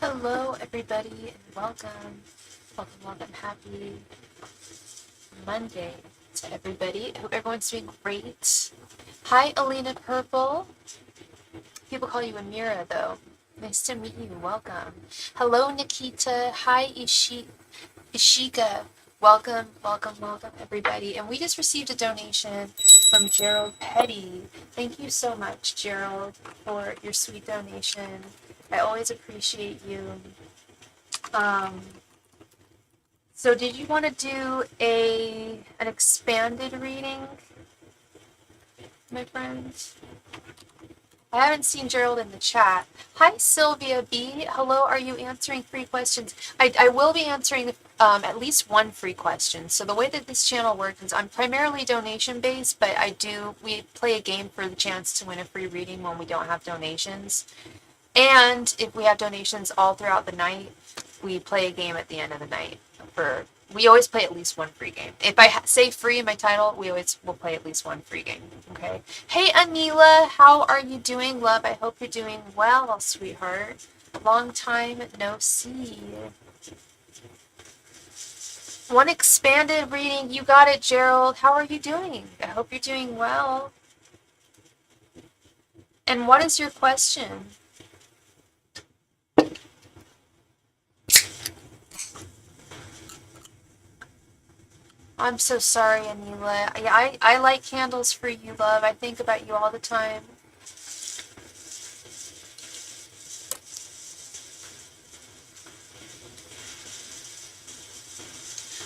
Hello, everybody, and welcome. Welcome. Happy Monday to everybody. I hope everyone's doing great. Hi, Alina Purple. People call you Amira, though. Nice to meet you. Welcome. Hello, Nikita. Hi, Ishika. Welcome, everybody. And we just received a donation from Gerald Petty. Thank you so much, Gerald, for your sweet donation. I always appreciate you. So did you want to do an expanded reading, my friends? I haven't seen Gerald in the chat. Hi, Sylvia B. Hello, are you answering free questions? I will be answering at least one free question. So the way that this channel works is I'm primarily donation-based, but we play a game for the chance to win a free reading when we don't have donations. And if we have donations all throughout the night, we play a game at the end of the night. We always play at least one free game. If I say free in my title, will play at least one free game. Okay. Hey, Anila, how are you doing, love? I hope you're doing well, sweetheart. Long time no see. One expanded reading. You got it, Gerald. How are you doing? I hope you're doing well. And what is your question? I'm so sorry, Anila. I light candles for you, love. I think about you all the time.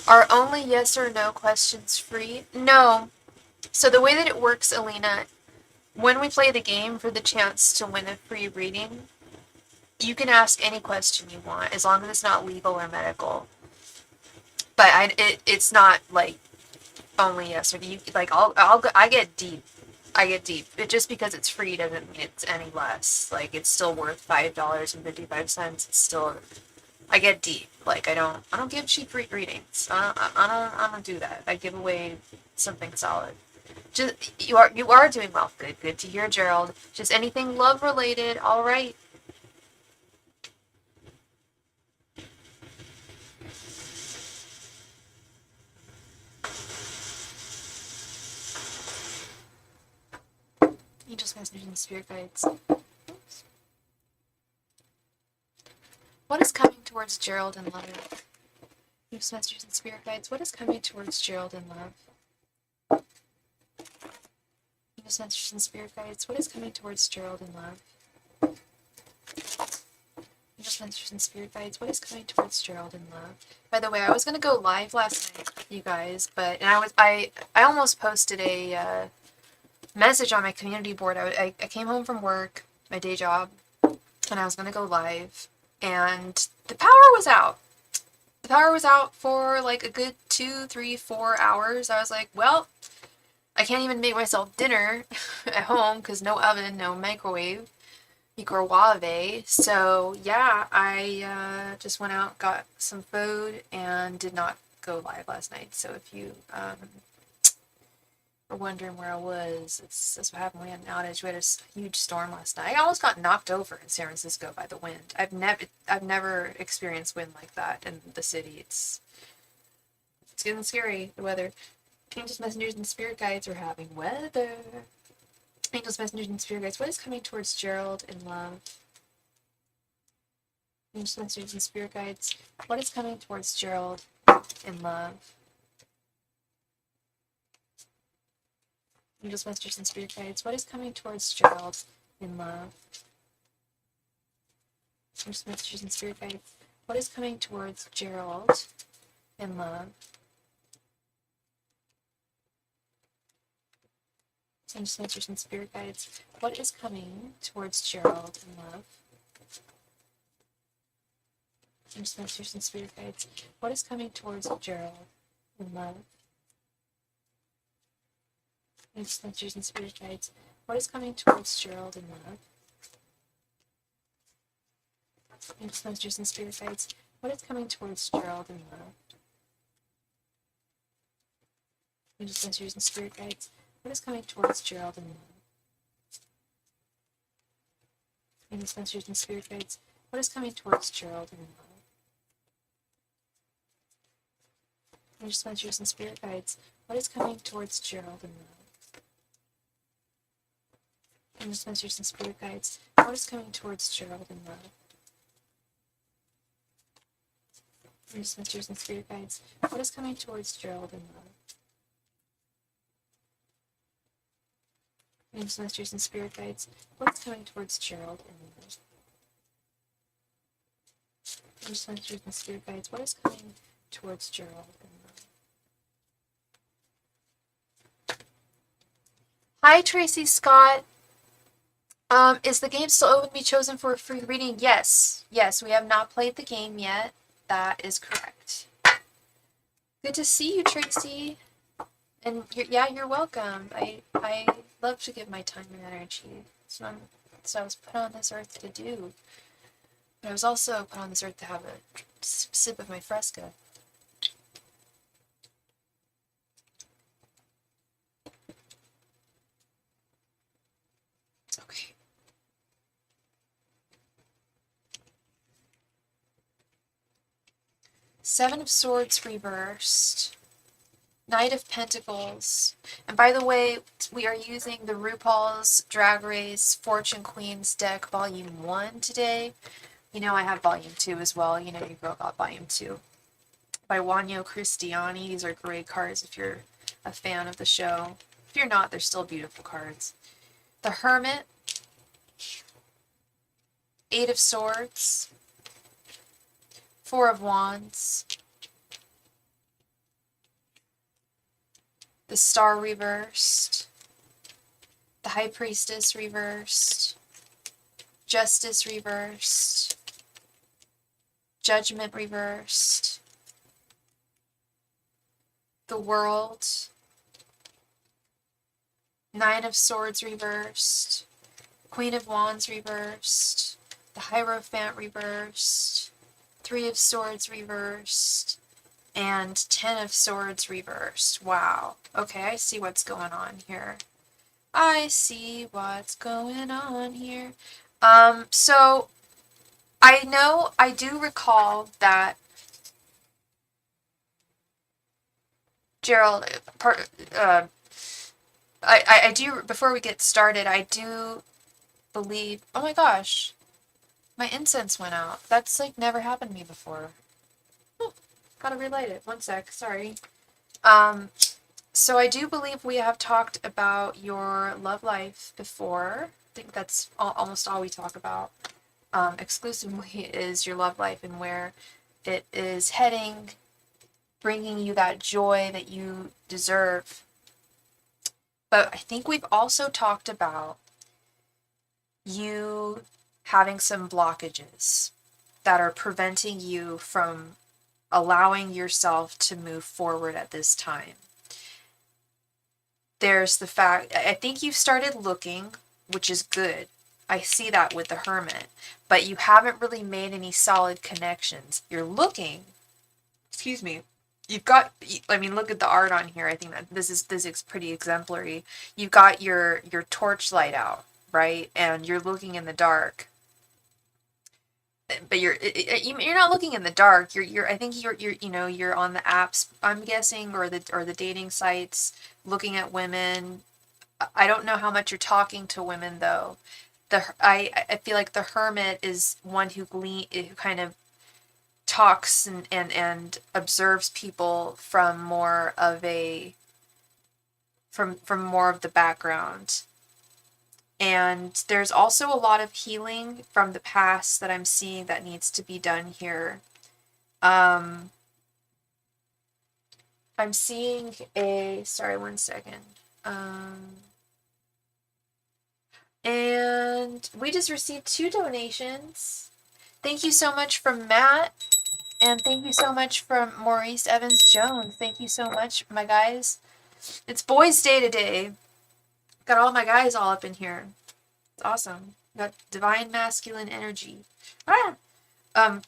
Are only yes or no questions free? No. So the way that it works, Alina, when we play the game for the chance to win a free reading, you can ask any question you want, as long as it's not legal or medical. But it's not like only yes or no. I get deep. Just because it's free doesn't mean it's any less. Like, it's still worth $5.55. It's still, I get deep. Like, I don't give cheap readings. I don't do that. I give away something solid. Just you are doing well. Good to hear, Gerald. Just anything love related. All right. Angels, messengers, and spirit guides. Oops. What is coming towards Gerald in love? Angels, messengers, and spirit guides. What is coming towards Gerald in love? Angels, messengers, and spirit guides. What is coming towards Gerald in love? Angels, messengers, and spirit guides. What is coming towards Gerald in love? By the way, I was gonna go live last night, you guys, but I almost posted a message on my community board. I came home from work, my day job, and I was gonna go live, and the power was out. The power was out for like a good 2, 3, 4 hours. I was like, well, I can't even make myself dinner at home because no oven, no microwave. So yeah, I just went out, got some food, and did not go live last night. So if you were wondering where I was, that's what happened. We had an outage. We had a huge storm last night. I almost got knocked over in San Francisco by the wind. I've never experienced wind like that in the city. It's getting scary. The weather. Angels, messengers, and spirit guides are having weather. Angels, messengers, and spirit guides. What is coming towards Gerald in love? Angels, messengers, and spirit guides. What is coming towards Gerald in love? Angels, messengers, and spirit guides. What is coming towards Gerald in love? Angels, messengers, and spirit guides. What is coming towards Gerald in love? Angels, messengers, and spirit guides. What is coming towards Gerald in love? Angels, messengers, and spirit guides. What is coming towards Gerald in love? Angels, messengers, and spirit guides. What is coming towards Gerald in love? Angels, messengers, and spirit guides. What is coming towards Gerald in love? Angels, messengers, and spirit guides. What is coming towards Gerald in love? Angels, messengers, and spirit guides. What is coming towards Gerald in love? Angels, messengers, and spirit guides. What is coming towards Gerald in love? Angels, messengers, and spirit guides. What is coming towards Gerald in love? Angels, messengers, and spirit guides. What is coming towards Gerald in love? Angels, messengers, and spirit guides. What is coming towards Gerald in love? Angels, messengers, and spirit guides. What is coming towards Gerald in love? Hi, Tracy Scott. Is the game still open to be chosen for a free reading? Yes. Yes, we have not played the game yet. That is correct. Good to see you, Tracy. And you're welcome. I love to give my time and energy. So I was put on this earth to do. But I was also put on this earth to have a sip of my Fresca. Okay. Seven of Swords reversed. Knight of Pentacles. And by the way, we are using the RuPaul's Drag Race Fortune Queens deck Volume 1 today. You know I have Volume 2 as well. You know your girl got Volume 2. By Wanyo Christiani. These are great cards if you're a fan of the show. If you're not, they're still beautiful cards. The Hermit. Eight of Swords. Four of Wands. The Star reversed. The High Priestess reversed. Justice reversed. Judgment reversed. The World. Nine of Swords reversed. Queen of Wands reversed. The Hierophant reversed. Three of Swords reversed. And 10 of Swords reversed. Wow. Okay, I see what's going on here. I see what's going on here. So I do recall that Gerald, I do, before we get started, I do believe, oh my gosh, my incense went out. That's like never happened to me before. Oh, gotta relight it. One sec, sorry. So I do believe we have talked about your love life before. I think that's almost all we talk about exclusively is your love life and where it is heading, bringing you that joy that you deserve. But I think we've also talked about you having some blockages that are preventing you from allowing yourself to move forward at this time. There's the fact, I think you've started looking, which is good. I see that with the Hermit, but you haven't really made any solid connections. You're looking, excuse me, you've got, I mean, look at the art on here. I think that this is pretty exemplary. You've got your torchlight out, right? And you're looking in the dark. But you're not looking in the dark. I think you're on the apps, I'm guessing, or the dating sites, looking at women. I don't know how much you're talking to women though. I feel like the Hermit is one who kind of talks and observes people from more of the background. And there's also a lot of healing from the past that I'm seeing that needs to be done here. I'm seeing sorry, one second. And we just received 2 donations. Thank you so much from Matt. And thank you so much from Maurice Evans Jones. Thank you so much, my guys. It's Boys Day today. Got all my guys all up in here. It's awesome. Got divine masculine energy.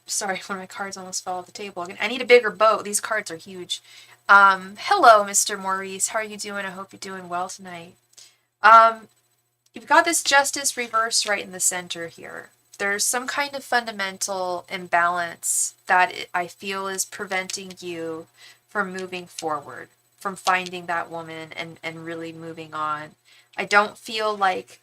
Sorry, one of my cards almost fell off the table. I need a bigger boat. These cards are huge. Hello, Mr. Maurice. How are you doing? I hope you're doing well tonight. You've got this Justice reversed right in the center here. There's some kind of fundamental imbalance that I feel is preventing you from moving forward, from finding that woman and really moving on. I don't feel like,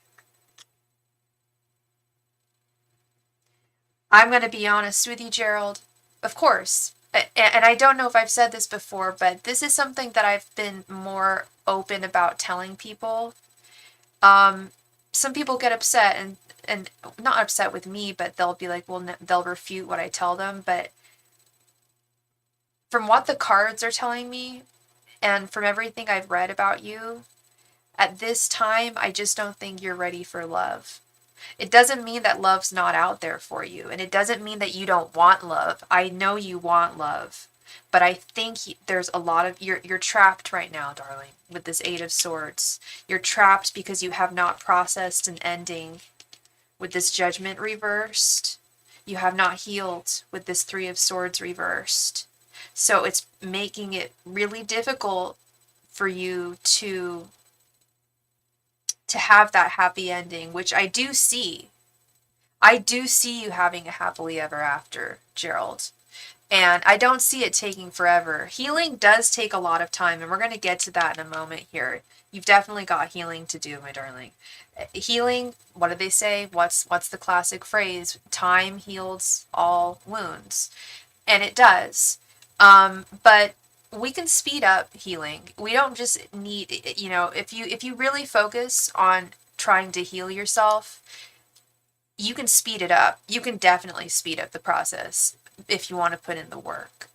I'm going to be honest with you, Gerald. Of course. And I don't know if I've said this before, but this is something that I've been more open about telling people. Some people get upset and not upset with me, but they'll be like, well, they'll refute what I tell them. But from what the cards are telling me and from everything I've read about you, at this time, I just don't think you're ready for love. It doesn't mean that love's not out there for you, and it doesn't mean that you don't want love. I know you want love, but I think there's a lot of, you're trapped right now, darling, with this Eight of Swords. You're trapped because you have not processed an ending with this Judgment reversed. You have not healed with this Three of Swords reversed. So it's making it really difficult for you to have that happy ending, which I do see. I do see you having a happily ever after, Gerald. And I don't see it taking forever. Healing does take a lot of time, and we're going to get to that in a moment here. You've definitely got healing to do, my darling. Healing, what do they say? What's the classic phrase? Time heals all wounds. And it does. But we can speed up healing. We don't just need, if you really focus on trying to heal yourself, you can speed it up. You can definitely speed up the process if you want to put in the work.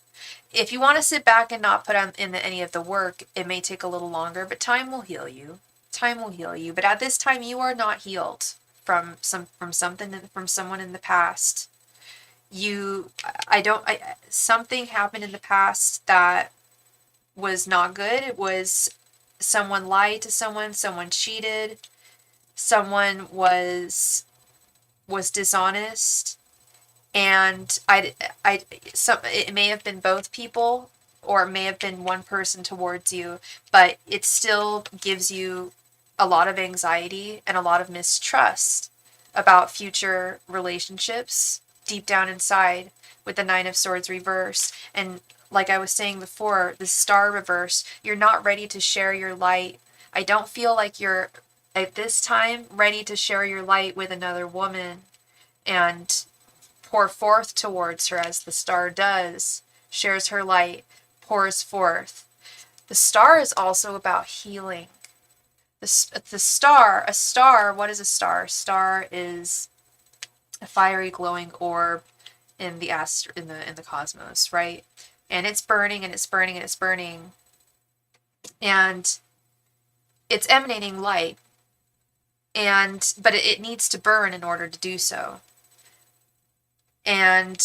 If you want to sit back and not put in any of the work, it may take a little longer, but time will heal you. Time will heal you. But at this time, you are not healed from someone in the past. Something happened in the past that was not good. It was someone lied to someone cheated, someone was dishonest, and it may have been both people, or it may have been one person towards you, but it still gives you a lot of anxiety and a lot of mistrust about future relationships deep down inside with the Nine of Swords reverse. And like I was saying before, the Star reverse, you're not ready to share your light. I don't feel like you're at this time ready to share your light with another woman and pour forth towards her as the Star does, shares her light, pours forth. The Star is also about healing. A star, what is a star? A star is a fiery glowing orb in the cosmos, right? And it's burning and it's burning and it's burning. And it's emanating light. But it needs to burn in order to do so. And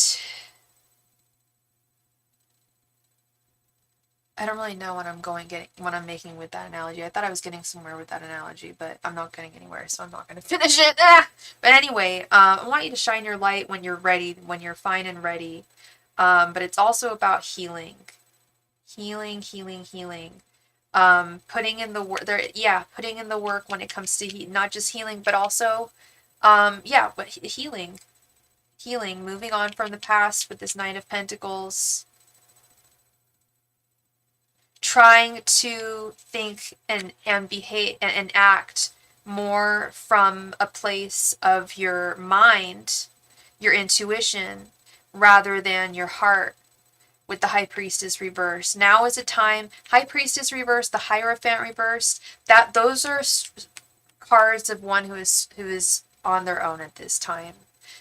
I don't really know what I'm making with that analogy. I thought I was getting somewhere with that analogy, but I'm not getting anywhere, so I'm not going to finish it. But anyway, I want you to shine your light when you're ready, when you're fine and ready. But it's also about healing. Healing. Putting in the work putting in the work when it comes to not just healing, but also, but healing, moving on from the past with this Knight of Pentacles, trying to think and behave and act more from a place of your mind, your intuition, rather than your heart. With the High Priestess reverse, now is a time. High Priestess reverse, the Hierophant reverse. Those are cards of one who is on their own at this time.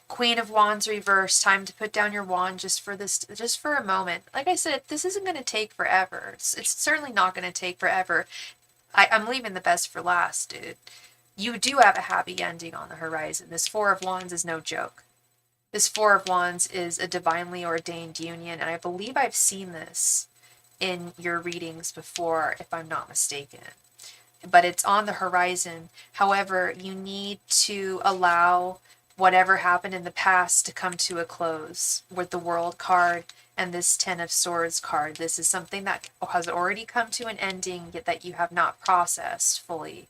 Queen of Wands reverse. Time to put down your wand just for a moment. Like I said, this isn't going to take forever. It's certainly not going to take forever. I'm leaving the best for last, dude. You do have a happy ending on the horizon. This Four of Wands is no joke. This Four of Wands is a divinely ordained union, and I believe I've seen this in your readings before, if I'm not mistaken. But it's on the horizon. However, you need to allow whatever happened in the past to come to a close with the World card and this Ten of Swords card. This is something that has already come to an ending, yet that you have not processed fully.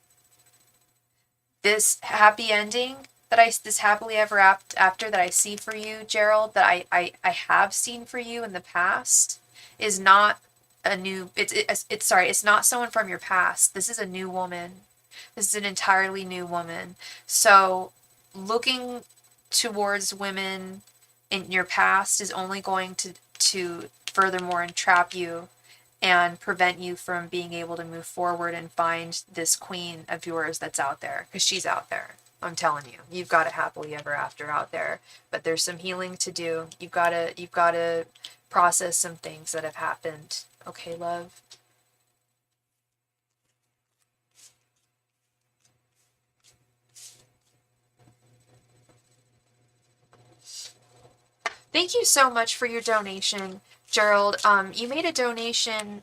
This happy ending this happily ever after that I see for you, Gerald, that I have seen for you in the past, is not a new, it's not someone from your past. This is a new woman. This is an entirely new woman. So looking towards women in your past is only going to furthermore entrap you and prevent you from being able to move forward and find this queen of yours that's out there, because she's out there. I'm telling you, you've got a happily ever after out there, but there's some healing to do. You've got to process some things that have happened. Okay, love. Thank you so much for your donation, Gerald. You made a donation.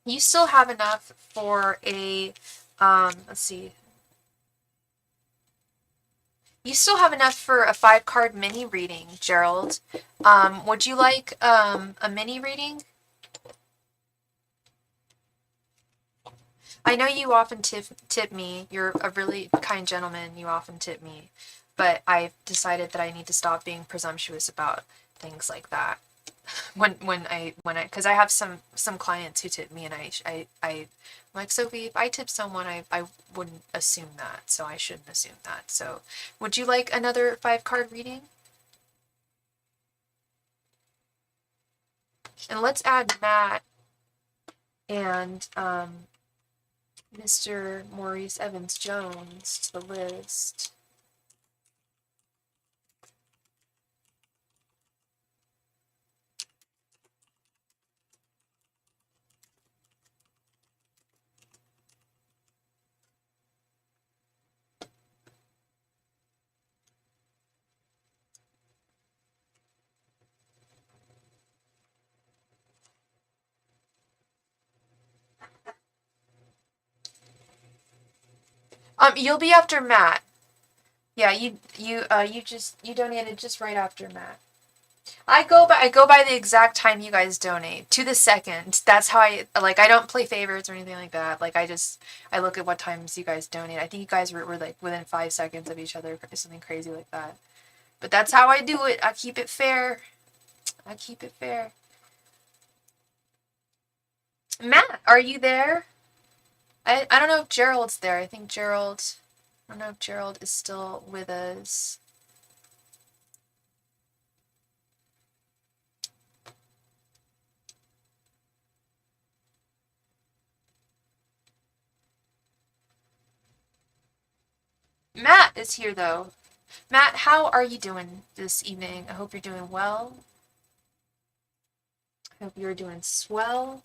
You still have enough for a, let's see. You still have enough for a 5-card mini reading, Gerald. Would you like a mini reading? I know you often tip me. You're a really kind gentleman. You often tip me. But I've decided that I need to stop being presumptuous about things like that. Because I have some clients who tip me, and I'm like, Sophie, if I tip someone, I wouldn't assume that, so I shouldn't assume that. So, would you like another 5-card reading? And let's add Matt and Mr. Maurice Evans-Jones to the list. You'll be after Matt. Yeah, you donated just right after Matt. I go by the exact time you guys donate, to the second. That's how I don't play favorites or anything like that. I look at what times you guys donate. I think you guys were like within 5 seconds of each other, or something crazy like that. But that's how I do it. I keep it fair. Matt, are you there? I don't know if Gerald's there. I don't know if Gerald is still with us. Matt is here, though. Matt, how are you doing this evening? I hope you're doing well. I hope you're doing swell.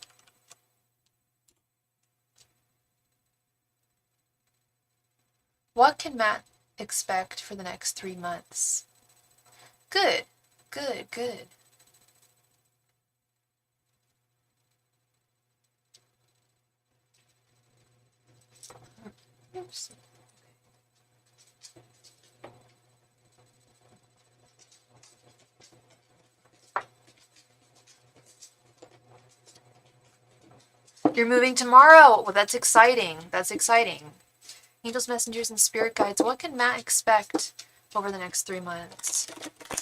What can Matt expect for the next 3 months? Good. Oops. You're moving tomorrow. Well, that's exciting. Angels, messengers, and spirit guides. What can Matt expect over the next 3 months?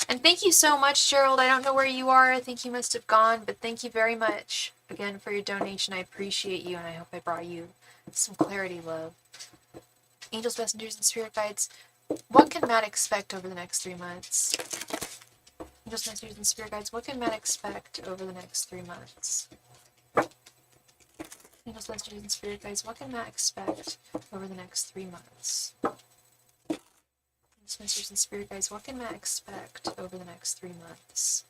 And thank you so much, Gerald. I don't know where you are. I think you must have gone, but thank you very much again for your donation. I appreciate you, and I hope I brought you some clarity, love. Angels, messengers, and spirit guides. What can Matt expect over the next 3 months? Angels, messengers, and spirit guides. What can Matt expect over the next 3 months? Angels, messengers, and spirit guides. What can Matt expect over the next 3 months? Angels, messengers, and spirit guides. What can Matt expect over the next 3 months?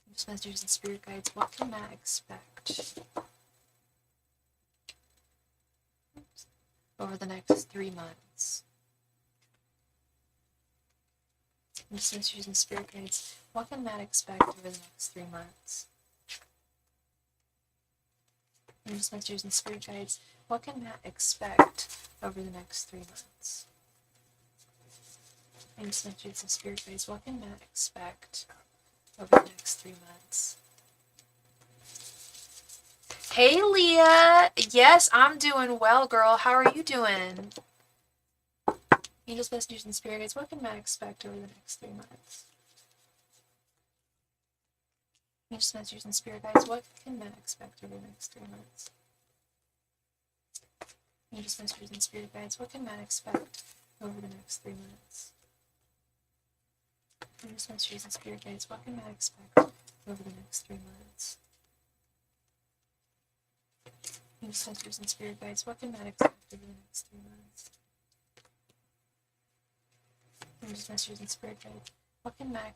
Angels, messengers, and spirit guides. What can Matt expect over the next 3 months? Angels, messengers, and spirit guides. What can Matt expect over the next 3 months? Angels, messengers, and spirit guides. What can Matt expect over the next 3 months? Angels, messengers, and spirit guides. What can Matt expect over the next 3 months? Hey, Leah. Yes, I'm doing well, girl. How are you doing? Angels, messengers, and spirit guides, what can Matt expect over the next 3 months? Angels, messengers, and spirit guides, what can Matt expect over the next 3 months? Angels, messengers, and spirit guides, what can Matt expect over the next 3 months? Angels, messengers, and spirit guides, what can Matt expect over the next 3 months? Angels, messengers, and spirit guides, what can Matt expect over the next 3 months? Angels, messengers, and spirit guides, what can Matt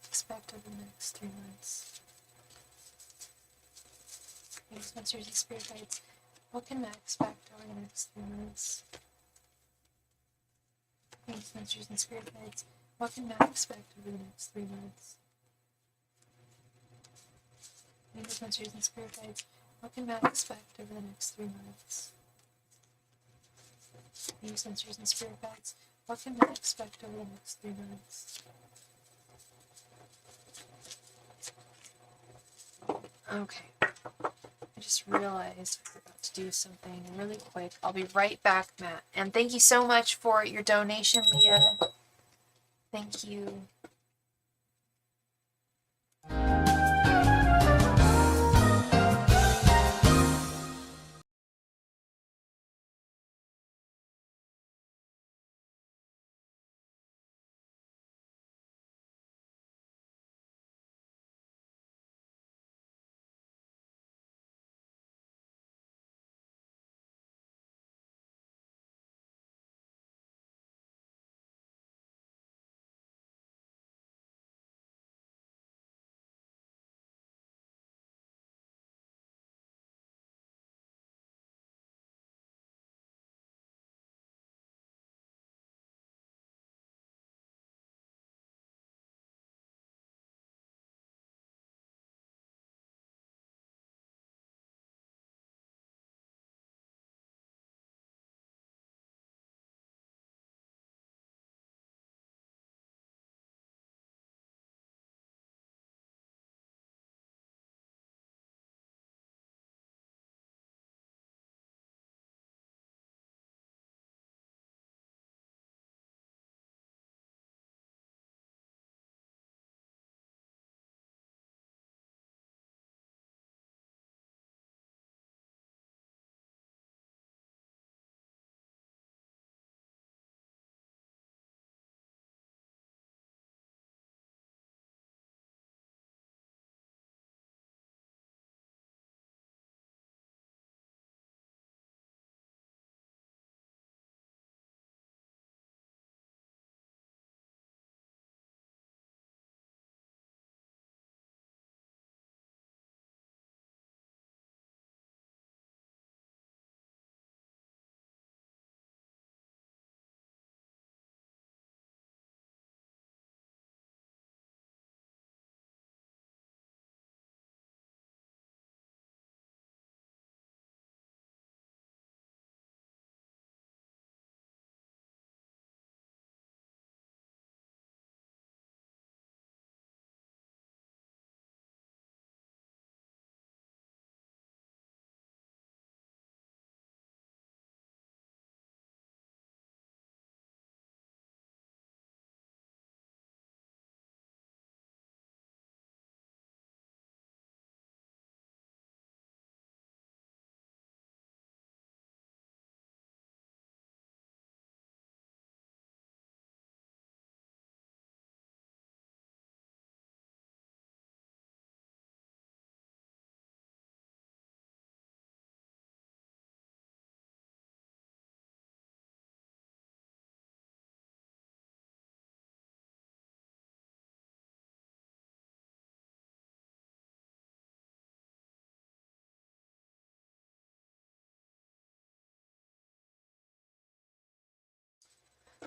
expect over the next 3 months? Angels, messengers, and spirit guides, what can Matt expect over the next 3 months? Angels, messengers, and spirit guides, what can Matt expect over the next 3 months? Angels, messengers, and spirit guides, what can Matt expect over the next 3 months? Angels, messengers, and spirit guides, what can Matt expect over the next 3 months? Angels, messengers, and spirit guides, what can Matt expect over the next 3 months? Okay. I just realized I forgot to do something really quick. I'll be right back, Matt. And thank you so much for your donation, Leah. Thank you.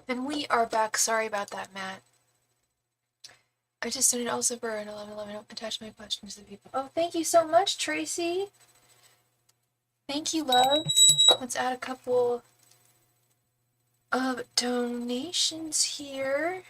And we are back. Sorry about that, Matt. I just sent it also for an 1111. Attach my questions to the people. Oh, thank you so much, Tracy. Thank you, love. Let's add a couple of donations here.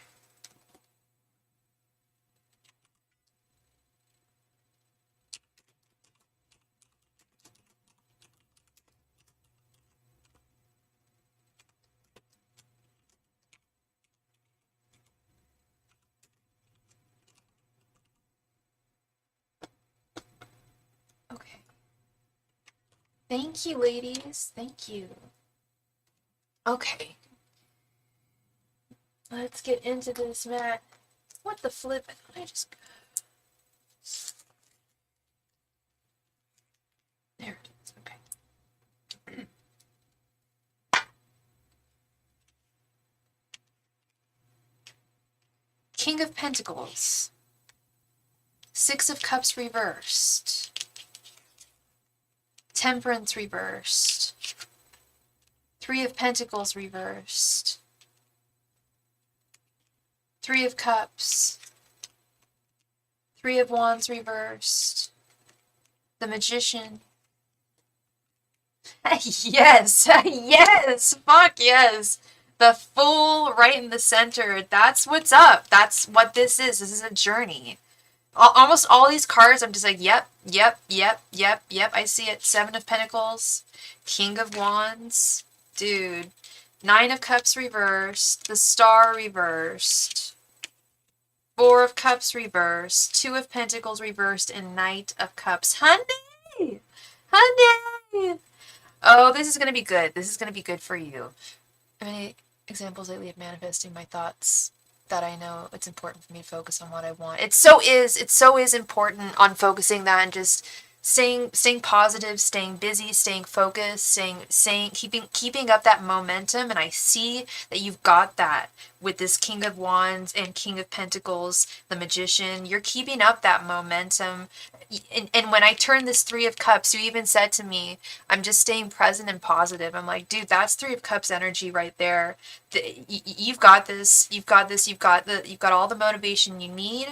Thank you, ladies. Thank you. Okay. Let's get into this, Matt. What the flip? I just... There it is. Okay. King of Pentacles. Six of Cups reversed. Temperance reversed. Three of Pentacles reversed. Three of Cups. Three of Wands reversed. The Magician. Yes! Yes! Fuck yes! The Fool right in the center. That's what's up. That's what this is. This is a journey. Almost all these cards, I'm just like, yep, yep, yep, yep, yep. I see it. Seven of Pentacles. King of Wands. Dude. Nine of Cups reversed. The Star reversed. Four of Cups reversed. Two of Pentacles reversed. And Knight of Cups. Honey! Honey! Oh, this is going to be good. This is going to be good for you. Any examples lately of manifesting my thoughts that I know it's important for me to focus on what I want. It so is important on focusing that and just staying positive, staying busy, staying focused, keeping up that momentum. And I see that you've got that with this King of Wands and King of Pentacles, the Magician. You're keeping up that momentum. And when I turned this Three of Cups, you even said to me, I'm just staying present and positive. I'm like, dude, that's Three of Cups energy right there. You've got this. You've got this. You've got all the motivation you need.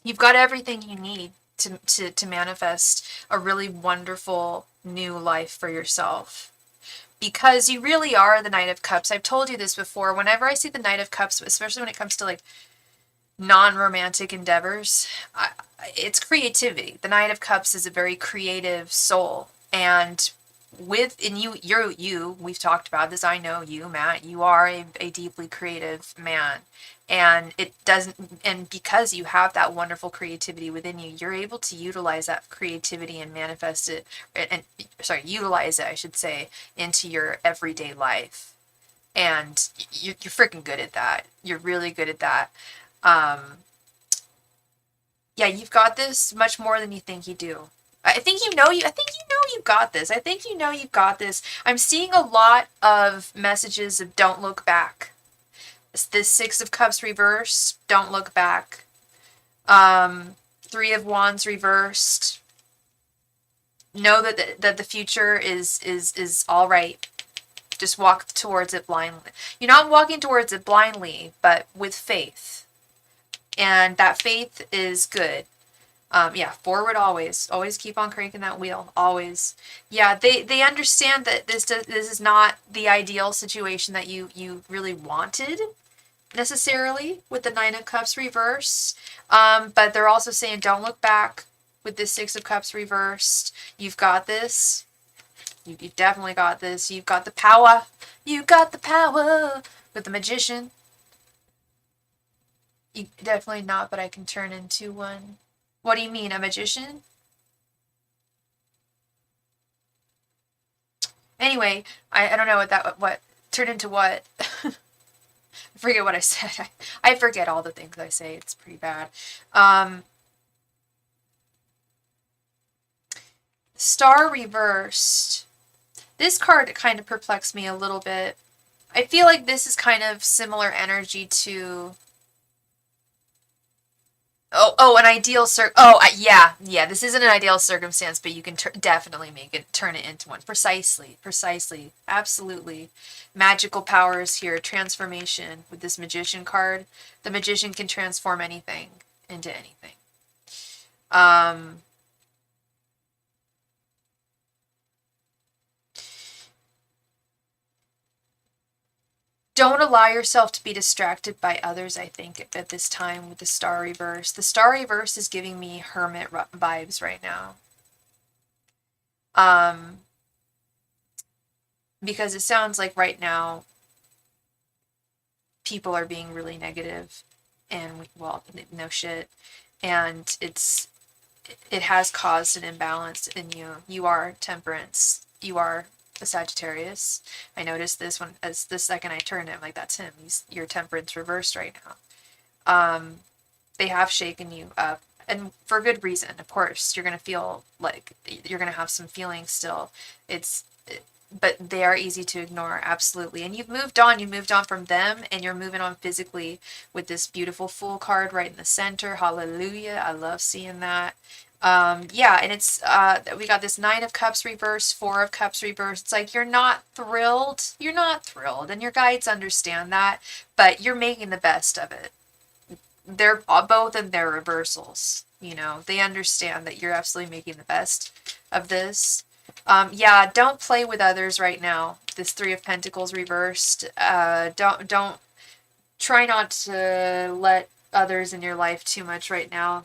You've got everything you need to manifest a really wonderful new life for yourself. Because you really are the Knight of Cups. I've told you this before. Whenever I see the Knight of Cups, especially when it comes to like non-romantic endeavors, it's creativity. The Knight of Cups is a very creative soul, and we've talked about this. I know you, Matt. You are a deeply creative man, and because you have that wonderful creativity within you, you're able to utilize that creativity and manifest it, utilize it, I should say, into your everyday life. And you're freaking good at that. You're really good at that. Yeah, you've got this much more than you think you do. I think you know you've got this. I think you know you've got this. I'm seeing a lot of messages of don't look back. This Six of Cups reversed, don't look back. Three of Wands reversed. Know that the future is all right. Just walk towards it blindly. You're not walking towards it blindly, but with faith. And that faith is good. Yeah, forward always. Always keep on cranking that wheel. Always. Yeah, they understand that this is not the ideal situation that you really wanted necessarily with the Nine of Cups reverse. But they're also saying don't look back with this Six of Cups reversed. You've got this. You've definitely got this. You've got the power. You got the power with the Magician. You definitely not, but I can turn into one. What do you mean, a magician? Anyway, I don't know what turned into what. I forget what I said. I forget all the things I say. It's pretty bad. Star reversed. This card kind of perplexed me a little bit. I feel like this is kind of similar energy to... Oh, an ideal yeah. This isn't an ideal circumstance, but you can definitely turn it into one. Precisely, absolutely. Magical powers here, transformation with this Magician card. The Magician can transform anything into anything. Don't allow yourself to be distracted by others, I think, at this time with the Star reverse. The Star reverse is giving me hermit vibes right now. Because it sounds like right now people are being really negative and, well, no shit. And it's it has caused an imbalance in you. You are Temperance. You are a Sagittarius. I noticed this one as the second I turned him, like that's him. You're Temperance reversed right now. They have shaken you up, and for good reason. Of course, you're gonna feel like you're gonna have some feelings still. It's but they are easy to ignore, absolutely. And you've moved on. You moved on from them, and you're moving on physically with this beautiful Fool card right in the center. Hallelujah! I love seeing that. Yeah, and it's we got this Nine of Cups reversed, Four of Cups reversed. It's like you're not thrilled. You're not thrilled, and your guides understand that, but you're making the best of it. They're both in their reversals. You know, they understand that you're absolutely making the best of this. Yeah, don't play with others right now. This Three of Pentacles reversed. Don't try not to let others in your life too much right now.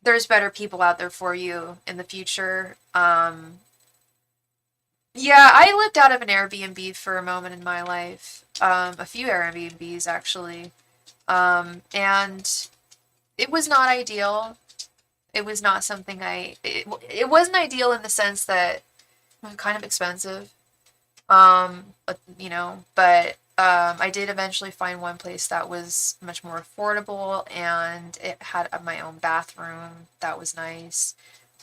There's better people out there for you in the future. Yeah, I lived out of an Airbnb for a moment in my life. A few Airbnbs actually. And it was not ideal. It was not something it wasn't ideal in the sense that it was kind of expensive. You know, but I did eventually find one place that was much more affordable, and it had my own bathroom. That was nice.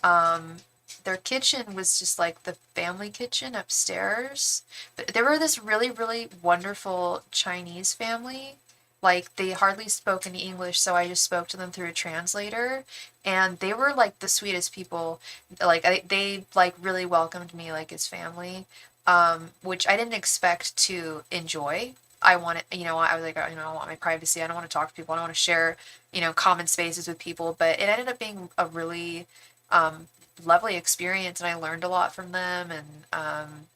Their kitchen was just like the family kitchen upstairs. But they were this really, really wonderful Chinese family. Like, they hardly spoke any English, so I just spoke to them through a translator. And they were like the sweetest people. Like, they like really welcomed me like as family, which I didn't expect to enjoy. I wanted, you know, I was like, you know, I want my privacy. I don't want to talk to people. I don't want to share, you know, common spaces with people. But it ended up being a really lovely experience, and I learned a lot from them. And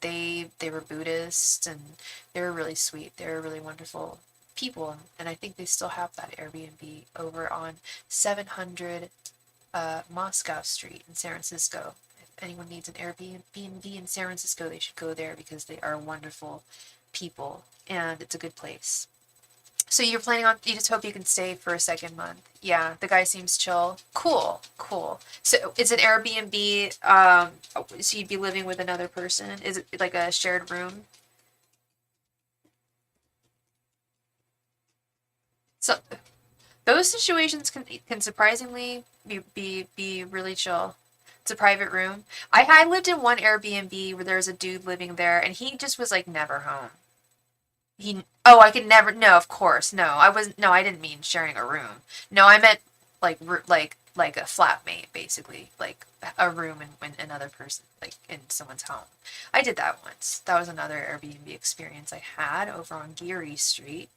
they were Buddhist, and they were really sweet. They were really wonderful people, and I think they still have that Airbnb over on 700 Moscow Street in San Francisco. If anyone needs an Airbnb in San Francisco, they should go there because they are wonderful people and it's a good place. So you're planning on, you just hope you can stay for a second month. Yeah, the guy seems chill. Cool, cool. So it's an Airbnb, so you'd be living with another person? Is it like a shared room? So those situations can surprisingly be really chill. It's a private room. I lived in one Airbnb where there was a dude living there, and he just was like never home. I could never. No, of course, no. I wasn't. No, I didn't mean sharing a room. No, I meant like a flatmate, basically, like a room in another person, like in someone's home. I did that once. That was another Airbnb experience I had over on Geary Street.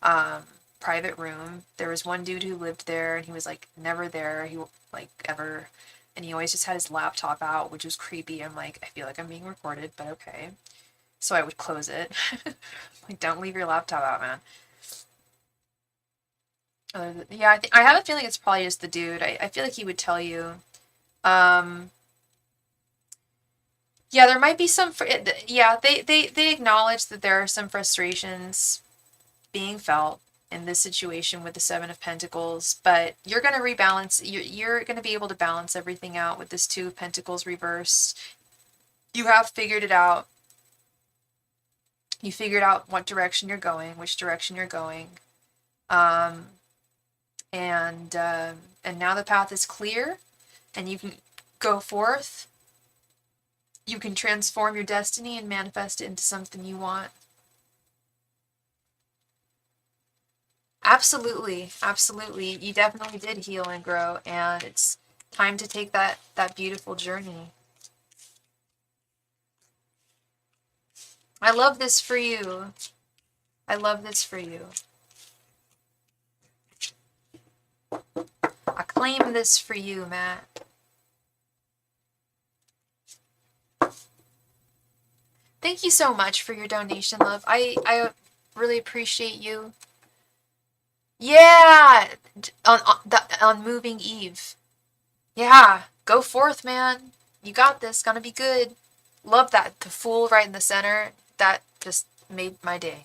Um, Private room. There was one dude who lived there, and he was like never there. He like ever, and he always just had his laptop out, which was creepy. I'm like, I feel like I'm being recorded, but okay. So I would close it. Like, don't leave your laptop out, man. Yeah, I have a feeling it's probably just the dude. I feel like he would tell you. Um, yeah, there might be some. Yeah, they acknowledge that there are some frustrations being felt in this situation with the Seven of Pentacles, but you're going to rebalance. You're going to be able to balance everything out with this Two of Pentacles reversed. You have figured it out. You figured out what direction you're going, which direction you're going. Um, and now the path is clear, and you can go forth. You can transform your destiny and manifest it into something you want. Absolutely, absolutely. You definitely did heal and grow, and it's time to take that beautiful journey. I love this for you. I love this for you. I claim this for you, Matt. Thank you so much for your donation, love. I really appreciate you. Yeah, on moving Eve. Yeah, go forth, man. You got this. Gonna be good. Love that. The Fool right in the center. That just made my day.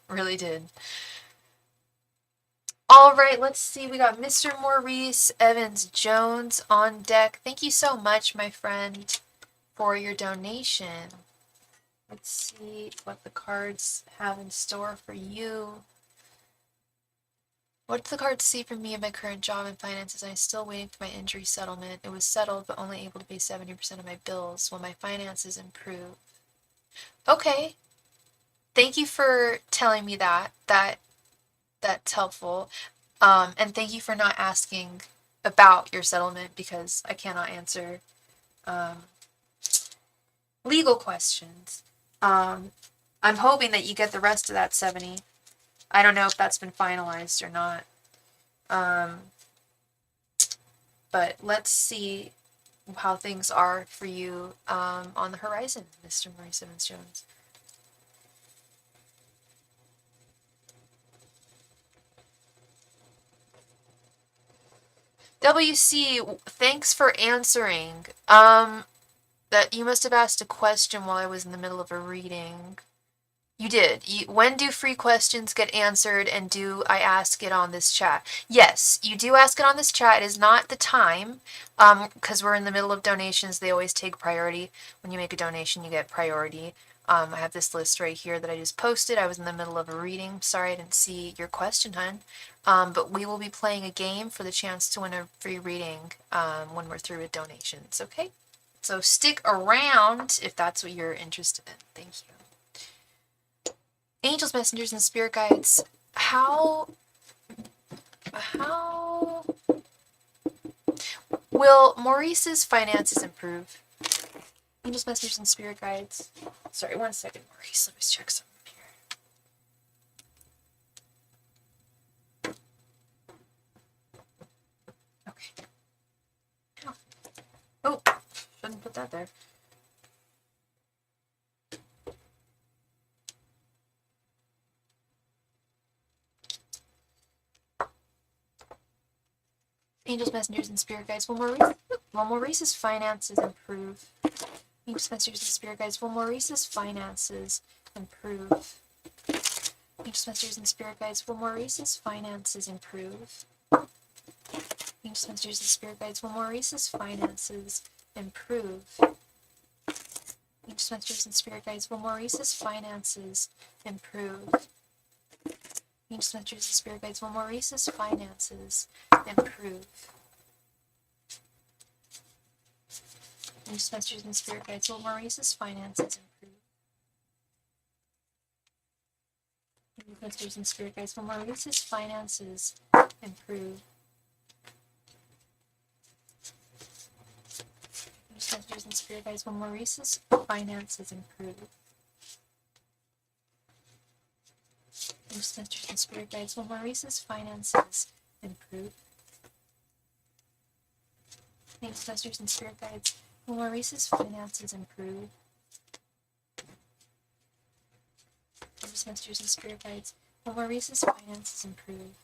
Really did. All right, let's see. We got Mr. Maurice Evans Jones on deck. Thank you so much, my friend, for your donation. Let's see what the cards have in store for you. What do the cards see for me in my current job and finances? I'm still waiting for my injury settlement. It was settled, but only able to pay 70% of my bills. Will my finances improve? Okay. Thank you for telling me that. That's helpful. And thank you for not asking about your settlement because I cannot answer legal questions. I'm hoping that you get the rest of that 70. I don't know if that's been finalized or not. But let's see how things are for you on the horizon, Mr. Maurice Evans Jones. WC, thanks for answering. That you must have asked a question while I was in the middle of a reading. You did. When do free questions get answered, and do I ask it on this chat? Yes, you do ask it on this chat. It is not the time, because we're in the middle of donations. They always take priority. When you make a donation, you get priority. I have this list right here that I just posted. I was in the middle of a reading. Sorry I didn't see your question, hun. But we will be playing a game for the chance to win a free reading when we're through with donations, okay? So stick around if that's what you're interested in. Thank you. Angels, messengers, and spirit guides, how will Maurice's finances improve? Angels, messengers, and spirit guides. Sorry, 1 second, Maurice. Let me check something here. Okay. Oh, shouldn't put that there. Angels, messengers, and spirit guides, will Maurice's finances improve? Angels, messengers, and spirit guides, will Maurice's finances improve? Angels, messengers, and spirit guides, will Maurice's finances improve? Angels, messengers, and spirit guides, will Maurice's finances improve? Angels, messengers, and spirit guides, will Maurice's finances improve? Angels, messengers, and spirit guides, will Maurice's finances improve? Angels, messengers, and spirit guides, will Maurice's finances improve? Angels, messengers, and spirit guides, will Maurice's finances improve? Angels, messengers, and spirit guides, will Maurice's finances improve? Angels, messengers, and spirit guides, will Maurice's finances improve? Angels, messengers, and spirit guides, will Maurice's finances improve? Angels, messengers, and spirit guides, will Maurice's finances improve?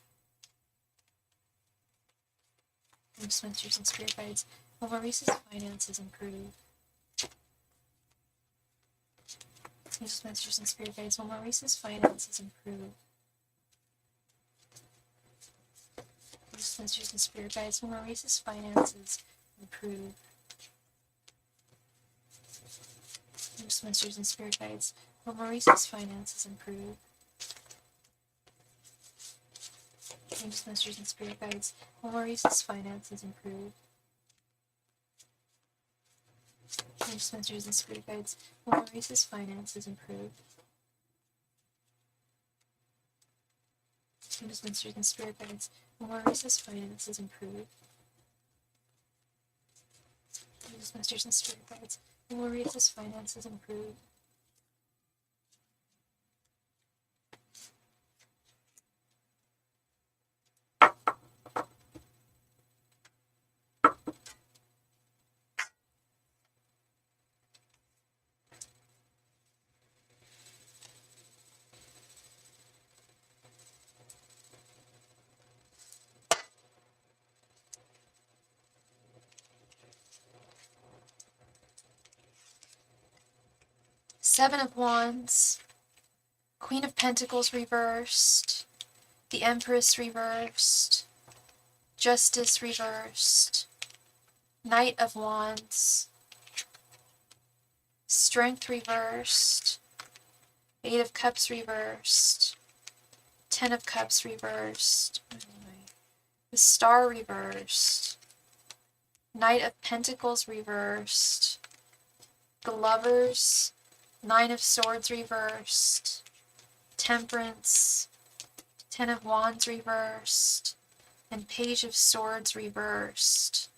Angels, messengers, and spirit guides, will Maurice's finances improve? Angels, messengers, and spirit guides, will Maurice's finances improve? Angels, messengers, and spirit guides, will Maurice's finances improve? Angels, messengers, and spirit guides, will Maurice's finances improve? Angels, messengers, and spirit guides, will Maurice's finances improve? Angels, messengers, and spirit guides, will Maurice's finances improve? Angels, messengers, and spirit guides, will Maurice's finances improve? Angels, messengers, and spirit guides, will Maurice's finances improve? Seven of Wands, Queen of Pentacles reversed, the Empress reversed, Justice reversed, Knight of Wands, Strength reversed, Eight of Cups reversed, Ten of Cups reversed, the Star reversed, Knight of Pentacles reversed, the Lovers, Nine of Swords reversed, Temperance, Ten of Wands reversed, and Page of Swords reversed.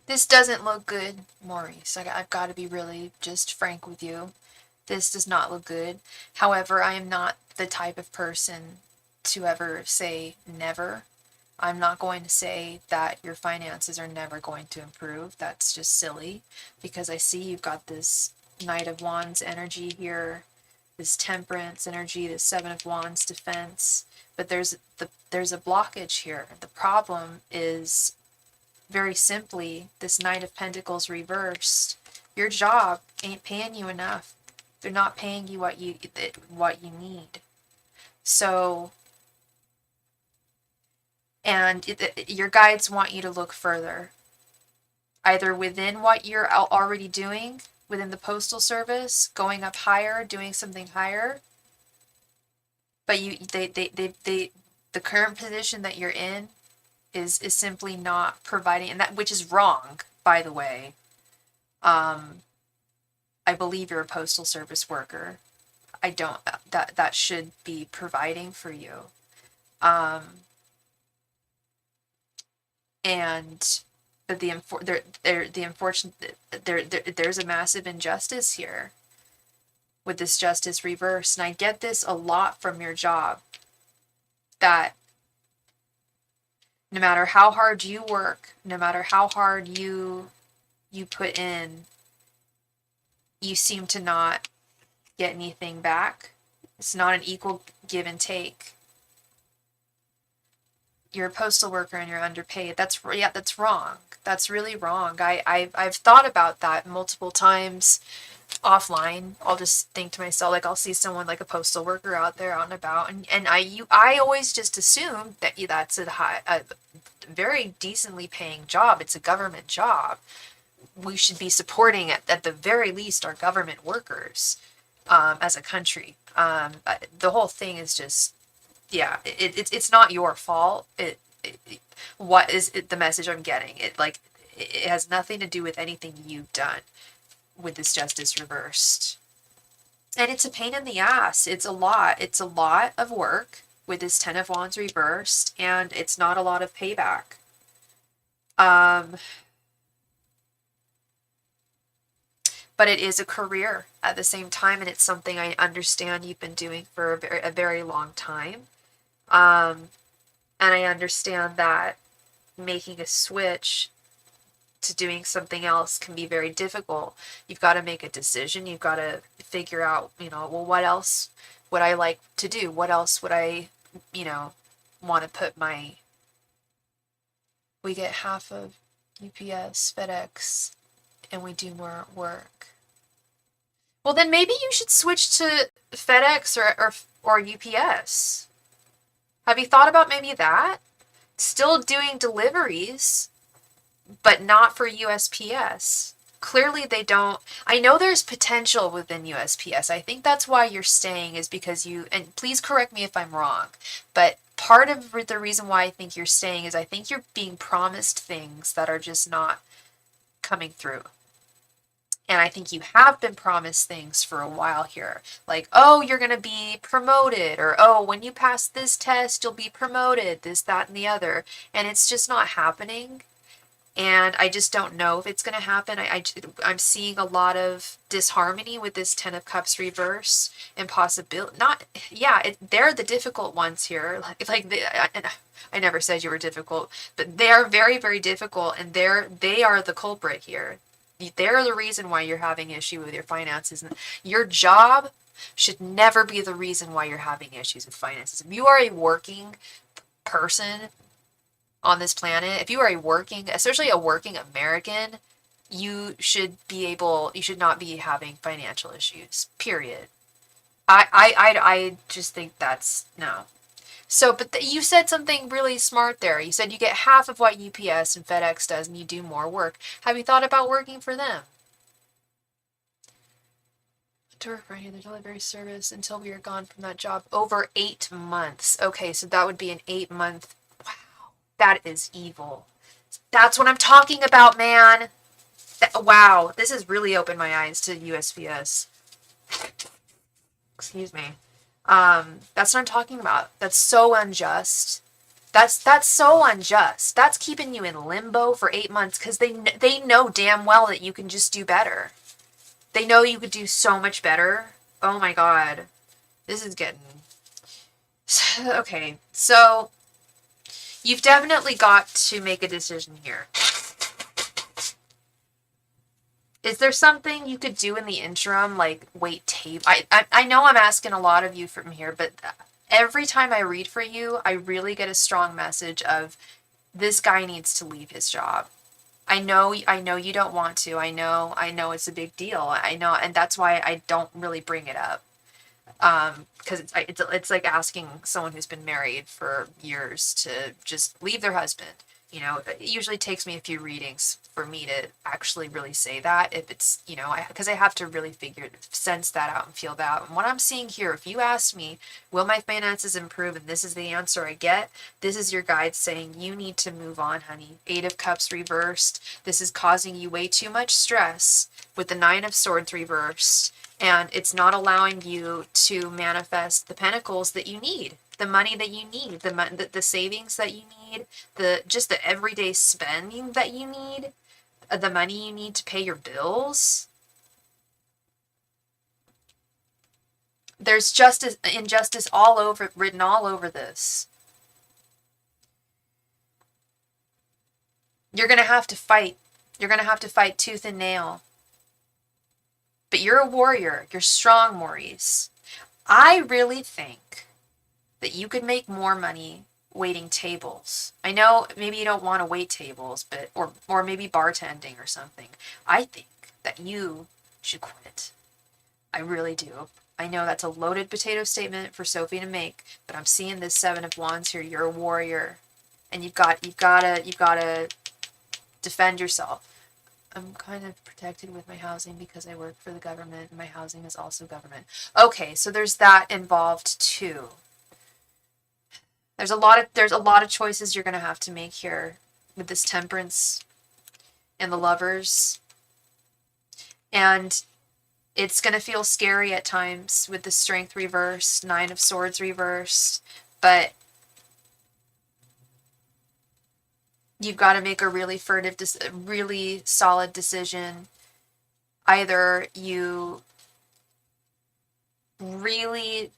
This doesn't look good, Maurice. I've got to be really just frank with you. This does not look good. However, I am not the type of person to ever say never. I'm not going to say that your finances are never going to improve. That's just silly, because I see you've got this Knight of Wands energy here, this Temperance energy, this Seven of Wands defense, but there's a blockage here. The problem is, very simply, this Knight of Pentacles reversed. Your job ain't paying you enough. They're not paying you what you need. So, and your guides want you to look further, either within what you're already doing within the Postal Service, going up higher, doing something higher. But the current position that you're in is simply not providing, and that, which is wrong, by the way. I believe you're a Postal Service worker. I don't, that should be providing for you. And there's a massive injustice here with this Justice reverse, and I get this a lot from your job, that no matter how hard you work, no matter how hard you put in, you seem to not get anything back. It's not an equal give and take. You're a postal worker and you're underpaid. That's wrong. That's really wrong. I've thought about that multiple times offline. I'll just think to myself, like, I'll see someone like a postal worker out there out and about, and I always just assume that that's a very decently paying job. It's a government job. We should be supporting at the very least our government workers as a country. The whole thing is just, yeah, it's not your fault. What is the message I'm getting? It has nothing to do with anything you've done with this Justice reversed. And it's a pain in the ass. It's a lot. It's a lot of work with this Ten of Wands reversed, and it's not a lot of payback. But it is a career at the same time, and it's something I understand you've been doing for a very long time. And I understand that making a switch to doing something else can be very difficult. You've got to make a decision. You've got to figure out, well, what else would I like to do? What else would I, want to put we get half of UPS, FedEx, and we do more work. Well, then maybe you should switch to FedEx or UPS. Have you thought about maybe that? Still doing deliveries, but not for USPS. Clearly they don't. I know there's potential within USPS. I think that's why you're staying, is because and please correct me if I'm wrong, but part of the reason why I think you're staying is I think you're being promised things that are just not coming through. And I think you have been promised things for a while here. Like, oh, you're going to be promoted. Or, oh, when you pass this test, you'll be promoted. This, that, and the other. And it's just not happening. And I just don't know if it's going to happen. I'm seeing a lot of disharmony with this Ten of Cups reverse. And possibility. They're the difficult ones here. I never said you were difficult. But they are very, very difficult. And they are the culprit here. They're the reason why you're having issue with your finances. And your job should never be the reason why you're having issues with finances. If you are a working person on this planet, if you are especially a working American, you should not be having financial issues, period. I just think that's, no. So, but you said something really smart there. You said you get half of what UPS and FedEx does and you do more work. Have you thought about working for them? To work for any of the delivery service until we are gone from that job. Over 8 months. Okay, so that would be an 8-month. Wow, that is evil. That's what I'm talking about, man. Wow, this has really opened my eyes to USPS. Excuse me. That's what I'm talking about. That's so unjust. That's so unjust. That's keeping you in limbo for 8 months because they know damn well that you can just do better. They know you could do so much better. Oh my god. This is getting... Okay, so you've definitely got to make a decision here. Is there something you could do in the interim, like wait table? I know I'm asking a lot of you from here, but every time I read for you, I really get a strong message of this guy needs to leave his job. I know you don't want to. I know it's a big deal. I know, and that's why I don't really bring it up. Because it's like asking someone who's been married for years to just leave their husband. You know, it usually takes me a few readings for me to actually really say that. If it's, you know, because I have to really sense that out and feel that. And what I'm seeing here, if you ask me, will my finances improve? And this is the answer I get. This is your guide saying you need to move on, honey. 8 of Cups reversed. This is causing you way too much stress with the 9 of Swords reversed. And it's not allowing you to manifest the pentacles that you need, the money that you need, the savings that you need, just the everyday spending that you need, the money you need to pay your bills. There's injustice written all over this. You're going to have to fight. You're going to have to fight tooth and nail. But you're a warrior. You're strong, Maurice. I really think that you could make more money waiting tables. I know maybe you don't want to wait tables, but or maybe bartending or something. I think that you should quit. I really do. I know that's a loaded potato statement for Sophie to make, but I'm seeing this 7 of Wands here. You're a warrior, and you've got to defend yourself. I'm kind of protected with my housing because I work for the government and my housing is also government. Okay, so there's that involved too. There's a lot of choices you're going to have to make here with this Temperance and the Lovers. And it's going to feel scary at times with the Strength reversed, 9 of Swords reversed, but you've got to make a really really solid decision. Either you really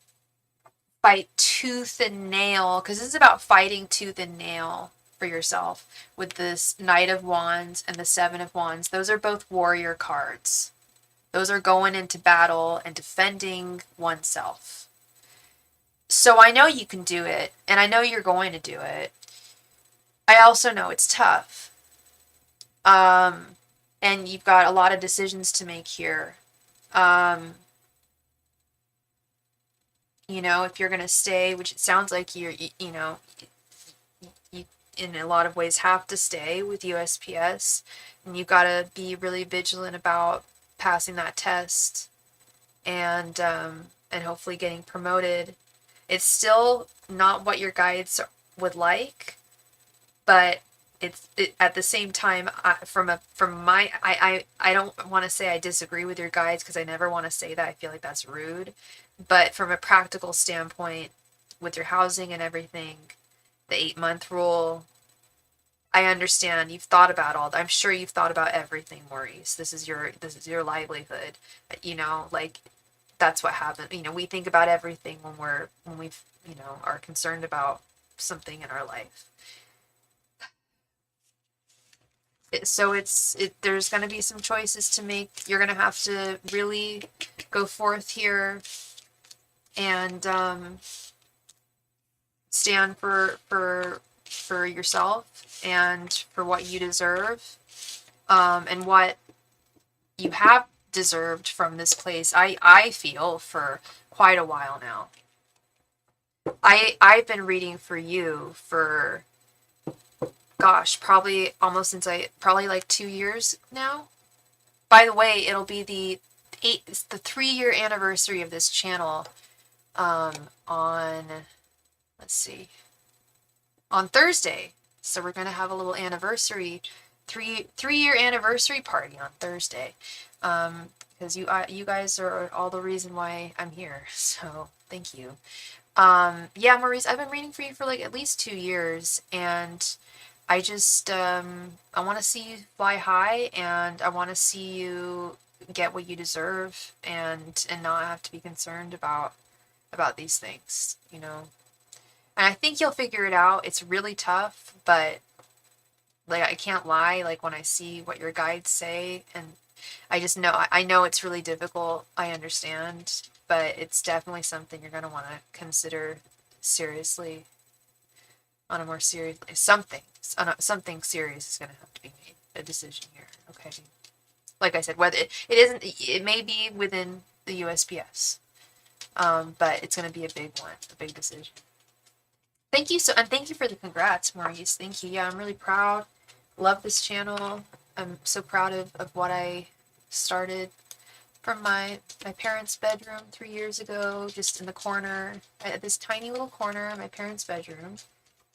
fight tooth and nail, because this is about fighting tooth and nail for yourself with this Knight of Wands and the 7 of Wands. Those are both warrior cards. Those are going into battle and defending oneself. So I know you can do it, and I know you're going to do it. I also know it's tough. And you've got a lot of decisions to make here. You know, if you're going to stay, which it sounds like you in a lot of ways have to stay with USPS, and you've got to be really vigilant about passing that test and hopefully getting promoted. It's still not what your guides would like, but at the same time, I don't want to say I disagree with your guides, because I never want to say that. I feel like that's rude. But from a practical standpoint, with your housing and everything, the 8-month rule, I understand you've thought about all that. I'm sure you've thought about everything, Maurice. This is your livelihood. You know, like, that's what happens. You know, we think about everything when we are concerned about something in our life. So there's going to be some choices to make. You're going to have to really go forth here and stand for yourself and for what you deserve, and what you have deserved from this place, I feel, for quite a while now. I've been reading for you for, gosh, probably almost since probably like 2 years now. By the way, it'll be the 3-year anniversary of this channel on, let's see, on Thursday. So we're gonna have a little anniversary, three-year anniversary party on Thursday, because you guys are all the reason why I'm here. So thank you. Yeah, Maurice, I've been reading for you for like at least 2 years, and I just I want to see you fly high, and I want to see you get what you deserve, and not have to be concerned about these things, you know. And I think you'll figure it out. It's really tough, but like I can't lie, like when I see what your guides say, and I just know I know it's really difficult. I understand, but it's definitely something you're going to want to consider seriously, on a more serious something serious is going to have to be made, a decision here. Okay. Like I said, whether it may be within the USPS, but it's going to be a big one, a big decision. Thank you and thank you for the congrats, Maurice. Thank you. Yeah, I'm really proud. Love this channel. I'm so proud of what I started from my parents' bedroom 3 years ago, just in the corner, at this tiny little corner in my parents' bedroom.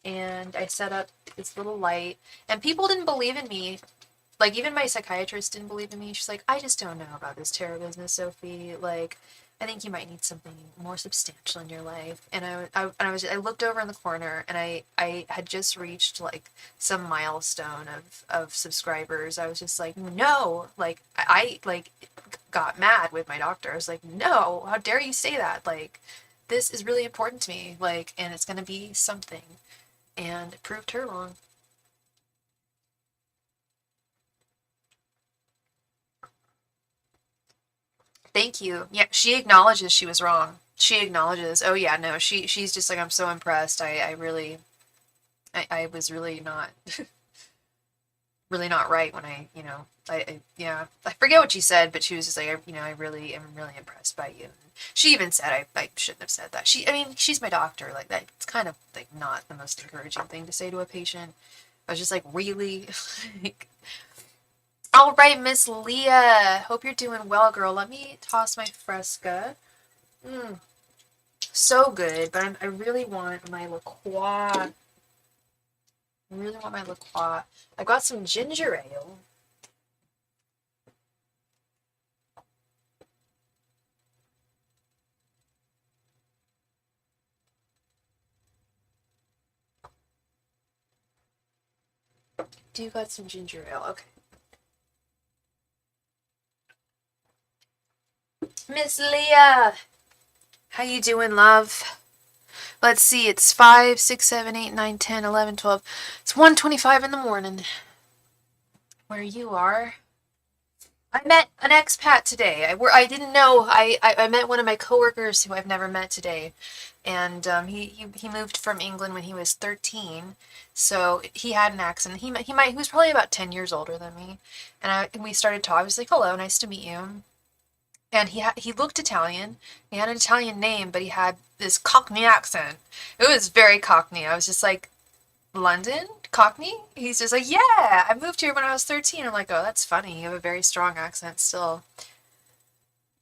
And I set up this little light, and people didn't believe in me. Like, even my psychiatrist didn't believe in me. She's like, I just don't know about this tarot business, Sophie. Like, I think you might need something more substantial in your life. And I looked over in the corner, and I had just reached like some milestone of subscribers. I was just like, no, like I like got mad with my doctor. I was like, no, how dare you say that? Like, this is really important to me. Like, and it's gonna be something. And it proved her wrong. Thank you. Yeah, she acknowledges she was wrong. She acknowledges, oh yeah, no, she's just like, I'm so impressed. I really, I was really not, really not right when yeah, I forget what she said, but she was just like, I really am really impressed by you. And she even said I shouldn't have said that. I mean, she's my doctor. Like, that, it's kind of like not the most encouraging thing to say to a patient. I was just like, really? Like, all right, Miss Leah. Hope you're doing well, girl. Let me toss my Fresca. So good, but I really want my LaCroix. I really want my LaCroix. I got some ginger ale. Do you got some ginger ale? Okay. Miss Leah, how you doing, love? Let's see, it's 5, 6, 7, 8, 9, 10, 11, 12. It's 1:25 in the morning. Where you are? I met an expat today. I didn't know. I met one of my coworkers who I've never met today, and he moved from England when he was 13, so he had an accent. He was probably about 10 years older than me, and we started talking. I was like, "Hello, nice to meet you." And he looked Italian. He had an Italian name, but he had this Cockney accent. It was very Cockney. I was just like, London? Cockney? He's just like, yeah, I moved here when I was 13. I'm like, oh, that's funny. You have a very strong accent still.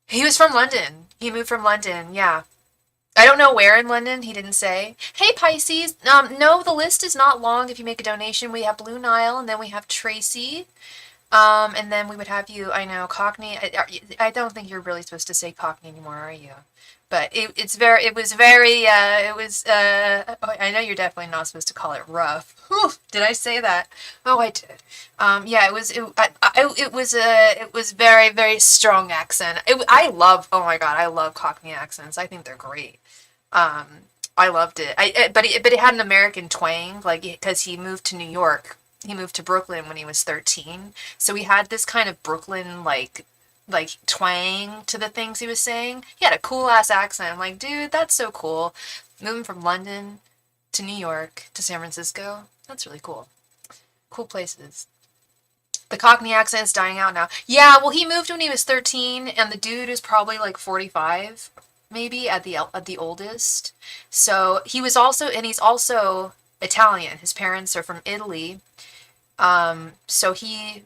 He was from London. He moved from London, yeah. I don't know where in London, he didn't say. Hey, Pisces. No, the list is not long if you make a donation. We have Blue Nile, and then we have Tracy. And then we would have you, I know, Cockney. I don't think you're really supposed to say Cockney anymore, are you? But it was very, I know you're definitely not supposed to call it rough. Whew, did I say that? Oh, I did. Yeah, it was very, very strong accent. Oh my God, I love Cockney accents. I think they're great. Um, I loved it. But it had an American twang, like, because he moved to New York. He moved to Brooklyn when he was 13. So he had this kind of Brooklyn, like twang to the things he was saying. He had a cool ass accent. I'm like, dude, that's so cool. Moving from London to New York to San Francisco, that's really cool. Cool places. The Cockney accent is dying out now. Yeah, well, he moved when he was 13, and the dude is probably like 45, maybe at the oldest. So he was also, and he's also Italian. His parents are from Italy. So he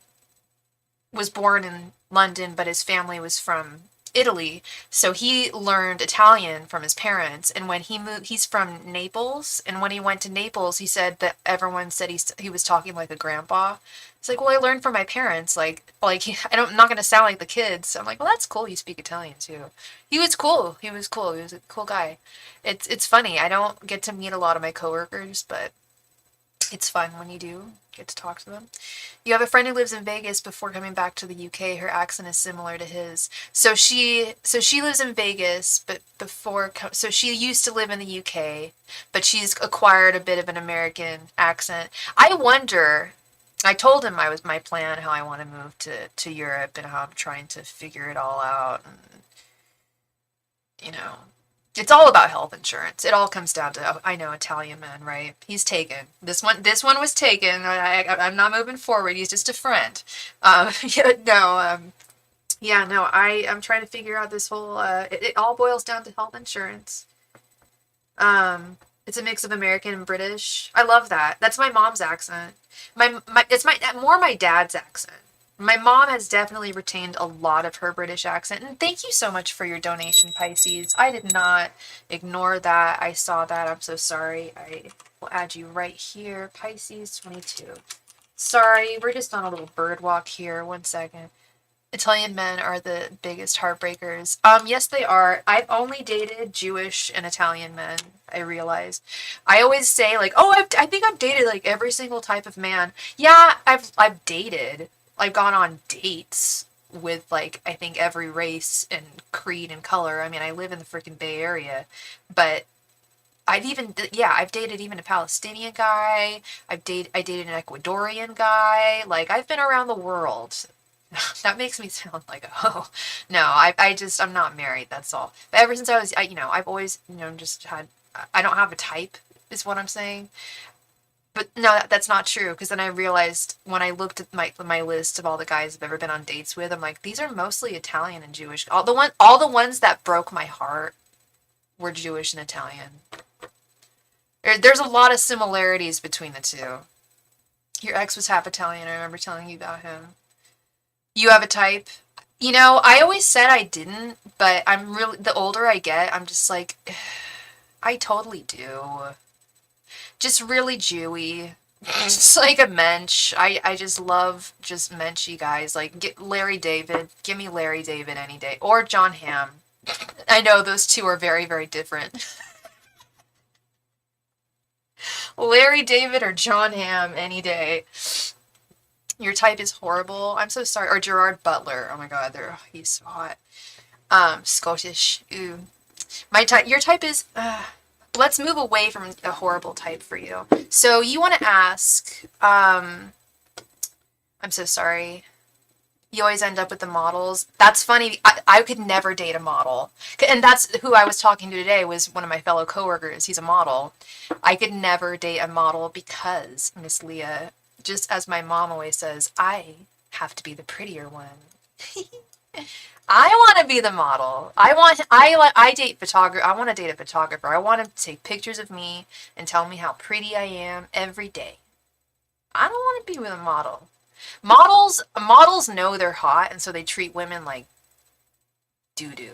was born in London, but his family was from Italy. So he learned Italian from his parents. And when he moved, he's from Naples. And when he went to Naples, he said that everyone said he was talking like a grandpa. It's like, well, I learned from my parents. I'm not gonna sound like the kids. I'm like, well, that's cool. You speak Italian too. He was cool. He was cool. He was a cool guy. It's funny. I don't get to meet a lot of my coworkers, but it's fun when you do get to talk to them. You have a friend who lives in Vegas before coming back to the UK. Her accent is similar to his. So she lives in Vegas, but so she used to live in the UK, but she's acquired a bit of an American accent. I wonder. I told him I was my plan, how I want to move to Europe and how I'm trying to figure it all out. And, you know, it's all about health insurance. It all comes down to, I know, Italian man, right? He's taken. This one was taken. I'm not moving forward. He's just a friend. Yeah, no, yeah, no, I'm trying to figure out this whole, it all boils down to health insurance. It's a mix of American and British. I love that. That's my mom's accent. It's more my dad's accent. My mom has definitely retained a lot of her British accent. And thank you so much for your donation, Pisces. I did not ignore that. I saw that. I'm so sorry. I will add you right here. Pisces 22. Sorry, we're just on a little bird walk here. 1 second. Italian men are the biggest heartbreakers. Yes, they are. I've only dated Jewish and Italian men, I realize. I always say, like, oh, I think I've dated, like, every single type of man. Yeah, I've dated. I've gone on dates with, like, I think every race and creed and color. I mean, I live in the freaking Bay Area. But I've dated even a Palestinian guy. I dated an Ecuadorian guy. Like, I've been around the world. That makes me sound like, oh, no, I'm not married, that's all. But ever since I've always, just had, I don't have a type, is what I'm saying. But no, that's not true, because then I realized when I looked at my list of all the guys I've ever been on dates with, I'm like, these are mostly Italian and Jewish. All the ones that broke my heart were Jewish and Italian. There's a lot of similarities between the two. Your ex was half Italian, I remember telling you about him. You have a type? I always said I didn't, but the older I get, I'm just like, I totally do. Just really Jewy. Just like a mensch. I just love just menschy guys. Like, get Larry David. Give me Larry David any day. Or John Hamm. I know those two are very, very different. Larry David or John Hamm any day. Your type is horrible. I'm so sorry. Or Gerard Butler. Oh my god, he's so hot. Scottish. Ooh. Your type is, let's move away from a horrible type for you. So you want to ask, I'm so sorry. You always end up with the models. That's funny. I could never date a model. And that's who I was talking to today, was one of my fellow coworkers. He's a model. I could never date a model because, Miss Leah, just as my mom always says, I have to be the prettier one. I want to be the model. I date photographer. I want to date a photographer. I want him to take pictures of me and tell me how pretty I am every day. I don't want to be with a model. Models know they're hot, and so they treat women like doo-doo.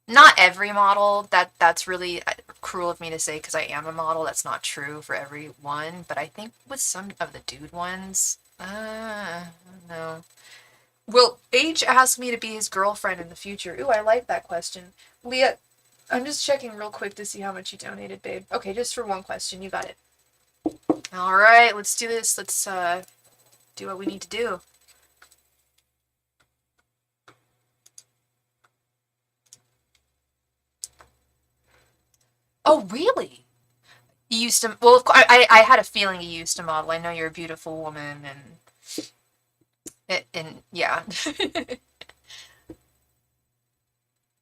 Not every model. That's really cruel of me to say, because I am a model. That's not true for everyone, but I think with some of the dude ones, no. Will H ask me to be his girlfriend in the future? Ooh, I like that question. Leah, I'm just checking real quick to see how much you donated, babe. Okay, just for one question. You got it. All right, let's do this. Let's do what we need to do. Oh, really? You used to, well, of course, I had a feeling you used to model. I know you're a beautiful woman, and yeah.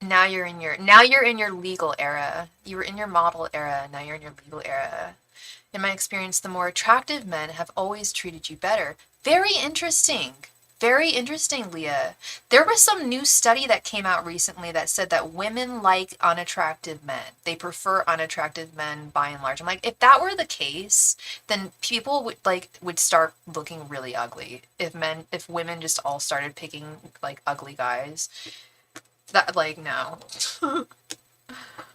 Now you're in your legal era. You were in your model era, now you're in your legal era. In my experience, the more attractive men have always treated you better. Very interesting. Very interesting, Leah. There was some new study that came out recently that said that women like unattractive men. They prefer unattractive men by and large. I'm like, if that were the case, then people would start looking really ugly. If women just all started picking like ugly guys. That like no.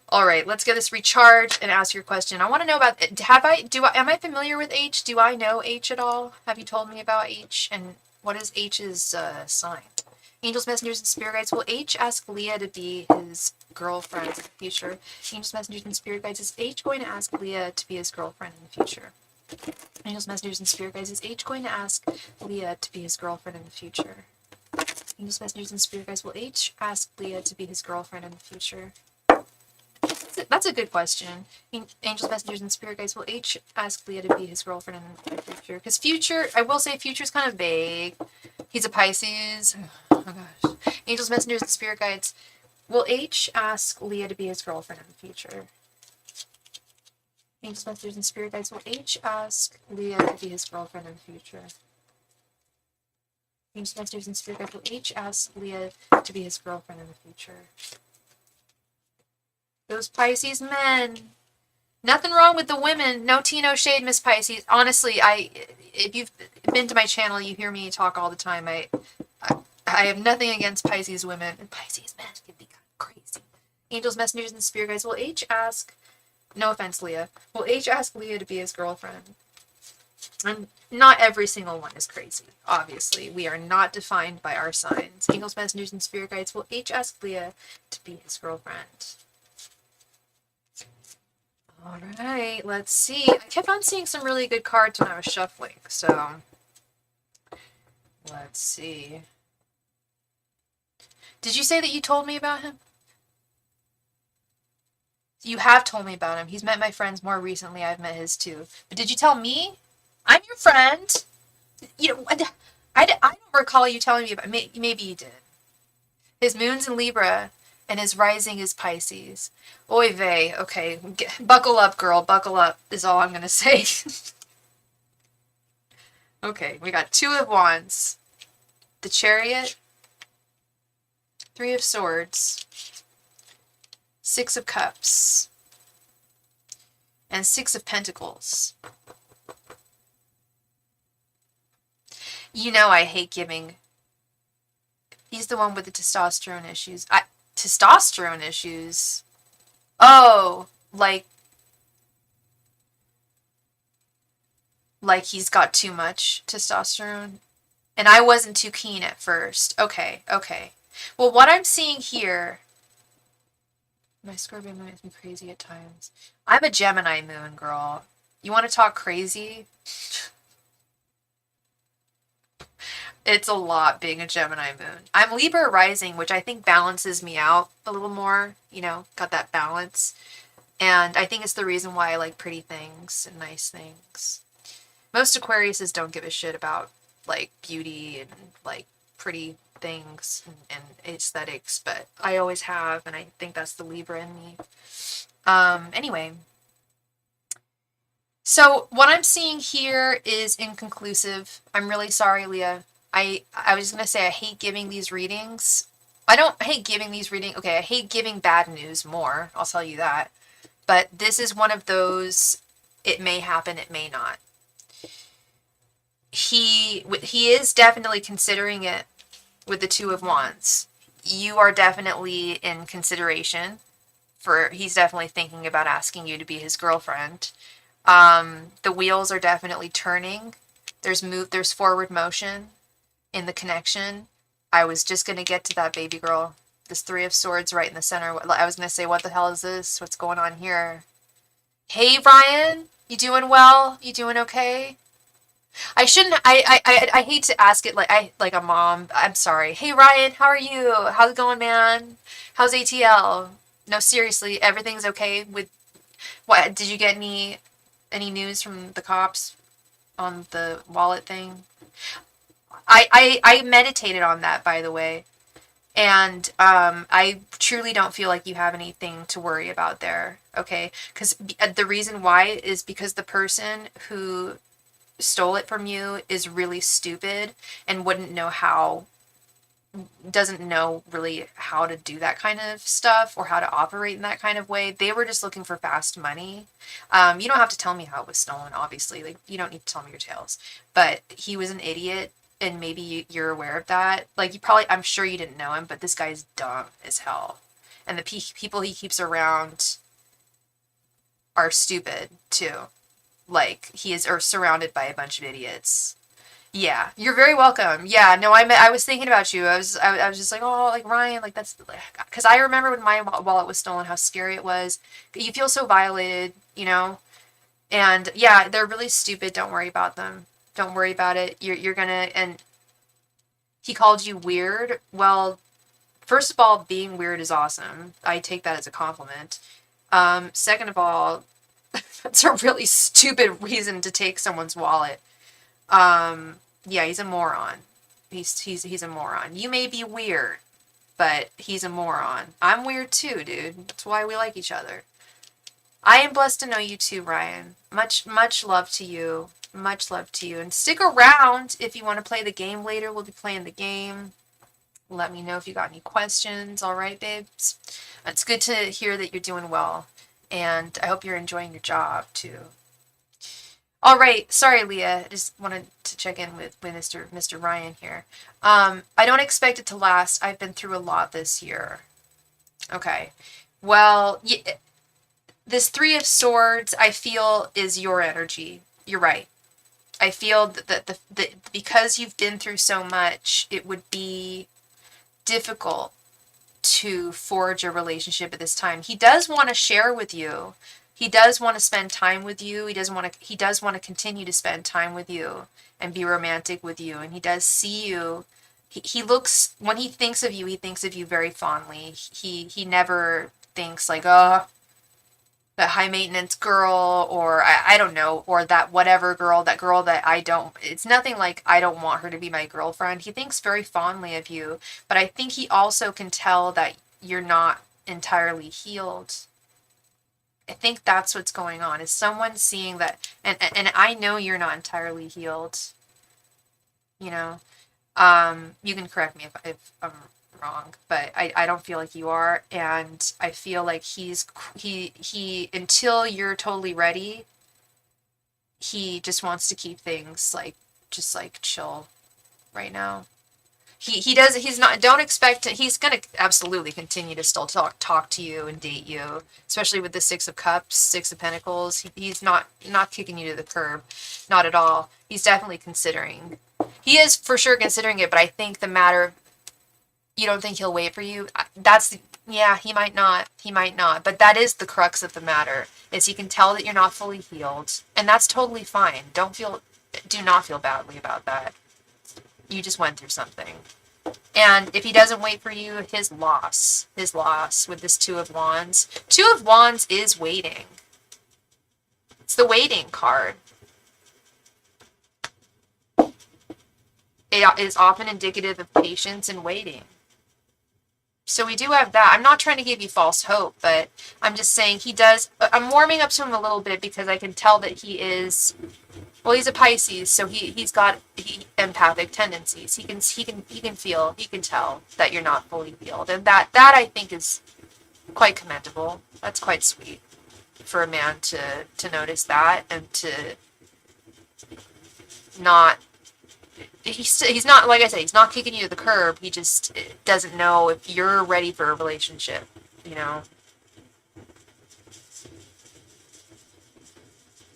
All right, let's get this recharged and ask your question. I want to know about, am I familiar with H? Do I know H at all? Have you told me about H? And what is H's sign? Angels, messengers, and spirit guides. Will H ask Leah to be his girlfriend in the future? Angels, messengers, and spirit guides. Is H going to ask Leah to be his girlfriend in the future? Angels, messengers, and spirit guides. Is H going to ask Leah to be his girlfriend in the future? Angels, messengers, and spirit guides. Will H ask Leah to be his girlfriend in the future? That's a good question. Angels, messengers, and spirit guides. Will H ask Leah to be his girlfriend in the future? Because future, I will say future is kind of vague. He's a Pisces. Oh my gosh. Angels, messengers, and spirit guides. Will H ask Leah to be his girlfriend in the future? Angels, messengers, and spirit guides. Will H ask Leah to be his girlfriend in the future? Angels, messengers, and spirit guides. Will H ask Leah to be his girlfriend in the future? Those Pisces men. Nothing wrong with the women. No tea, no shade, Miss Pisces. Honestly, if you've been to my channel, you hear me talk all the time. I have nothing against Pisces women. And Pisces men can be kind of crazy. Angels, messengers, and spirit guides. Will H ask, no offense, Leah, will H ask Leah to be his girlfriend? And not every single one is crazy, obviously. We are not defined by our signs. Angels, messengers, and spirit guides. Will H ask Leah to be his girlfriend? All right, let's see. I kept on seeing some really good cards when I was shuffling, so let's see. Did you say that you told me about him? You have told me about him. He's met my friends more recently. I've met his too. But did you tell me? I'm your friend. You know, I don't recall you telling me about. Maybe you did. His moon's in Libra, and his rising is Pisces. Oy vey. Okay, buckle up, girl. Buckle up is all I'm gonna say. Okay, we got 2 of Wands, the Chariot, 3 of Swords, 6 of Cups, and 6 of Pentacles. You know I hate giving. He's the one with the testosterone issues. Testosterone issues? Oh, like he's got too much testosterone? And I wasn't too keen at first. Okay. Well, what I'm seeing here... My Scorpio moon makes me crazy at times. I'm a Gemini moon, girl. You want to talk crazy? It's a lot being a Gemini moon. I'm Libra rising, which I think balances me out a little more. You know, got that balance. And I think it's the reason why I like pretty things and nice things. Most Aquariuses don't give a shit about, like, beauty and, like, pretty things and aesthetics, but I always have, and I think that's the Libra in me. Anyway. So, what I'm seeing here is inconclusive. I'm really sorry, Leah. I was going to say I hate giving these readings. I don't hate giving these readings. Okay, I hate giving bad news more. I'll tell you that. But this is one of those, it may happen, it may not. He is definitely considering it with the 2 of Wands. You are definitely in consideration for, he's definitely thinking about asking you to be his girlfriend. The wheels are definitely turning. There's forward motion in the connection. I was just going to get to that, baby girl. This 3 of Swords right in the center. I was going to say, what the hell is this? What's going on here? Hey, Ryan, you doing well? You doing okay? I shouldn't, I hate to ask it like a mom. I'm sorry. Hey, Ryan, how are you? How's it going, man? How's ATL? No, seriously, everything's okay with, what, did you get any news from the cops on the wallet thing? I meditated on that, by the way. And I truly don't feel like you have anything to worry about there, okay? Because the reason why is because the person who stole it from you is really stupid and wouldn't know how, doesn't know really how to do that kind of stuff or how to operate in that kind of way. They were just looking for fast money. You don't have to tell me how it was stolen, obviously. Like, you don't need to tell me your tales. But he was an idiot, and maybe you're aware of that. Like, you probably, I'm sure you didn't know him, but this guy's dumb as hell. And the people he keeps around are stupid, too. Like, he is surrounded by a bunch of idiots. Yeah, you're very welcome. Yeah, no, I was thinking about you. I was just like, oh, like Ryan, like that's because I remember when my wallet was stolen, how scary it was. You feel so violated, you know. And yeah, they're really stupid. Don't worry about them. Don't worry about it. You're gonna. And he called you weird. Well, first of all, being weird is awesome. I take that as a compliment. Second of all, that's a really stupid reason to take someone's wallet. Yeah, he's a moron. He's a moron. You may be weird, but he's a moron. I'm weird too, dude. That's why we like each other. I am blessed to know you too, Ryan. Much love to you. Much love to you. And stick around if you want to play the game later. We'll be playing the game. Let me know if you got any questions. All right, babes? It's good to hear that you're doing well. And I hope you're enjoying your job too. All right, sorry, Leah. I just wanted to check in with Mr. Ryan here. I don't expect it to last. I've been through a lot this year. Okay. Well, this Three of Swords, I feel, is your energy. You're right. I feel that because you've been through so much, it would be difficult to forge a relationship at this time. He does want to share with you. He does want to spend time with you. He does want to continue to spend time with you and be romantic with you. And he does see you. He looks, when he thinks of you, he thinks of you very fondly. He never thinks like, oh, that high maintenance girl, or I don't know, or that whatever girl, that girl that it's nothing like I don't want her to be my girlfriend. He thinks very fondly of you, but I think he also can tell that you're not entirely healed. I think that's what's going on, is someone seeing that, and I know you're not entirely healed, you know. You can correct me if I'm wrong, but I don't feel like you are, and I feel like he until you're totally ready, he just wants to keep things like just like chill right now. He's not, don't expect to, he's going to absolutely continue to still talk to you and date you, especially with the Six of Cups, Six of Pentacles. He's not kicking you to the curb, not at all. He's definitely considering. He is for sure considering it, but I think the matter, you don't think he'll wait for you? Yeah, he might not, but that is the crux of the matter, is he can tell that you're not fully healed, and that's totally fine. Do not feel badly about that. You just went through something. And if he doesn't wait for you, his loss with this Two of Wands. Two of Wands is waiting. It's the waiting card. It is often indicative of patience and waiting. So we do have that. I'm not trying to give you false hope, but I'm just saying I'm warming up to him a little bit because I can tell that he is, well, he's a Pisces, so he's got empathic tendencies. He can feel, he can tell that you're not fully healed. And that I think is quite commendable. That's quite sweet for a man to notice that and to not, he's not, like I said, he's not kicking you to the curb. He just doesn't know if you're ready for a relationship, you know.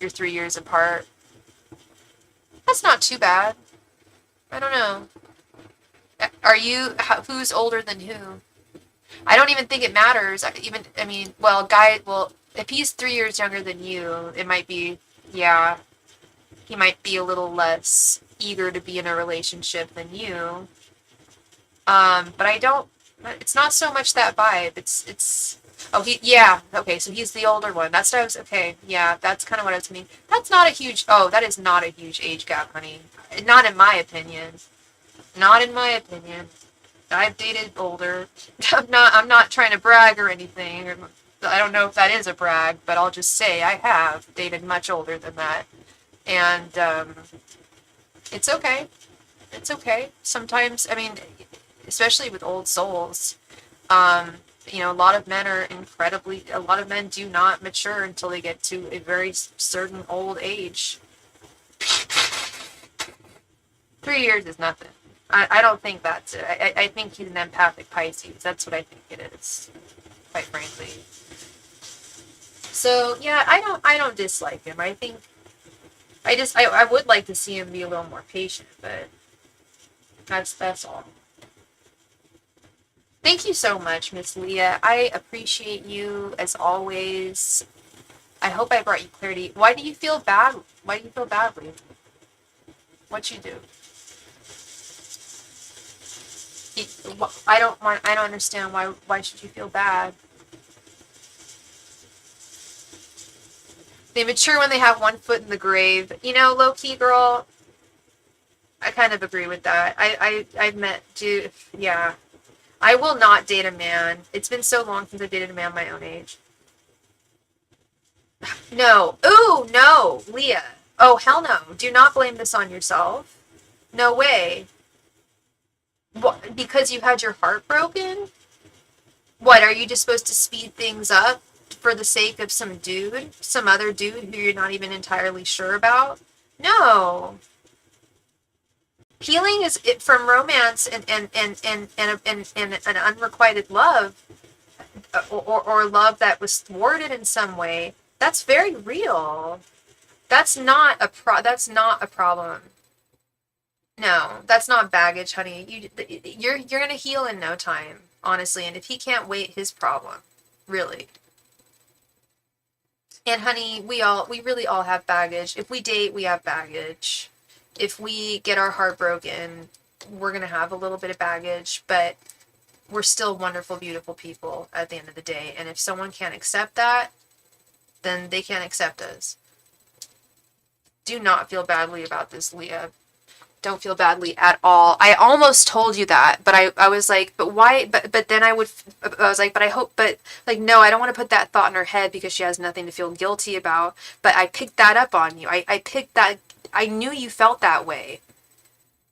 You're 3 years apart. That's not too bad. I don't know. Who's older than who? I don't even think it matters. If he's 3 years younger than you, it might be, yeah, he might be a little less eager to be in a relationship than you. But it's not so much that vibe. Okay, so he's the older one. That's what okay, yeah, that's kind of what I was meaning. That is not a huge age gap, honey. Not in my opinion. Not in my opinion. I've dated older. I'm not trying to brag or anything. I don't know if that is a brag, but I'll just say I have dated much older than that. And it's okay. It's okay. Sometimes, I mean, especially with old souls, you know, a lot of men do not mature until they get to a very certain old age. 3 years is nothing. I don't think that's it. I think he's an empathic Pisces. That's what I think it is, quite frankly. So yeah, I don't dislike him. I think I would like to see him be a little more patient, but that's all. Thank you so much, Miss Leah. I appreciate you as always. I hope I brought you clarity. Why do you feel bad? Why do you feel badly? What you do? I don't understand why should you feel bad? They mature when they have one foot in the grave. You know, low key girl, I kind of agree with that. I've met dude, yeah. I will not date a man. It's been so long since I dated a man my own age. No. Ooh, no, Leah. Oh, hell no. Do not blame this on yourself. No way. What, because you had your heart broken? What, are you just supposed to speed things up for the sake of some dude? Some other dude who you're not even entirely sure about? No. Healing is it from romance and an unrequited love or love that was thwarted in some way. That's very real. That's not a problem. No, that's not baggage, honey. You're gonna heal in no time, honestly. And if he can't wait, his problem, really. And honey, we really all have baggage. If we date, we have baggage. If we get our heart broken, we're gonna have a little bit of baggage, but we're still wonderful, beautiful people at the end of the day. And if someone can't accept that, then they can't accept us. Do not feel badly about this, Leah. Don't feel badly at all. I almost told you that, but I was like, but why? But then I was like, but I hope, but like, no, I don't want to put that thought in her head because she has nothing to feel guilty about. But I picked that up on you. I picked that. I knew you felt that way.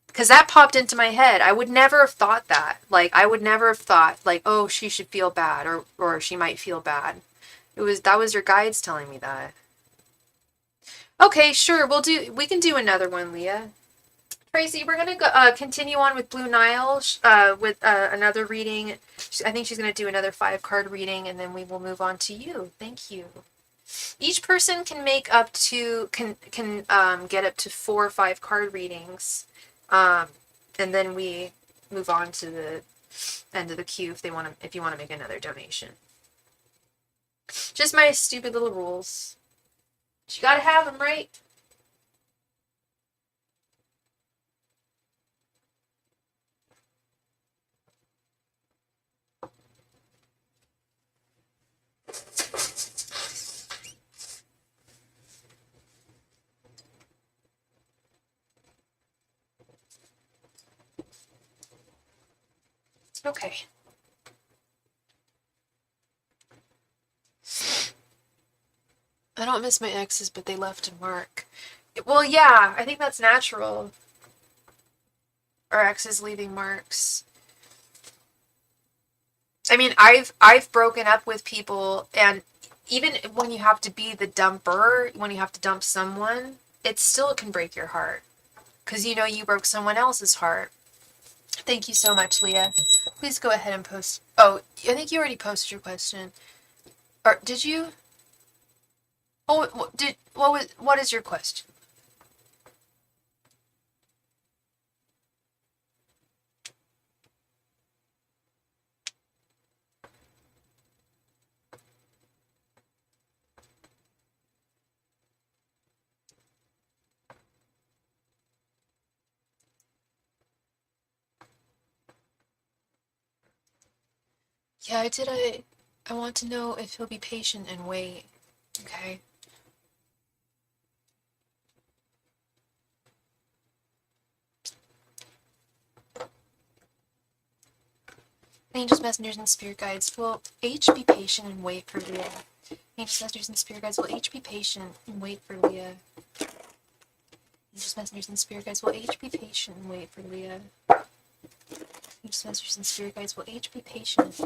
Because that popped into my head. I would never have thought that. Like, I would never have thought, like, oh, she should feel bad or she might feel bad. That was your guides telling me that. Okay, sure, we can do another one, Leah. Tracy, we're going to go, continue on with Blue Nile with another reading. I think she's going to do another 5-card reading, and then we will move on to you. Thank you. Each person can make up to, can get up to 4 or 5-card readings. And then we move on to the end of the queue if you want to make another donation. Just my stupid little rules. But you gotta have them, right? Okay. I don't miss my exes, but they left a mark. Well, yeah, I think that's natural. Our exes leaving marks. I mean, I've broken up with people, and even when you have to be the dumper, when you have to dump someone, it still can break your heart. Because you know you broke someone else's heart. Thank you so much, Leah. Please go ahead and post. Oh, I think you already posted your question. Or did you? Oh, what is your question? Yeah, I want to know if he'll be patient and wait. Okay. Angels, messengers, and spirit guides, will H be patient and wait for Leah? Angels, messengers, and spirit guides, will H be patient and wait for Leah? Angels, messengers, and spirit guides will each be patient and wait for Leah. Angels, messengers, and spirit guides will each be patient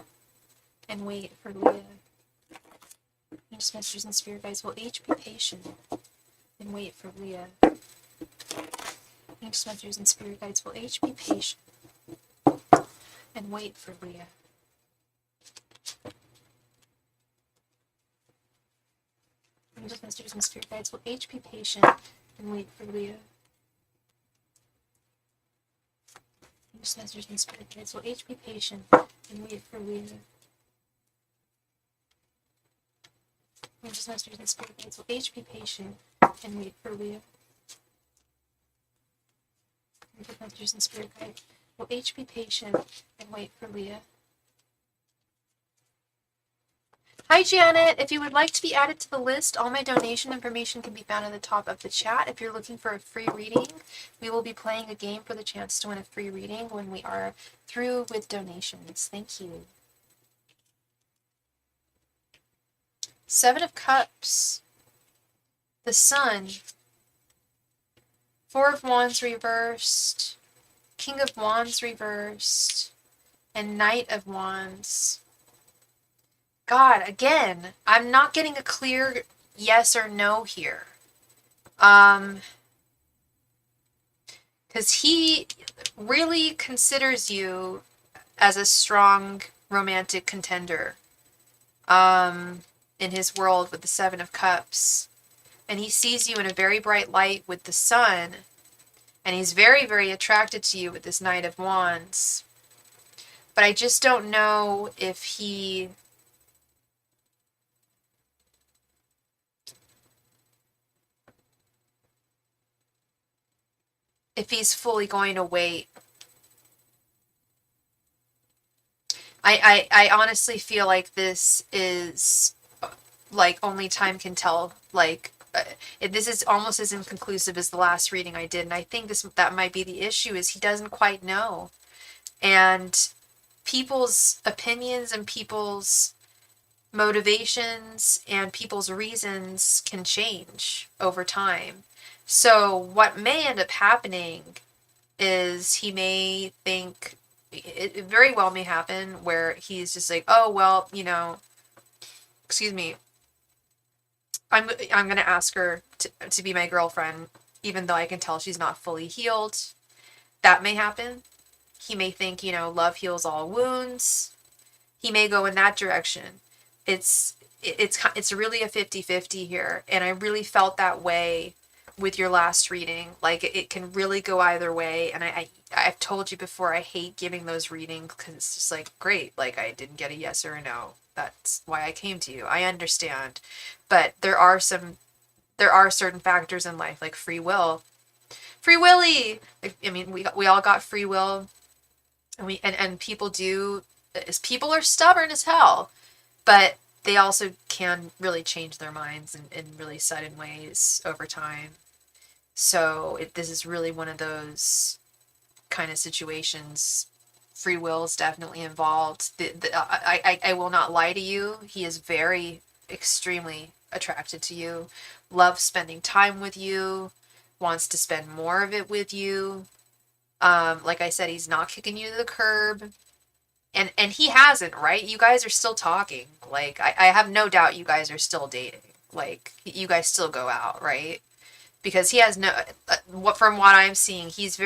and wait for Leah. Angels, messengers, and spirit guides will each be patient and wait for Leah. Angels, messengers, and spirit guides will each be patient and wait for Leah. Angels, messengers, and spirit guides will each be patient and wait for Leah. Angels, messengers, and spirit guides will each be patient and wait for Leah. Angels, messengers, and spirit guides will each be patient and wait for Leah. Angels, messengers, and spirit guides will each be patient and wait for Leah. Hi Janet, if you would like to be added to the list, all my donation information can be found at the top of the chat. If you're looking for a free reading, we will be playing a game for the chance to win a free reading when we are through with donations. Thank you. Seven of Cups, the Sun, Four of Wands reversed, King of Wands reversed, and Knight of Wands. God, again, I'm not getting a clear yes or no here. Because he really considers you as a strong romantic contender in his world with the Seven of Cups. And he sees you in a very bright light with the Sun. And he's very, very attracted to you with this Knight of Wands. But I just don't know if he's fully going to wait. I honestly feel like this is like only time can tell. Like this is almost as inconclusive as the last reading I did, and I think that might be the issue, is he doesn't quite know, and people's opinions and people's motivations and people's reasons can change over time. So what may end up happening is he may think, it very well may happen where he's just like, oh, well, you know, excuse me, I'm going to ask her to be my girlfriend, even though I can tell she's not fully healed. That may happen. He may think, you know, love heals all wounds. He may go in that direction. It's really a 50-50 here. And I really felt that way with your last reading. Like it can really go either way. And I've told you before, I hate giving those readings because it's just like, great, like I didn't get a yes or a no. That's why I came to you. I understand. But there are certain factors in life, like free will. Free willy! I mean, we all got free will. And people are stubborn as hell, but they also can really change their minds in really sudden ways over time. So this is really one of those kind of situations. Free will is definitely involved. I will not lie to you. He is very, extremely attracted to you, loves spending time with you, wants to spend more of it with you. Like I said, he's not kicking you to the curb. And he hasn't, right? You guys are still talking. Like, I have no doubt you guys are still dating. Like, you guys still go out, right? Because he has from what I'm seeing, he's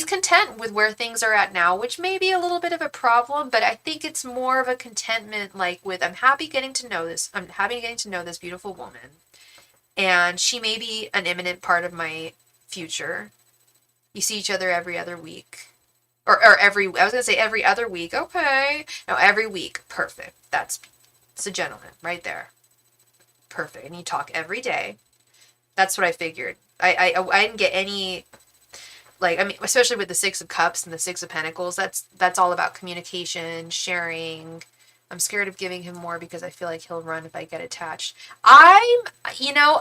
content with where things are at now, which may be a little bit of a problem, but I think it's more of a contentment, like with, I'm happy getting to know this beautiful woman. And she may be an imminent part of my future. You see each other every other week. I was going to say every other week. Okay. No, every week. Perfect. It's a gentleman right there. Perfect. And you talk every day. That's what I figured. I didn't get any, like, I mean, especially with the Six of Cups and the Six of Pentacles, that's all about communication, sharing. I'm scared of giving him more because I feel like he'll run if I get attached.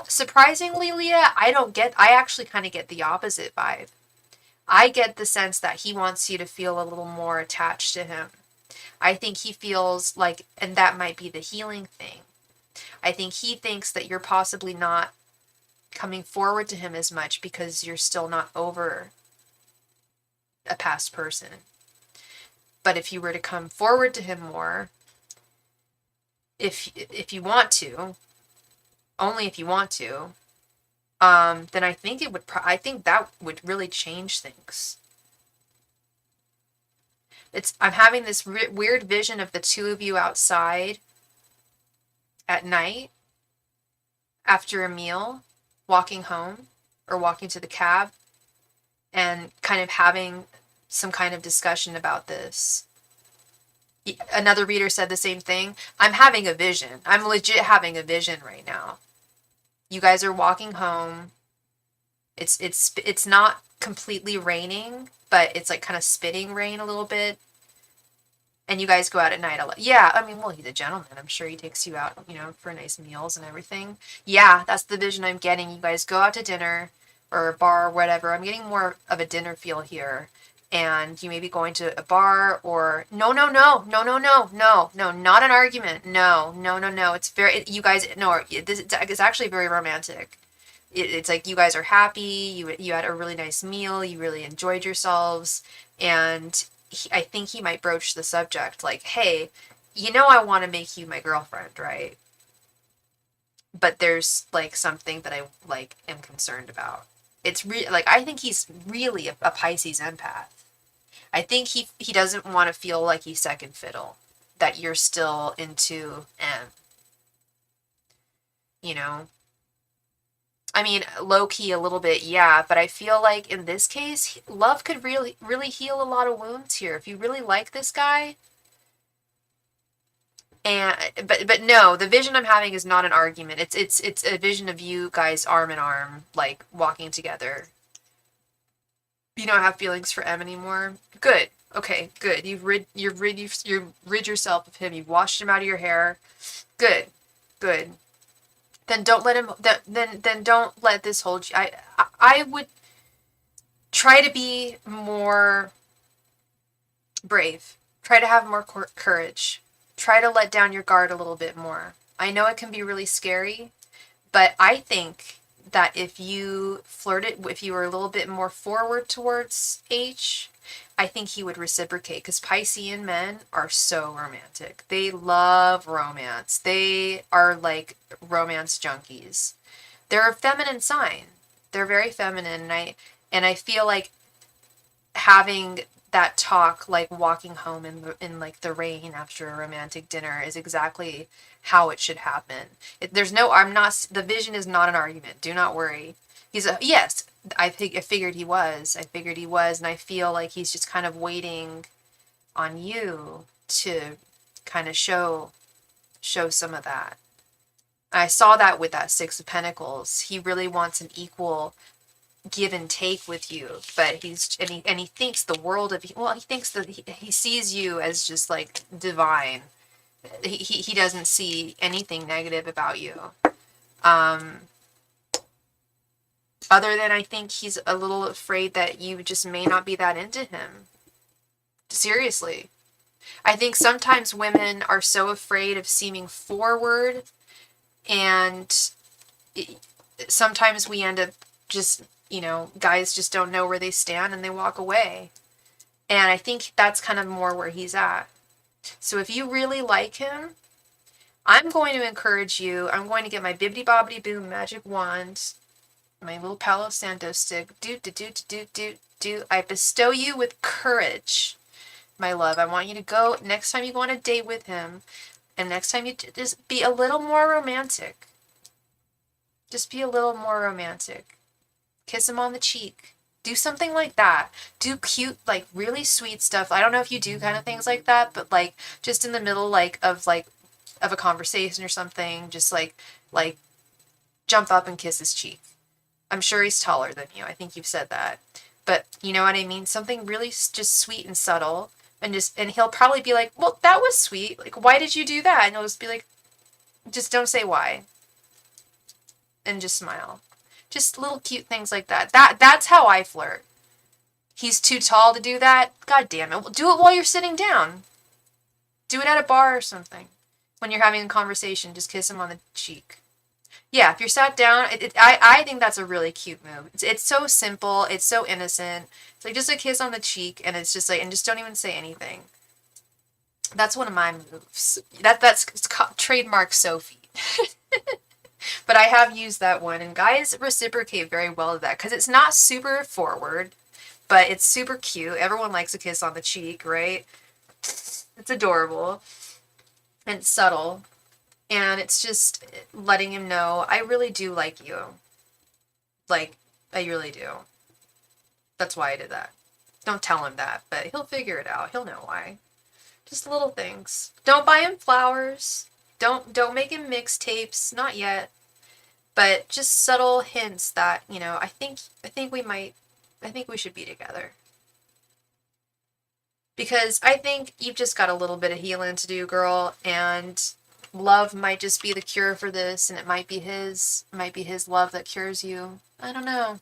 Surprisingly, Leah, I actually kind of get the opposite vibe. I get the sense that he wants you to feel a little more attached to him. I think he feels like, and that might be the healing thing, I think he thinks that you're possibly not coming forward to him as much because you're still not over a past person. But if you were to come forward to him more, if you want to, only if you want to, then I think I think that would really change things. I'm having this weird vision of the two of you outside at night after a meal, walking home or walking to the cab, and kind of having some kind of discussion about this. Another reader said the same thing. I'm having a vision. I'm legit having a vision right now. You guys are walking home. It's not completely raining, but it's like kind of spitting rain a little bit. And you guys go out at night a lot. Yeah, I mean, well, he's a gentleman. I'm sure he takes you out, for nice meals and everything. Yeah, that's the vision I'm getting. You guys go out to dinner or a bar or whatever. I'm getting more of a dinner feel here. And you may be going to a bar or no, not an argument. No. It's very, you guys, no, it's actually very romantic. It's like you guys are happy. You had a really nice meal. You really enjoyed yourselves. And I think he might broach the subject like, hey, I want to make you my girlfriend, right? But there's like something that I like am concerned about. It's I think he's really a Pisces empath. I think he doesn't want to feel like he's second fiddle, that you're still into M. I mean, low key a little bit, yeah, but I feel like in this case, love could really, really heal a lot of wounds here. If you really like this guy, but no, the vision I'm having is not an argument. It's a vision of you guys arm in arm, like walking together. You don't have feelings for M anymore. Good. Okay, good. You've rid yourself of him. You've washed him out of your hair. Good. Then don't let him. Then don't let this hold you. I would try to be more brave. Try to have more courage. Try to let down your guard a little bit more. I know it can be really scary, but I think that if you were a little bit more forward towards H, I think he would reciprocate, because Piscean men are so romantic. They love romance. They are like romance junkies. They're a feminine sign. They're very feminine, and I feel like having that talk, like walking home in like the rain after a romantic dinner, is exactly how it should happen. The vision is not an argument. Do not worry. Yes, I figured he was, and I feel like he's just kind of waiting on you to kind of show some of that. I saw that with that Six of Pentacles. He really wants an equal give and take with you, but he thinks the world of, well, he thinks that he sees you as just like divine. He doesn't see anything negative about you. Other than I think he's a little afraid that you just may not be that into him. Seriously. I think sometimes women are so afraid of seeming forward, and sometimes we end up just, guys just don't know where they stand and they walk away. And I think that's kind of more where he's at. So if you really like him, I'm going to encourage you. I'm going to get my bibbidi bobbidi boom magic wand, my little Palo Santo stick. Do. I bestow you with courage, my love. I want you to go, next time you go on a date with him, and next time you just be a little more romantic. Just be a little more romantic. Kiss him on the cheek. Do something like that. Do cute, like really sweet stuff. I don't know if you do kind of things like that, but like just in the middle of a conversation or something, just like jump up and kiss his cheek. I'm sure he's taller than you. I think you've said that. But you know what I mean? Something really just sweet and subtle, and he'll probably be like, "Well, that was sweet. Like, why did you do that?" And you'll just be like, "Just don't say why." And just smile. Just little cute things like that. That's how I flirt. He's too tall to do that. God damn it. Do it while you're sitting down. Do it at a bar or something. When you're having a conversation, just kiss him on the cheek. Yeah, if you're sat down, I think that's a really cute move. It's so simple. It's so innocent. It's like just a kiss on the cheek, and it's just like, and just don't even say anything. That's one of my moves. That's it's trademark Sophie. But I have used that one, and guys reciprocate very well to that because it's not super forward, but it's super cute. Everyone likes a kiss on the cheek, right? It's adorable and subtle, and it's just letting him know I really do like you. Like, I really do. That's why I did that. Don't tell him that, but he'll figure it out. He'll know why. Just little things. Don't buy him flowers. Don't make him mixtapes. Not yet. But just subtle hints that, you know, I think we should be together. Because I think you've just got a little bit of healing to do, girl, and love might just be the cure for this, and it might be his love that cures you. I don't know.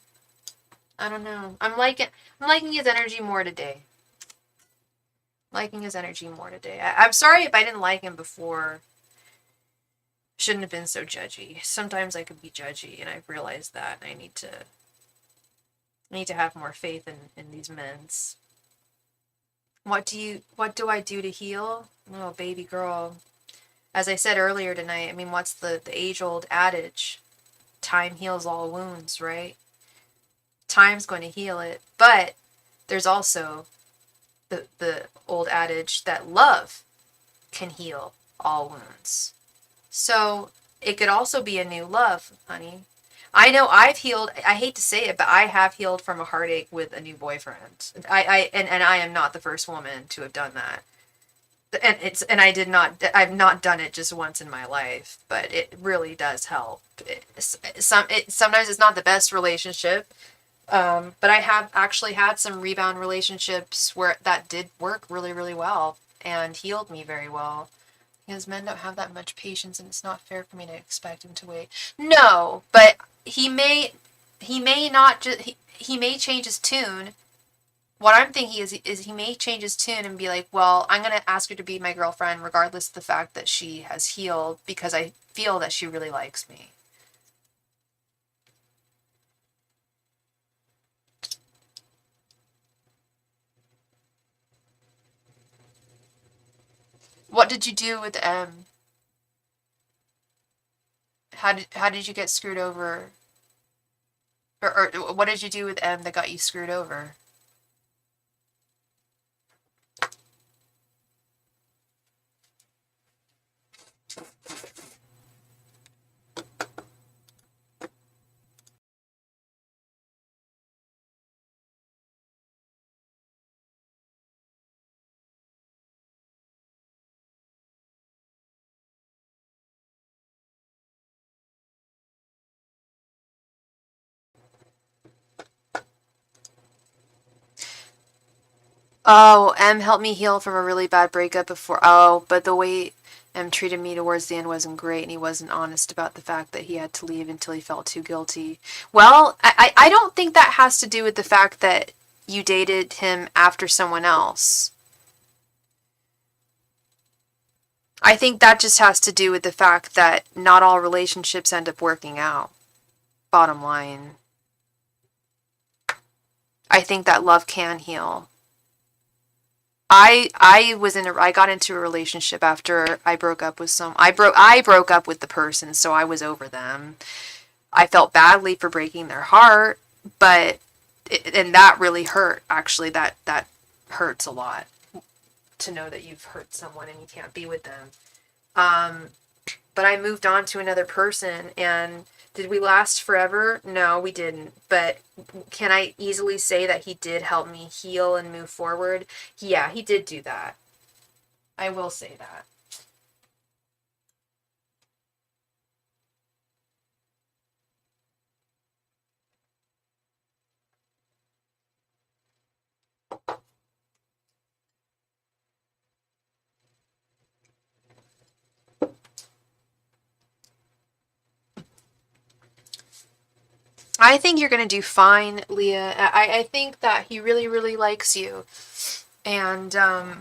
I'm liking his energy more today. I'm sorry if I didn't like him before. Shouldn't have been so judgy. Sometimes I could be judgy, and I've realized that. And I need to have more faith in these men's. What do I do to heal? Oh, baby girl. As I said earlier tonight, I mean, what's the age-old adage? Time heals all wounds, right? Time's going to heal it. But there's also the old adage that love can heal all wounds. So it could also be a new love, honey. I know I've healed, I hate to say it, but I have healed from a heartache with a new boyfriend. And I am not the first woman to have done that. I've not done it just once in my life, but it really does help. Sometimes it's not the best relationship, but I have actually had some rebound relationships where that did work really, really well and healed me very well. Because men don't have that much patience, and it's not fair for me to expect him to wait. No, but he may not just he may change his tune. What I'm thinking is he may change his tune and be like, well, I'm gonna ask her to be my girlfriend regardless of the fact that she has healed because I feel that she really likes me. What did you do with M? How did you get screwed over? Or what did you do with M that got you screwed over? Oh, M helped me heal from a really bad breakup before. Oh, but the way M treated me towards the end wasn't great, and he wasn't honest about the fact that he had to leave until he felt too guilty. Well, I don't think that has to do with the fact that you dated him after someone else. I think that just has to do with the fact that not all relationships end up working out. Bottom line. I think that love can heal. I got into a relationship after I broke up with I broke up with the person, so I was over them. I felt badly for breaking their heart, but and that really hurt. Actually, that hurts a lot to know that you've hurt someone and you can't be with them. Um, but I moved on to another person, and did we last forever? No, we didn't. But can I easily say that he did help me heal and move forward? Yeah, he did do that. I will say that. I think you're going to do fine, Leah. I think that he really, really likes you. And I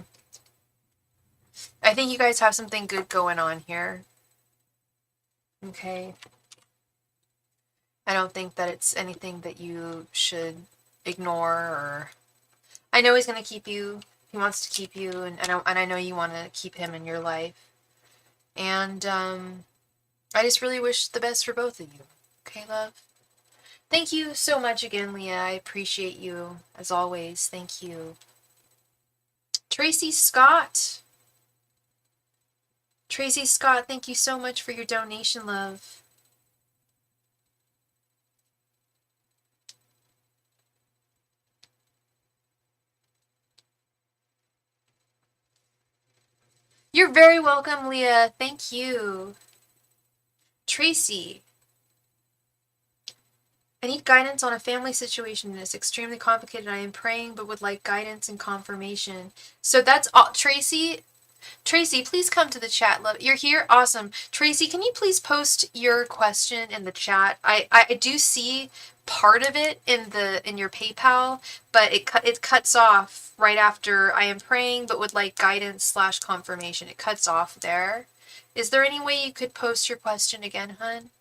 think you guys have something good going on here. Okay. I don't think that it's anything that you should ignore, or I know he's going to keep you. He wants to keep you, and I know you want to keep him in your life. And I just really wish the best for both of you. Okay, love? Thank you so much again, Leah. I appreciate you, as always. Thank you. Tracy Scott. Tracy Scott, thank you so much for your donation, love. You're very welcome, Leah. Thank you. Tracy. I need guidance on a family situation that is extremely complicated. I am praying but would like guidance and confirmation. So that's all. Tracy, please come to the chat. Love, you're here? Awesome. Tracy, can you please post your question in the chat? I do see part of it in your PayPal, but it cuts off right after I am praying but would like guidance / confirmation. It cuts off there. Is there any way you could post your question again, hun?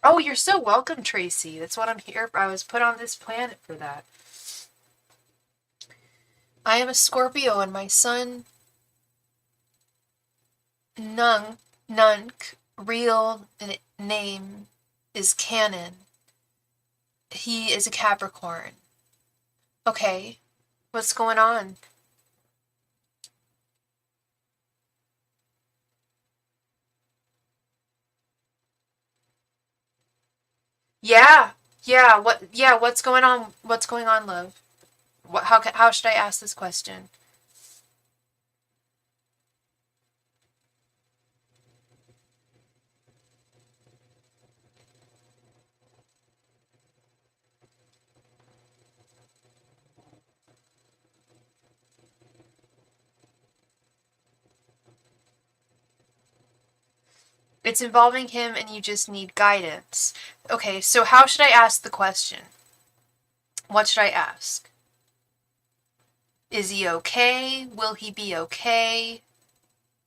Oh, you're so welcome, Tracy. That's what I'm here for. I was put on this planet for that. I am a Scorpio, and my son, Nunk, real name is Canon. He is a Capricorn. Okay, what's going on? Yeah, what's going on? What's going on, love? How should I ask this question? It's involving him and you just need guidance. Okay, so how should I ask the question? What should I ask? Is he okay? Will he be okay?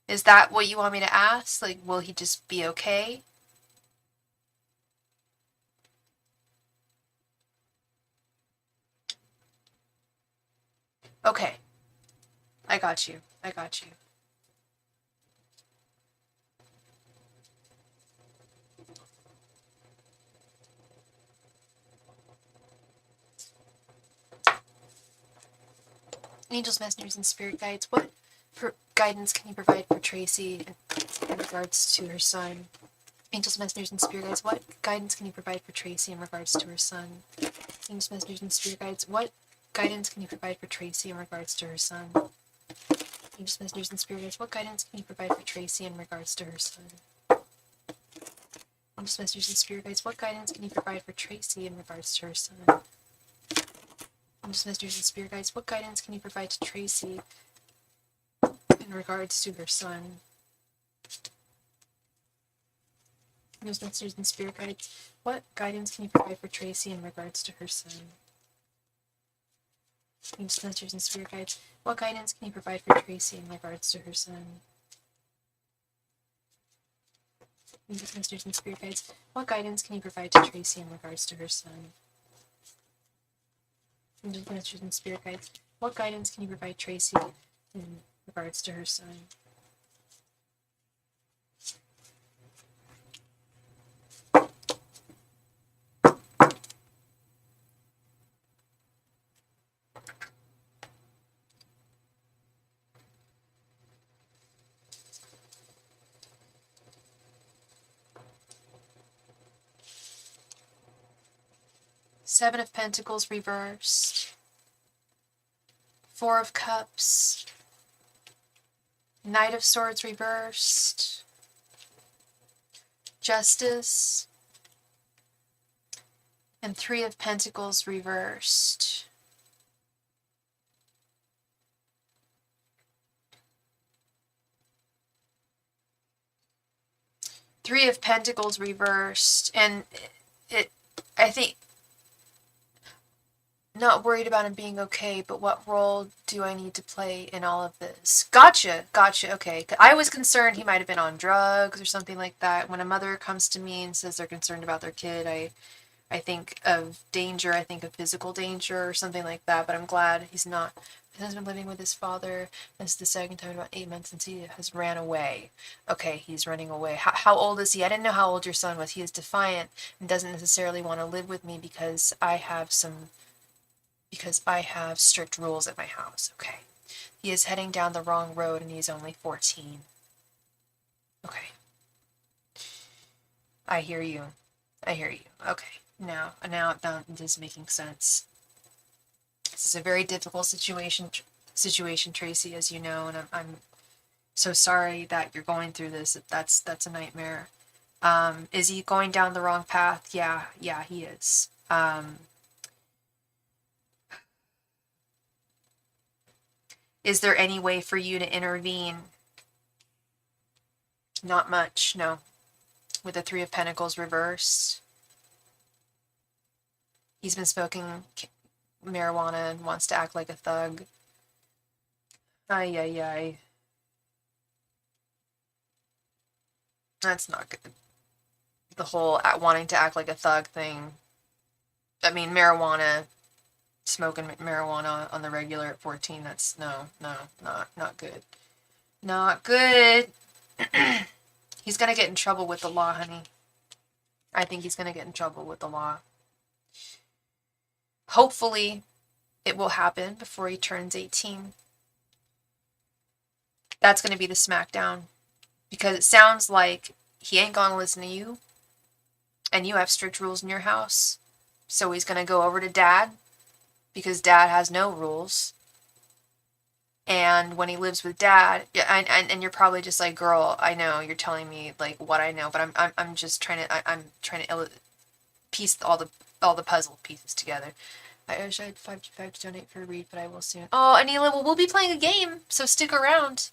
Is that what you want me to ask? Like, will he just be okay? Okay. I got you. I got you. Angels, messengers, and spirit guides, what guidance can you provide for Tracy in regards to her son? Angels, messengers, and spirit guides, what guidance can you provide for Tracy in regards to her son? Angels, messengers, and spirit guides, what guidance can you provide for Tracy in regards to her son? Angels, messengers, and spirit guides, what guidance can you provide for Tracy in regards to her son? Angels, messengers, and spirit guides, what guidance can you provide for Tracy in regards to her son? Angels, messengers, and spirit guides, what guidance can you provide to Tracy in regards to her son? Angels, messengers, and spirit guides, what guidance can you provide for Tracy in regards to her son? Angels, messengers, and spirit guides, what guidance can you provide for Tracy in regards to her son? Angels, messengers, and spirit guides, what guidance can you provide to Tracy in regards to her son? Angels, messengers, and spirit guides, what guidance can you provide Tracy in regards to her son? 7 of Pentacles reversed, 4 of Cups, Knight of Swords reversed, Justice, and Three of Pentacles reversed. Three of Pentacles reversed, and I think, not worried about him being okay, but what role do I need to play in all of this? Gotcha, okay. I was concerned he might have been on drugs or something like that. When a mother comes to me and says they're concerned about their kid, I think of danger, I think of physical danger or something like that, but I'm glad he's not. He has been living with his father. This is the second time in about 8 months since he has ran away. Okay, he's running away. How old is he? I didn't know how old your son was. He is defiant and doesn't necessarily want to live with me because I have strict rules at my house. Okay. He is heading down the wrong road and he's only 14. Okay. I hear you. Okay. Now this is making sense. This is a very difficult situation, Tracy, as you know, and I'm so sorry that you're going through this. That's a nightmare. Is he going down the wrong path? Yeah, he is. Is there any way for you to intervene? Not much, no. With the Three of Pentacles reversed. He's been smoking marijuana and wants to act like a thug. Ay. That's not good. The whole wanting to act like a thug thing. I mean, smoking marijuana on the regular at 14, that's not good. Not good. He's gonna get in trouble with the law, honey. I think he's gonna get in trouble with the law. Hopefully, it will happen before he turns 18. That's gonna be the smackdown. Because it sounds like he ain't gonna listen to you. And you have strict rules in your house. So he's gonna go over to Dad. Because Dad has no rules. And when he lives with Dad, and you're probably just like, girl, I know you're telling me like what I know, but I'm just trying to piece all the puzzle pieces together. I wish I had $5 to donate for a read, but I will soon. Oh, Anila, well, we'll be playing a game, so stick around.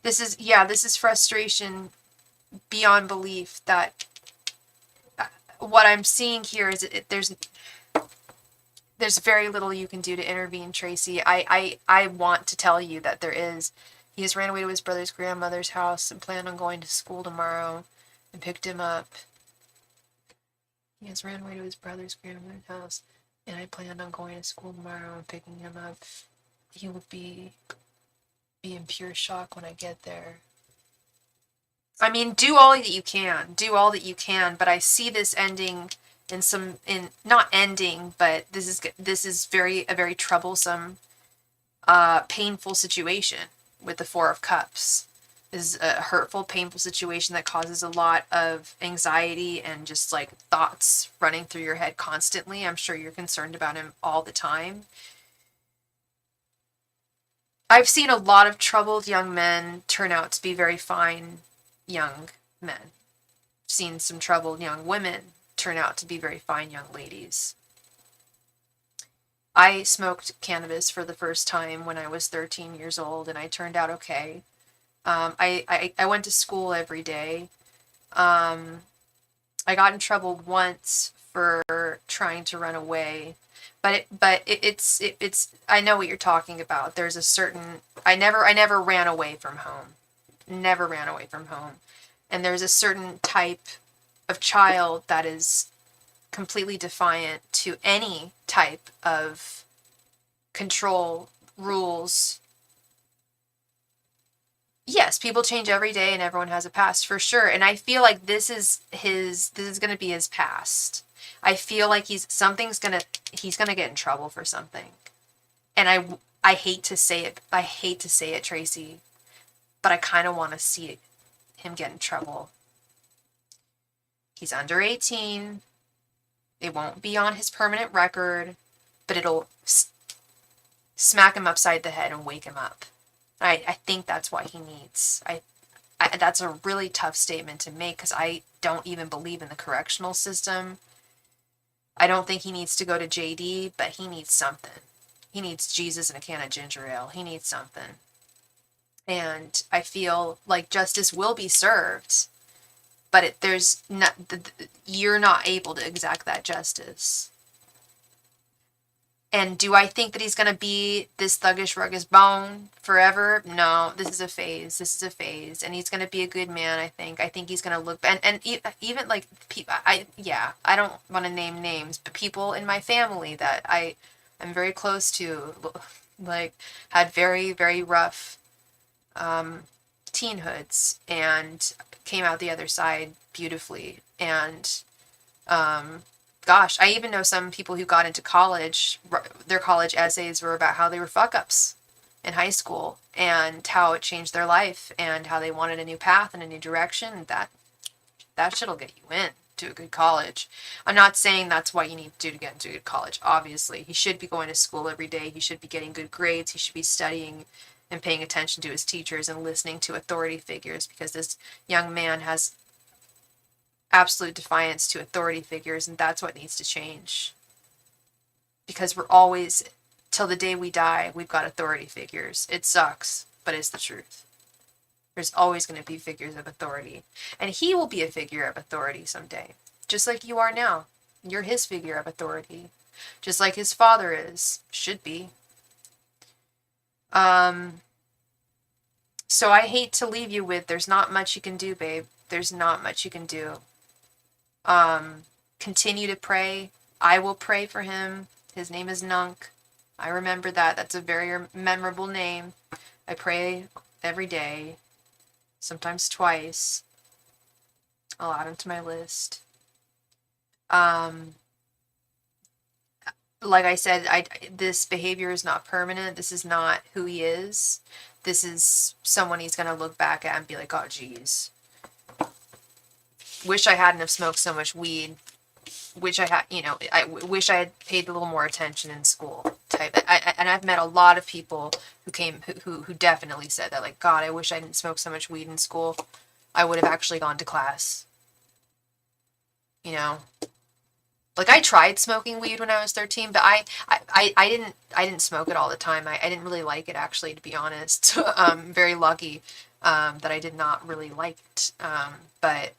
This is frustration beyond belief. That what I'm seeing here is there's very little you can do to intervene, Tracy. I want to tell you that there is. He has ran away to his brother's grandmother's house and planned on going to school tomorrow and picked him up. He has ran away to his brother's grandmother's house and I planned on going to school tomorrow and picking him up. He would be in pure shock when I get there. I mean, do all that you can, but I see this ending not ending, but this is a very troublesome, painful situation with the Four of Cups. This is a hurtful, painful situation that causes a lot of anxiety and just like thoughts running through your head constantly. I'm sure you're concerned about him all the time. I've seen a lot of troubled young men turn out to be very fine young men. I've seen some troubled young women turn out to be very fine young ladies. I smoked cannabis for the first time when I was 13 years old, and I turned out okay. I went to school every day. I got in trouble once for trying to run away, but it's I know what you're talking about. There's a certain I never ran away from home. Never ran away from home. And there's a certain type of child that is completely defiant to any type of control, rules. Yes, people change every day and everyone has a past for sure. And I feel like this is going to be his past. I feel like he's going to get in trouble for something. And I hate to say it. I hate to say it, Tracy, but I kind of want to see him get in trouble. He's under 18. It won't be on his permanent record, but it'll smack him upside the head and wake him up. I think that's what he needs. That's a really tough statement to make because I don't even believe in the correctional system. I don't think he needs to go to JD, but he needs something. He needs Jesus and a can of ginger ale. He needs something. And I feel like justice will be served, but you're not able to exact that justice. And do I think that he's going to be this thuggish, ruggish bone forever? No, this is a phase. This is a phase. And he's going to be a good man, I think. I think he's going to look... And even, like, people... I don't want to name names, but people in my family that I'm very close to, like, had very, very rough teenhoods and came out the other side beautifully. And... gosh, I even know some people who got into college, their college essays were about how they were fuck-ups in high school and how it changed their life and how they wanted a new path and a new direction. That shit'll get you in to a good college. I'm not saying that's what you need to do to get into a good college, obviously. He should be going to school every day. He should be getting good grades. He should be studying and paying attention to his teachers and listening to authority figures, because this young man has absolute defiance to authority figures, and that's what needs to change. Because we're always, till the day we die, we've got authority figures. It sucks, but it's the truth. There's always going to be figures of authority. And he will be a figure of authority someday. Just like you are now. You're his figure of authority. Just like his father is. Should be. So I hate to leave you with, there's not much you can do, babe. There's not much you can do. Continue to pray. I will pray for him. His name is Nunk. I remember that. That's a very memorable name. I pray every day, sometimes twice. I'll add him to my list. Like I said, this behavior is not permanent. This is not who he is. This is someone he's going to look back at and be like, oh, geez. Wish I hadn't have smoked so much weed. Wish I had, I wish I had paid a little more attention in school. And I've met a lot of people who definitely said that, like, God, I wish I didn't smoke so much weed in school. I would have actually gone to class. Like, I tried smoking weed when I was 13, but I didn't smoke it all the time. I didn't really like it, actually, to be honest. I'm very lucky that I did not really like it. But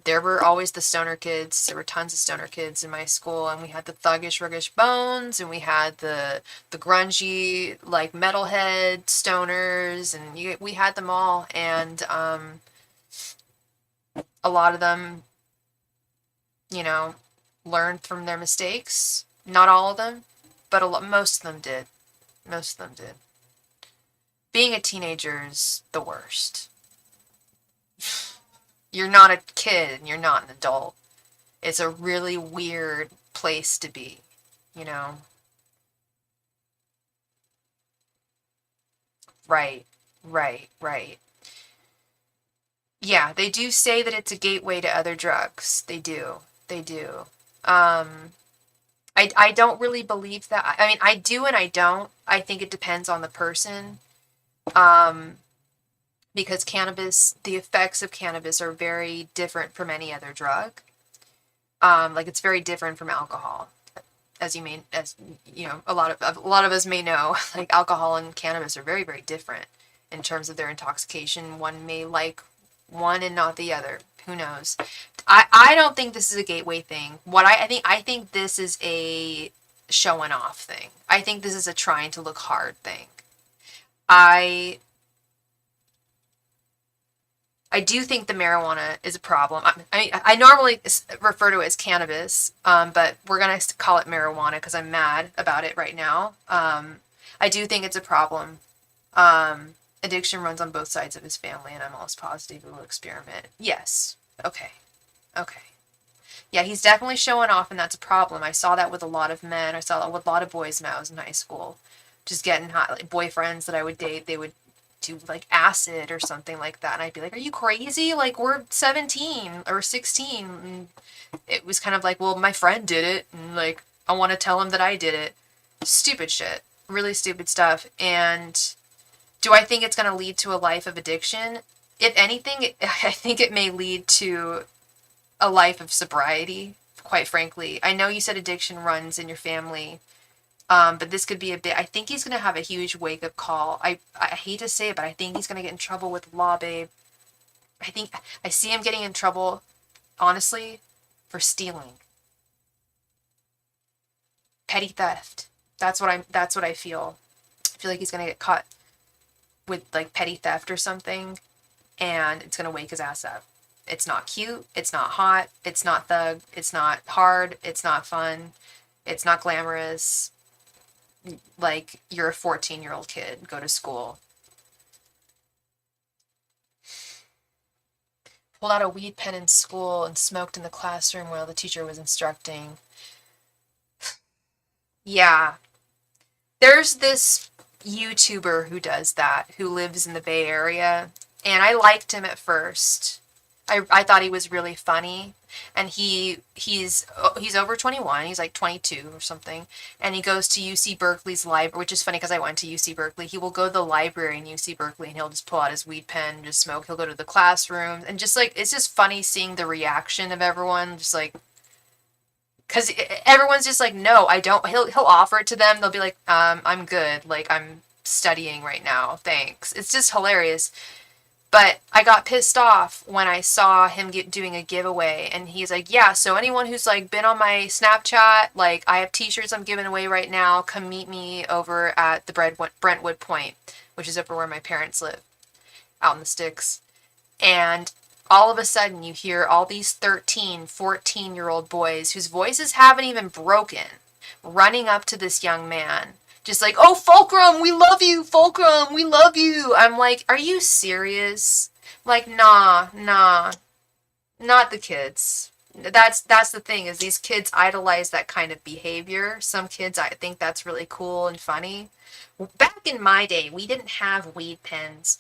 there were always the stoner kids. There were tons of stoner kids in my school, and we had the thuggish, ruggish bones, and we had the grungy, like, metalhead stoners, and we had them all, and a lot of them, learned from their mistakes. Not all of them, but most of them did. Most of them did. Being a teenager is the worst. You're not a kid and you're not an adult. It's a really weird place to be, Right. Yeah, they do say that it's a gateway to other drugs. They do. They do. I don't really believe that. I mean, I do and I don't. I think it depends on the person. Because the effects of cannabis are very different from any other drug. Like, it's very different from alcohol. As a lot of us may know, like, alcohol and cannabis are very, very different in terms of their intoxication. One may like one and not the other. Who knows? I don't think this is a gateway thing. I think this is a showing off thing. I think this is a trying to look hard thing. I do think the marijuana is a problem. I normally refer to it as cannabis, but we're going to call it marijuana because I'm mad about it right now. I do think it's a problem. Addiction runs on both sides of his family, and I'm almost positive he will experiment. Yes. Okay. Yeah, he's definitely showing off, and that's a problem. I saw that with a lot of men. I saw that with a lot of boys when I was in high school. Just getting hot, like, boyfriends that I would date, they would do, like, acid or something like that, and I'd be like, are you crazy? Like, we're 17 or 16. And it was kind of like, well, my friend did it, and, like, I want to tell him that I did it. Stupid shit. Really stupid stuff. And Do I think it's going to lead to a life of addiction? If anything, I think it may lead to a life of sobriety, quite frankly. I know you said addiction runs in your family, but this could be a bit. I think he's going to have a huge wake-up call. I hate to say it, but I think he's going to get in trouble with the law, babe. I think I see him getting in trouble, honestly, for stealing. Petty theft. That's what I feel. I feel like he's going to get caught with like petty theft or something, and it's going to wake his ass up. It's not cute, it's not hot, it's not thug, it's not hard, it's not fun, it's not glamorous. Like, you're a 14-year-old kid, go to school. Pulled out a weed pen in school and smoked in the classroom while the teacher was instructing. Yeah. There's this YouTuber who does that, who lives in the Bay Area, and I liked him at first. I thought he was really funny, and he's over 21. He's like 22 or something, and he goes to UC Berkeley's library, which is funny because I went to UC Berkeley. He will go to the library in UC Berkeley, and he'll just pull out his weed pen and just smoke. He'll go to the classroom, and just like, it's just funny seeing the reaction of everyone, just like, because everyone's just like, no, I don't. He'll offer it to them. They'll be like, I'm good. Like, I'm studying right now. Thanks. It's just hilarious. But I got pissed off when I saw him doing a giveaway, and he's like, yeah, so anyone who's like been on my Snapchat, like, I have t-shirts I'm giving away right now. Come meet me over at the Brentwood Point, which is over where my parents live, out in the sticks. And all of a sudden you hear all these 13, 14-year-old boys whose voices haven't even broken running up to this young man. Just like, oh, Fulcrum, we love you, Fulcrum, we love you. I'm like, are you serious? Like, nah, not the kids. That's the thing, is these kids idolize that kind of behavior. Some kids, I think that's really cool and funny. Back in my day, we didn't have weed pens.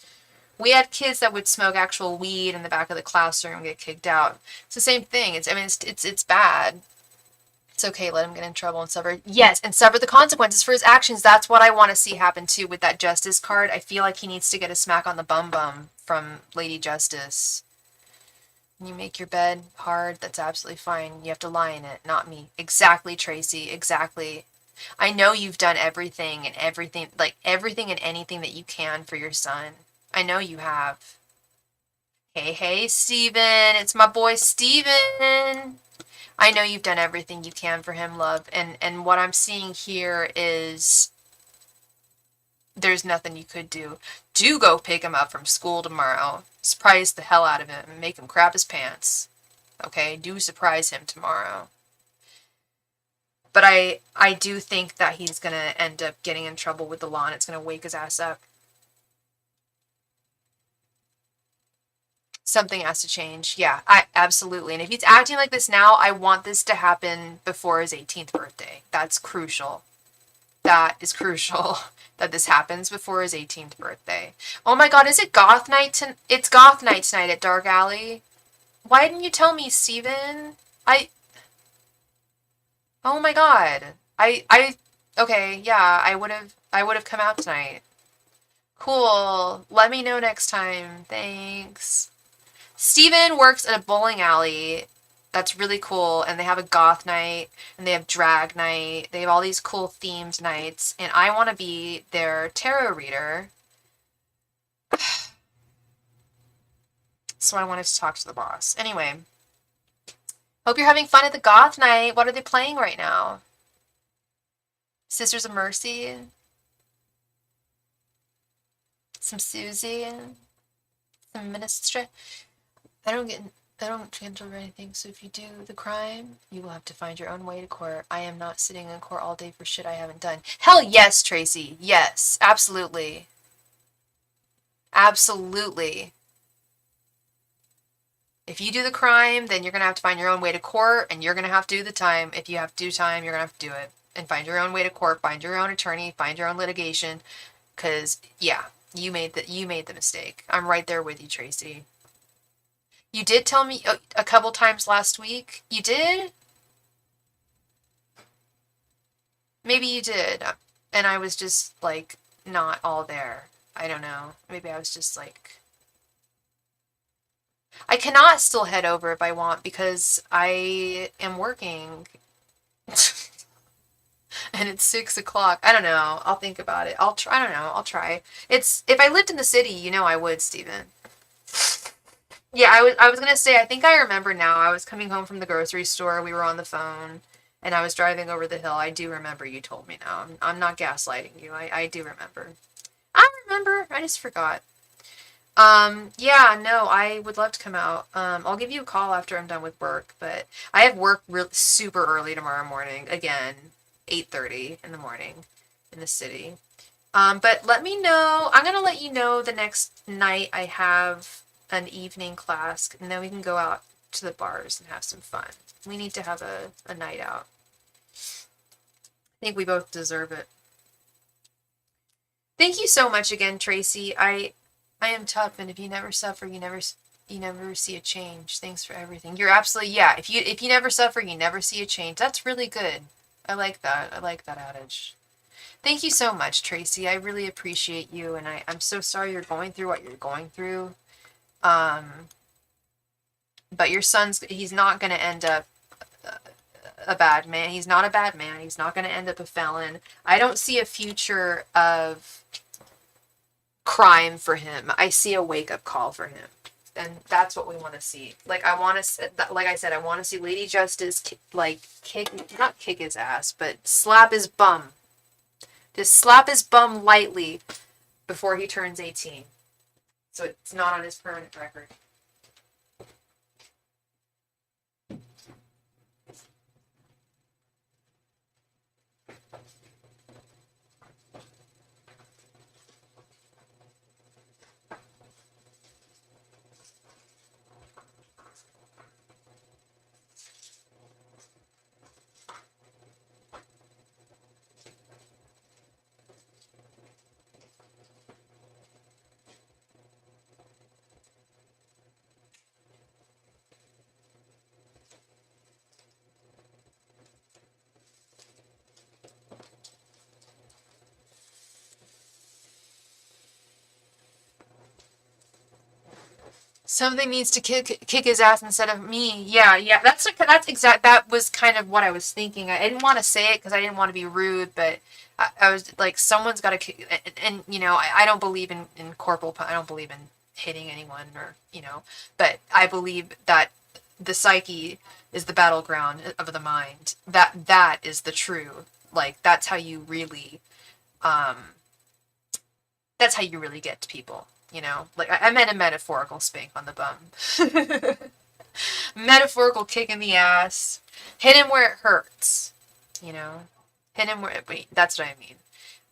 We had kids that would smoke actual weed in the back of the classroom and get kicked out. It's the same thing. It's bad. It's okay, let him get in trouble and suffer. Yes, and suffer the consequences for his actions. That's what I want to see happen too with that Justice card. I feel like he needs to get a smack on the bum from Lady Justice. When you make your bed hard, that's absolutely fine. You have to lie in it, not me. Exactly, Tracy, exactly. I know you've done everything and anything that you can for your son. I know you have. Hey, Steven, it's my boy Steven. I know you've done everything you can for him, love, and what I'm seeing here is there's nothing you could do. Do go pick him up from school tomorrow. Surprise the hell out of him and make him crap his pants. Okay? Do surprise him tomorrow. But I do think that he's going to end up getting in trouble with the law, and it's going to wake his ass up. Something has to change. Yeah, absolutely. And if he's acting like this now, I want this to happen before his 18th birthday. That's crucial. That is crucial that this happens before his 18th birthday. Oh my god, is it goth night? It's goth night tonight at Dark Alley. Why didn't you tell me, Steven? Oh my god. Okay, yeah, I would have come out tonight. Cool. Let me know next time. Thanks. Steven works at a bowling alley that's really cool, and they have a goth night, and they have drag night, they have all these cool themed nights, and I want to be their tarot reader. So I wanted to talk to the boss. Anyway, hope you're having fun at the goth night. What are they playing right now? Sisters of Mercy? Some Susie? Some Ministry? I don't get over anything, so if you do the crime, you will have to find your own way to court. I am not sitting in court all day for shit I haven't done. Hell yes, Tracy. Yes, absolutely. Absolutely. If you do the crime, then you're going to have to find your own way to court, and you're going to have to do the time. If you have to do time, you're going to have to do it. And find your own way to court, find your own attorney, find your own litigation. Because, yeah, you made the mistake. I'm right there with you, Tracy. You did tell me a couple times last week. You did? Maybe you did. And I was just, like, not all there. I don't know. Maybe I was just like, I cannot still head over if I want because I am working. And it's 6 o'clock. I don't know. I'll think about it. I'll try. I don't know. I'll try. It's if I lived in the city, I would, Steven. Yeah, I was gonna say, I think I remember now. I was coming home from the grocery store, we were on the phone, and I was driving over the hill. I do remember you told me now. I'm not gaslighting you. I do remember. I remember. I just forgot. Yeah, no, I would love to come out. I'll give you a call after I'm done with work, but I have work real super early tomorrow morning. Again, 8:30 in the morning in the city. But let me know. I'm gonna let you know the next night I have an evening class, and then we can go out to the bars and have some fun. We need to have a night out. I think we both deserve it. Thank you so much again, Tracy. I am tough, and if you never suffer, you never see a change. Thanks for everything. You're absolutely, yeah. If you never suffer, you never see a change. That's really good. I like that. I like that adage. Thank you so much, Tracy. I really appreciate you, and I'm so sorry you're going through what you're going through. Um, but your he's not going to end up a bad man. He's not a bad man. He's not going to end up a felon. I don't see a future of crime for him. I see a wake-up call for him. And that's what we want to see. Like like I said, I want to see Lady Justice not kick his ass, but slap his bum. Just slap his bum lightly before he turns 18. So it's not on his permanent record. Something needs to kick his ass instead of me. Yeah, yeah. That was kind of what I was thinking. I didn't want to say it because I didn't want to be rude, but I was like, someone's got to kick. And I don't believe in I don't believe in hitting anyone but I believe that the psyche is the battleground of the mind. That is the true. Like that's how you really um get to people. Like I meant a metaphorical spank on the bum. Metaphorical kick in the ass. Hit him where it hurts. Hit him where wait, that's what I mean.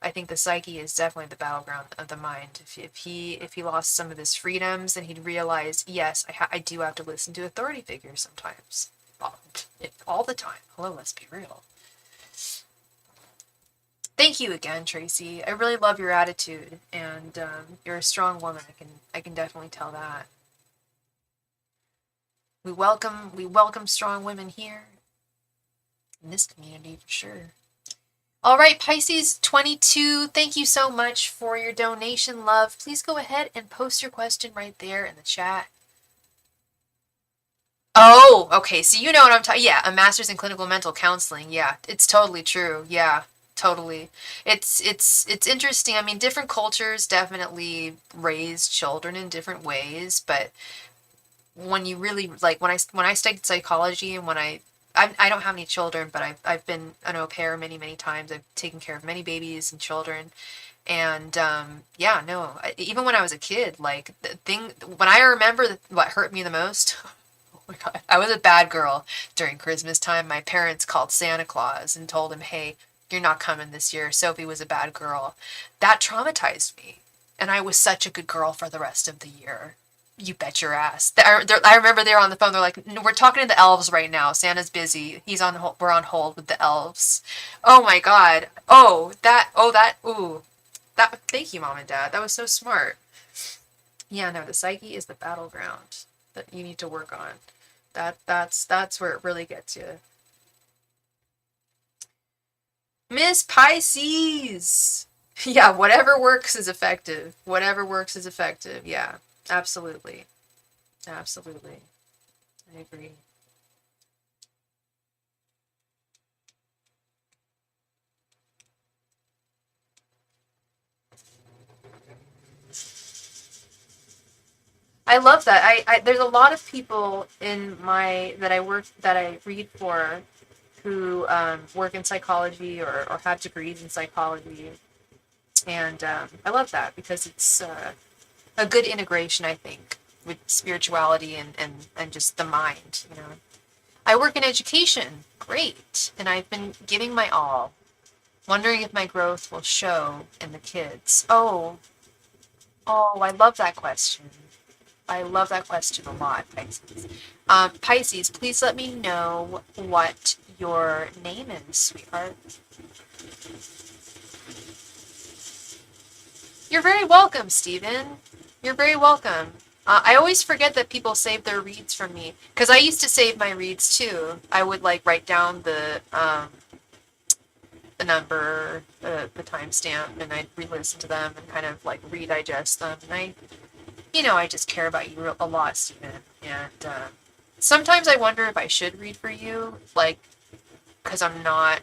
I think the psyche is definitely the battleground of the mind. If he lost some of his freedoms, then he'd realize, yes, I do have to listen to authority figures sometimes. All the time. Hello, let's be real. Thank you again, Tracy. I really love your attitude, and you're a strong woman. I can definitely tell that. We welcome strong women here in this community for sure. All right, Pisces 22, thank you so much for your donation, love. Please go ahead and post your question right there in the chat. Oh, okay. So you know what I'm talking. Yeah, a master's in clinical mental counseling. Yeah, it's totally true. Yeah, totally. It's interesting. I mean, different cultures definitely raise children in different ways, but when you really like when I studied psychology and I don't have any children, but I've been an au pair many times. I've taken care of many babies and children, and yeah, no. Even when I was a kid, like when I remember what hurt me the most. Oh my God. I was a bad girl during Christmas time. My parents called Santa Claus and told him, "Hey, you're not coming this year. Sophie was a bad girl." That traumatized me, and I was such a good girl for the rest of the year. You bet your ass. I remember they were on the phone. They're like, "No, we're talking to the elves right now. Santa's busy. He's on hold. We're on hold with the elves." Oh my God. Ooh. Thank you, Mom and Dad. That was so smart. Yeah, no, the psyche is the battleground that you need to work on. That's where it really gets you. Miss Pisces. Yeah, whatever works is effective. Whatever works is effective. Yeah, absolutely. Absolutely. I agree. I love that. There's a lot of people in my that I read for who work in psychology or have degrees in psychology, and I love that because it's a good integration, I think, with spirituality and just the mind. You know, I work in education, great, and I've been giving my all, wondering if my growth will show in the kids. Oh, I love that question. I love that question a lot, Pisces. Pisces, please let me know what your name is, sweetheart. You're very welcome, Stephen. You're very welcome. I always forget that people save their reads from me because I used to save my reads too. I would like write down the number, the timestamp, and I'd re-listen to them and kind of like redigest them. And I just care about you a lot, Stephen. And sometimes I wonder if I should read for you, like, because I'm not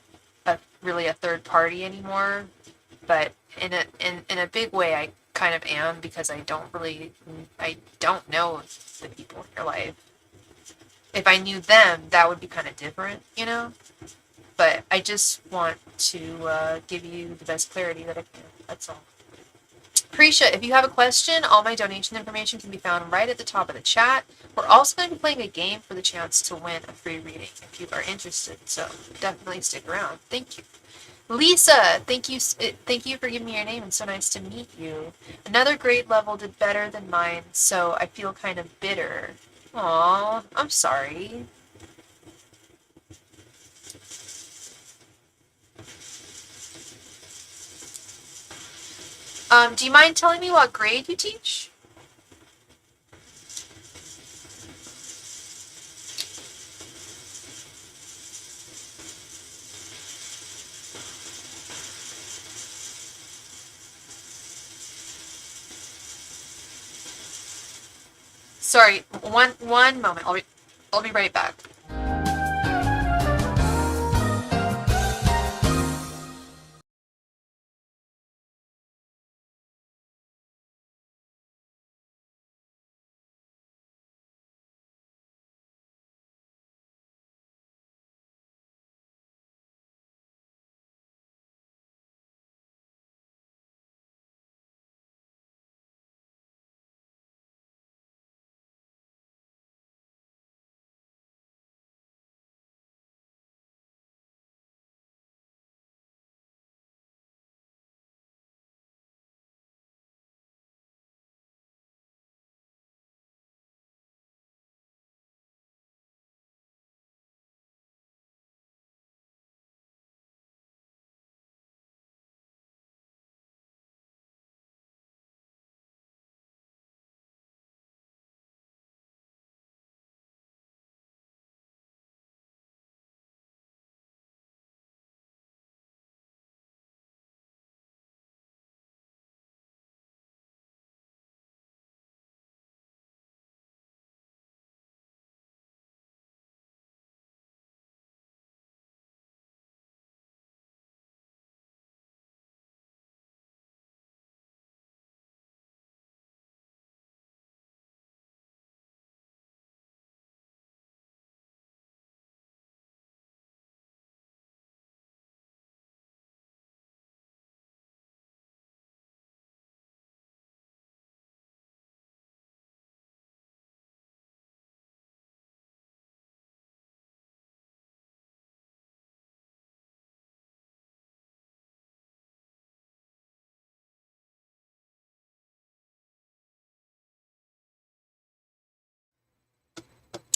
really a third party anymore. But in a big way, I kind of am because I don't know the people in your life. If I knew them, that would be kind of different, you know? But I just want to give you the best clarity that I can. That's all. Prisha, if you have a question, all my donation information can be found right at the top of the chat. We're also going to be playing a game for the chance to win a free reading if you are interested. So definitely stick around. Thank you. Lisa, thank you for giving me your name. It's so nice to meet you. Another grade level did better than mine, so I feel kind of bitter. Aw, I'm sorry. Do you mind telling me what grade you teach? Sorry, one moment. I'll be right back.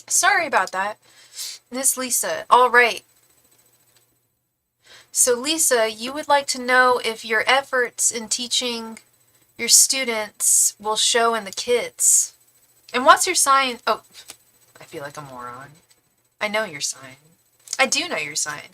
Sorry about that. Miss Lisa. All right. So Lisa, you would like to know if your efforts in teaching your students will show in the kids. And what's your sign? Oh, I feel like a moron. I know your sign. I do know your sign.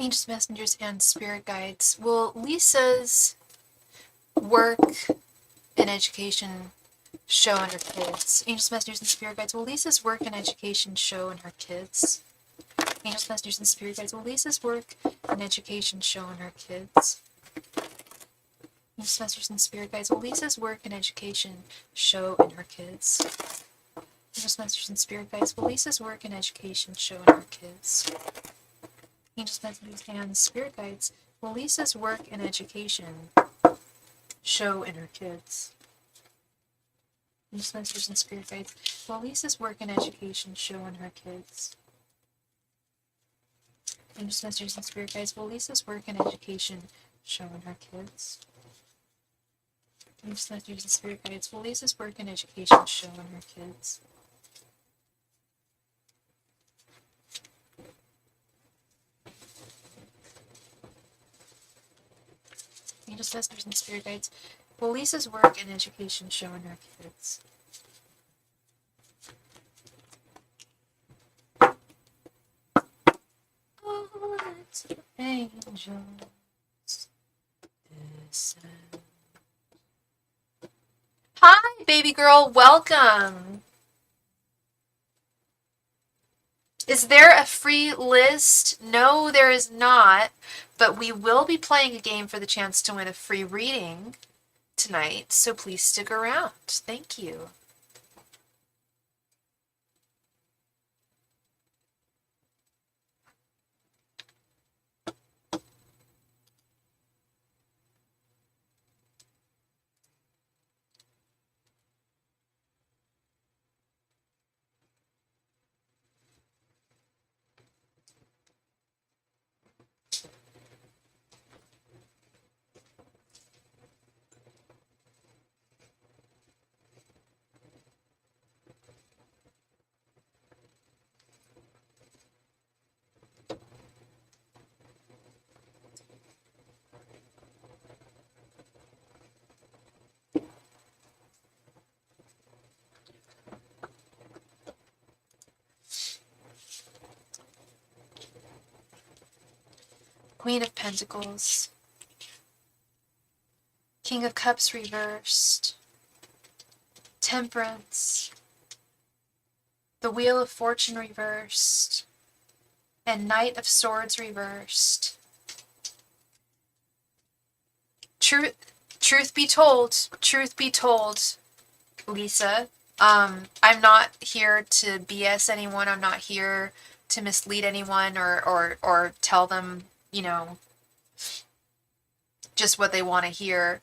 Angels, messengers, and spirit guides. Will Lisa's work and education show in her kids? Angels, messengers, and spirit guides. Will Lisa's work and education show in her kids? Angels, messengers, and spirit guides. Will Lisa's work and education show in her kids? Angels, messengers, and spirit guides. Will Lisa's work and education show in her kids? Angels, messengers, and spirit guides. Will Lisa's work and education show in her kids? Angels, messengers, and spirit guides. Will Lisa's work and education show in her kids? Angels, messengers, and spirit guides. Will Lisa's work and education show in her kids? Angels, messengers, and spirit guides. Will Lisa's work and education show in her kids? Angels, messengers, and spirit guides. Will Lisa's work and education show in her kids? Angels, messengers, and spirit guides. Will Lisa's work and education show in her kids? Oh, let's angels descend. Hi, baby girl. Welcome. Is there a free list? No, there is not. But we will be playing a game for the chance to win a free reading tonight, so please stick around. Thank you. Queen of Pentacles, King of Cups reversed, Temperance, the Wheel of Fortune reversed, and Knight of Swords reversed. Truth be told, Lisa, I'm not here to BS anyone. I'm not here to mislead anyone or tell them, just what they want to hear.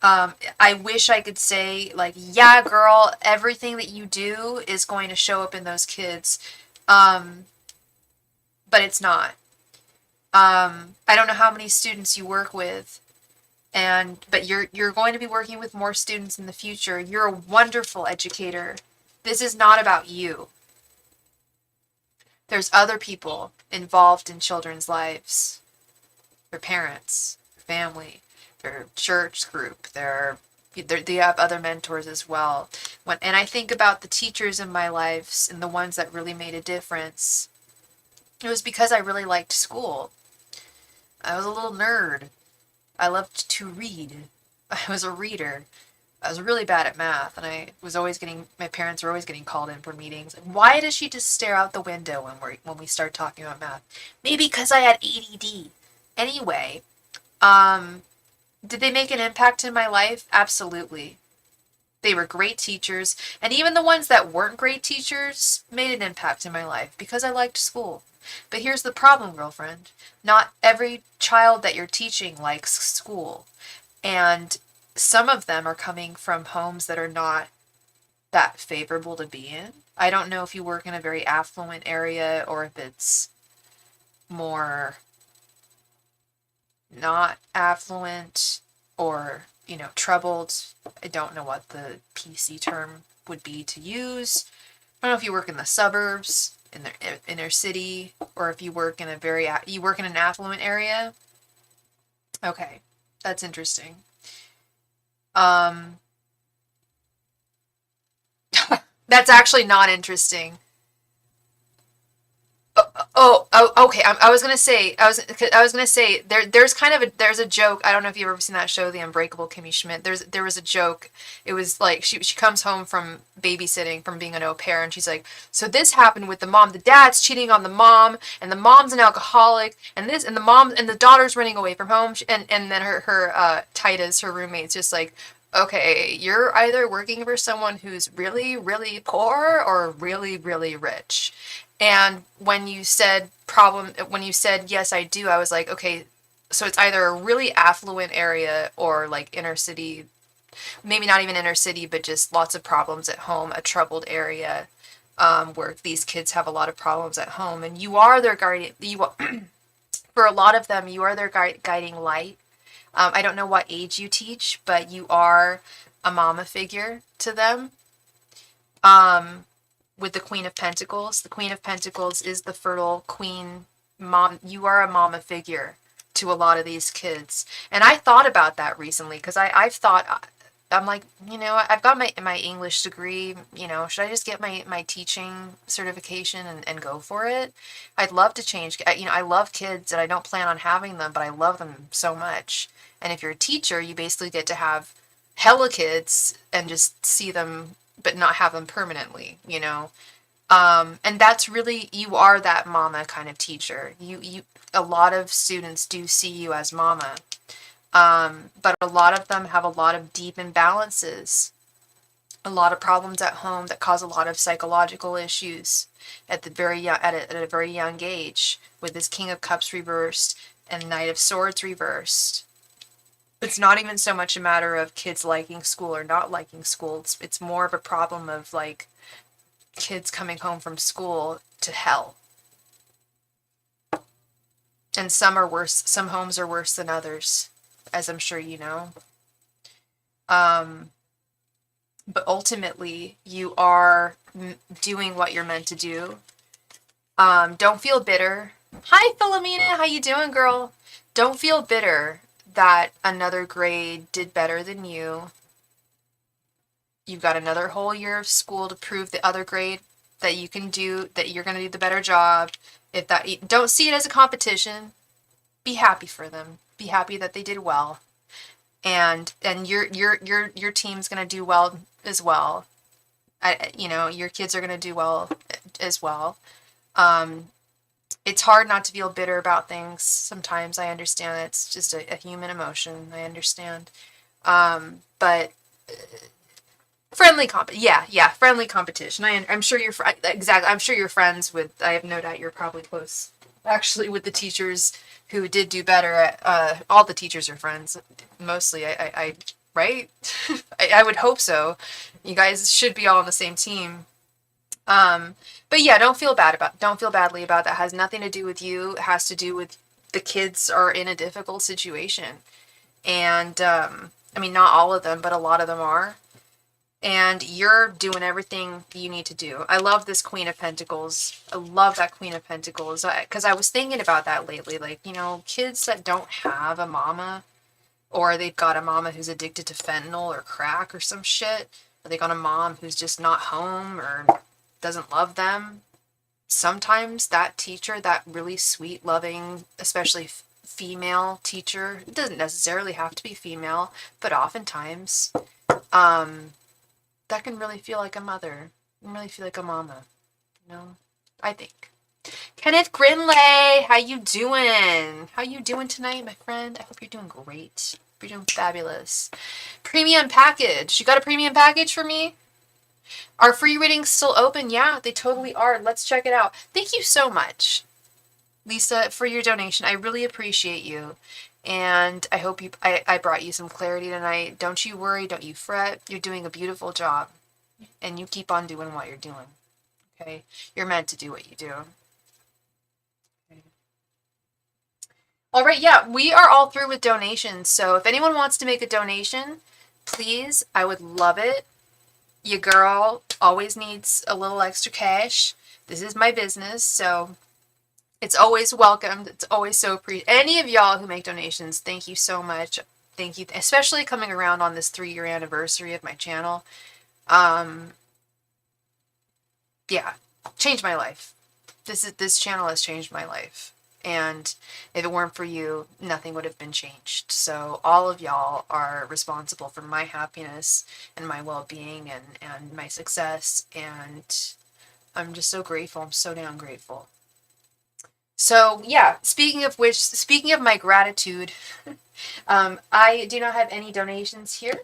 I wish I could say, like, yeah, girl, everything that you do is going to show up in those kids. But it's not. I don't know how many students you work with, but you're going to be working with more students in the future. You're a wonderful educator. This is not about you. There's other people involved in children's lives. Their parents, their family, their church group, they have other mentors as well. And I think about the teachers in my life and the ones that really made a difference. It was because I really liked school. I was a little nerd. I loved to read. I was a reader. I was really bad at math, and my parents were always getting called in for meetings. Why does she just stare out the window when we start talking about math? Maybe because I had ADD. Anyway, did they make an impact in my life? Absolutely. They were great teachers, and even the ones that weren't great teachers made an impact in my life because I liked school. But here's the problem, girlfriend. Not every child that you're teaching likes school. And some of them are coming from homes that are not that favorable to be in. I don't know if you work in a very affluent area or if it's more not affluent or, troubled. I don't know what the PC term would be to use. I don't know if you work in the suburbs, in the inner city, or if you work in an affluent area. Okay, that's interesting. That's actually not interesting. Okay. I was gonna say, I was gonna say, there's kind of there's a joke. I don't know if you've ever seen that show, The Unbreakable Kimmy Schmidt. There was a joke. It was like she comes home from babysitting from being an au pair, and she's like, so this happened with the mom. The dad's cheating on the mom, and the mom's an alcoholic, and this, and the mom and the daughter's running away from home, and then her Titus, her roommate's just like, okay, you're either working for someone who's really, really poor or really, really rich. And when you said, yes, I do, I was like, okay, so it's either a really affluent area or like inner city, maybe not even inner city, but just lots of problems at home, a troubled area, where these kids have a lot of problems at home. And you are their guardian, for a lot of them, you are their guiding light. I don't know what age you teach, but you are a mama figure to them. With the Queen of Pentacles. The Queen of Pentacles is the fertile queen mom. You are a mama figure to a lot of these kids. And I thought about that recently because I've thought, I'm like, I've got my English degree, should I just get my teaching certification and go for it? I'd love to change. I love kids and I don't plan on having them, but I love them so much. And if you're a teacher, you basically get to have hella kids and just see them but not have them permanently, and that's really, you are that mama kind of teacher. A lot of students do see you as mama, but a lot of them have a lot of deep imbalances, a lot of problems at home that cause a lot of psychological issues at a very young age, with this King of Cups reversed and Knight of Swords reversed. It's not even so much a matter of kids liking school or not liking school. It's more of a problem of like kids coming home from school to hell. And some are worse. Some homes are worse than others, as I'm sure you know. But ultimately, you are doing what you're meant to do. Don't feel bitter. Hi, Philomena. How you doing, girl? Don't feel bitter that another grade did better than you. You've got another whole year of school to prove the other grade that you can do, that you're going to do the better job. Don't see it as a competition. Be happy for them. Be happy that they did well. And your team's going to do well as well. Your kids are going to do well as well. It's hard not to feel bitter about things sometimes. I understand it's just a human emotion. I understand. But friendly friendly competition. I'm sure exactly. I'm sure you're friends with. I have no doubt you're probably close, actually, with the teachers who did do better. All the teachers are friends, mostly. I right. I would hope so. You guys should be all on the same team. But yeah, don't feel badly about that. It has nothing to do with you. It has to do with the kids are in a difficult situation. And, I mean, not all of them, but a lot of them are. And you're doing everything you need to do. I love this Queen of Pentacles. I love that Queen of Pentacles. Because I was thinking about that lately. Like, kids that don't have a mama, or they've got a mama who's addicted to fentanyl or crack or some shit, or they got a mom who's just not home or doesn't love them. Sometimes that teacher, that really sweet, loving, especially female teacher, it doesn't necessarily have to be female, but oftentimes, that can really feel like a mother, can really feel like a mama, I think. Kenneth Grinley, how you doing? How you doing tonight, my friend? I hope you're doing great. You're doing fabulous. Premium package. You got a premium package for me? Are free readings still open? Yeah, they totally are. Let's check it out. Thank you so much, Lisa, for your donation. I really appreciate you. And I hope I brought you some clarity tonight. Don't you worry. Don't you fret. You're doing a beautiful job. And you keep on doing what you're doing. Okay? You're meant to do what you do. Okay. All right, yeah, we are all through with donations. So if anyone wants to make a donation, please, I would love it. Your girl always needs a little extra cash. This is my business, so it's always welcomed. It's always so appreciated. Any of y'all who make donations, thank you so much. Thank you, especially coming around on this 3-year anniversary of my channel. Yeah, changed my life. this channel has changed my life. And if it weren't for you, nothing would have been changed. So all of y'all are responsible for my happiness and my well-being and my success. And I'm just so grateful. I'm so damn grateful. So yeah, speaking of which, speaking of my gratitude, I do not have any donations here.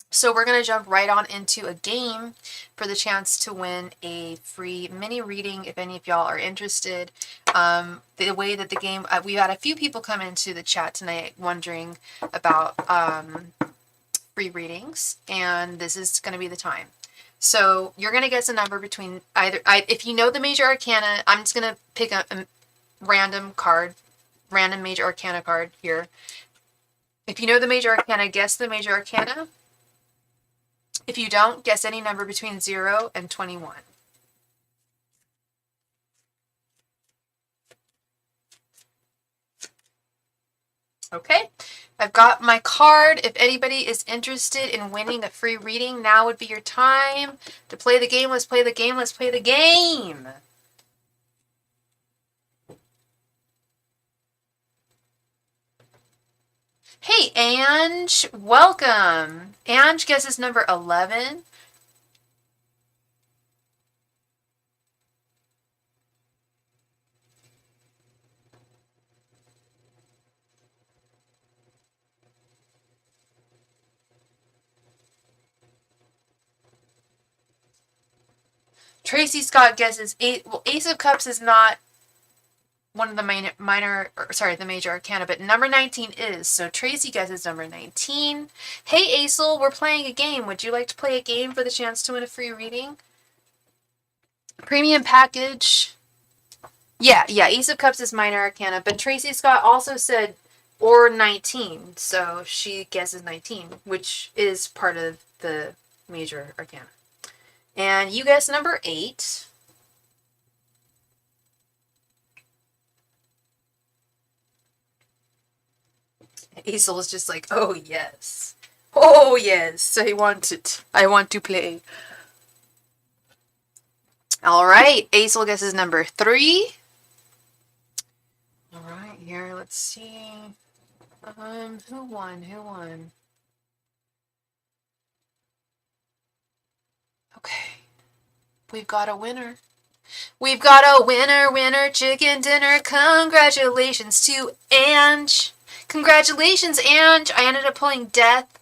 So we're going to jump right on into a game for the chance to win a free mini reading if any of y'all are interested. The way that the game, we had a few people come into the chat tonight wondering about free readings, and this is going to be the time. So you're going to guess a number between either, if you know the major arcana, I'm just going to pick a random major arcana card here. If you know the major arcana, guess the major arcana. If you don't, guess any number between 0 and 21. Okay, I've got my card. If anybody is interested in winning a free reading, now would be your time to play the game. Let's play the game. Let's play the game. Hey, Ange. Welcome. Ange guesses number 11. Tracy Scott guesses 8. Well, Ace of Cups is not one of the the major arcana, but number 19 is. So Tracy guesses number 19. Hey, Acel, we're playing a game. Would you like to play a game for the chance to win a free reading? Premium package. Yeah, Ace of Cups is minor arcana, but Tracy Scott also said or 19, so she guesses 19, which is part of the major arcana. And you guess number 8. Acel is just like, oh yes. Oh yes, I want it. I want to play. Alright, Acel guesses number 3. Alright, here, let's see. Who won? Okay. We've got a winner. We've got a winner, chicken dinner. Congratulations to Ange. Congratulations, Ange. I ended up pulling Death,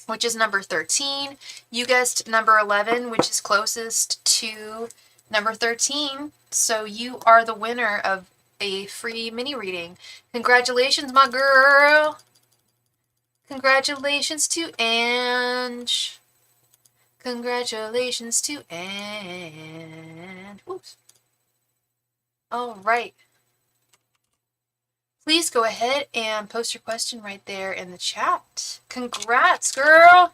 which is number 13. You guessed number 11, which is closest to number 13. So you are the winner of a free mini reading. Congratulations, my girl. Congratulations to Ange. Congratulations to Ange. Oops. All right. Please go ahead and post your question right there in the chat. Congrats, girl.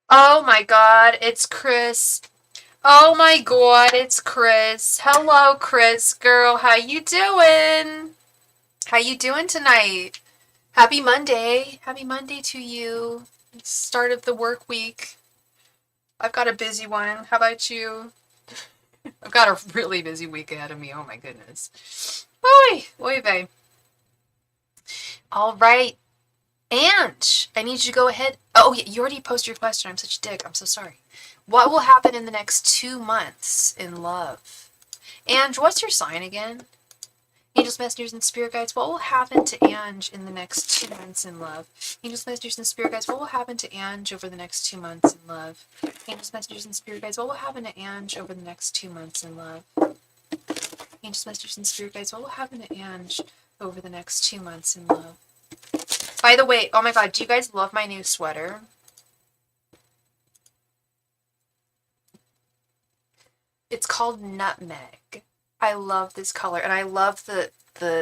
Oh my god, it's Chris. Oh my god, it's Chris. Hello, Chris, girl. How you doing? How you doing tonight? Happy Monday. Happy Monday to you. Start of the work week. I've got a busy one. How about you? I've got a really busy week ahead of me. Oh my goodness. Oy vey. All right. Ange, I need you to go ahead. Oh, yeah, you already posted your question. I'm such a dick. I'm so sorry. What will happen in the next 2 months in love? Ange, what's your sign again? Angels, messengers, and spirit guides, what will happen to Ange in the next 2 months in love? Angels, messengers, and spirit guides, what will happen to Ange over the next 2 months in love? Angels, messengers, and spirit guides, what will happen to Ange over the next 2 months in love? Angels, messengers, and spirit guides, what will happen to Ange over the next 2 months in love? By the way, oh my god, do you guys love my new sweater? It's called Nutmeg. I love this color, and I love the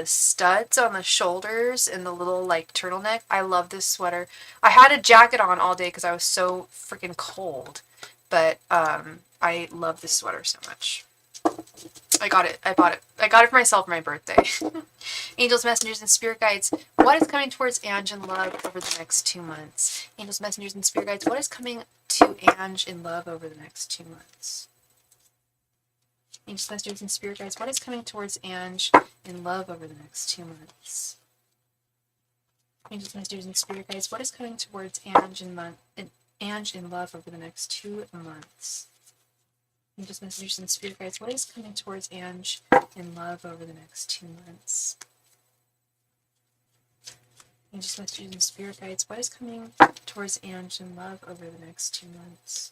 studs on the shoulders and the little like turtleneck. I love this sweater. I had a jacket on all day because I was so freaking cold, but I love this sweater so much. I got it. I bought it. I got it for myself for my birthday. Angels, messengers, and spirit guides. What is coming towards Ange in love over the next 2 months? Angels, messengers, and spirit guides. What is coming to Ange in love over the next 2 months? Angels, messengers, and spirit guides. What is coming towards Ange in love over the next 2 months? Angels, messengers, and spirit guides. What is coming towards Ange in love over the next 2 months? Angels, messengers, and spirit guides. What is coming towards Ange in love over the next 2 months? Angels, messengers, and spirit guides. What is coming towards Ange in love over the next 2 months?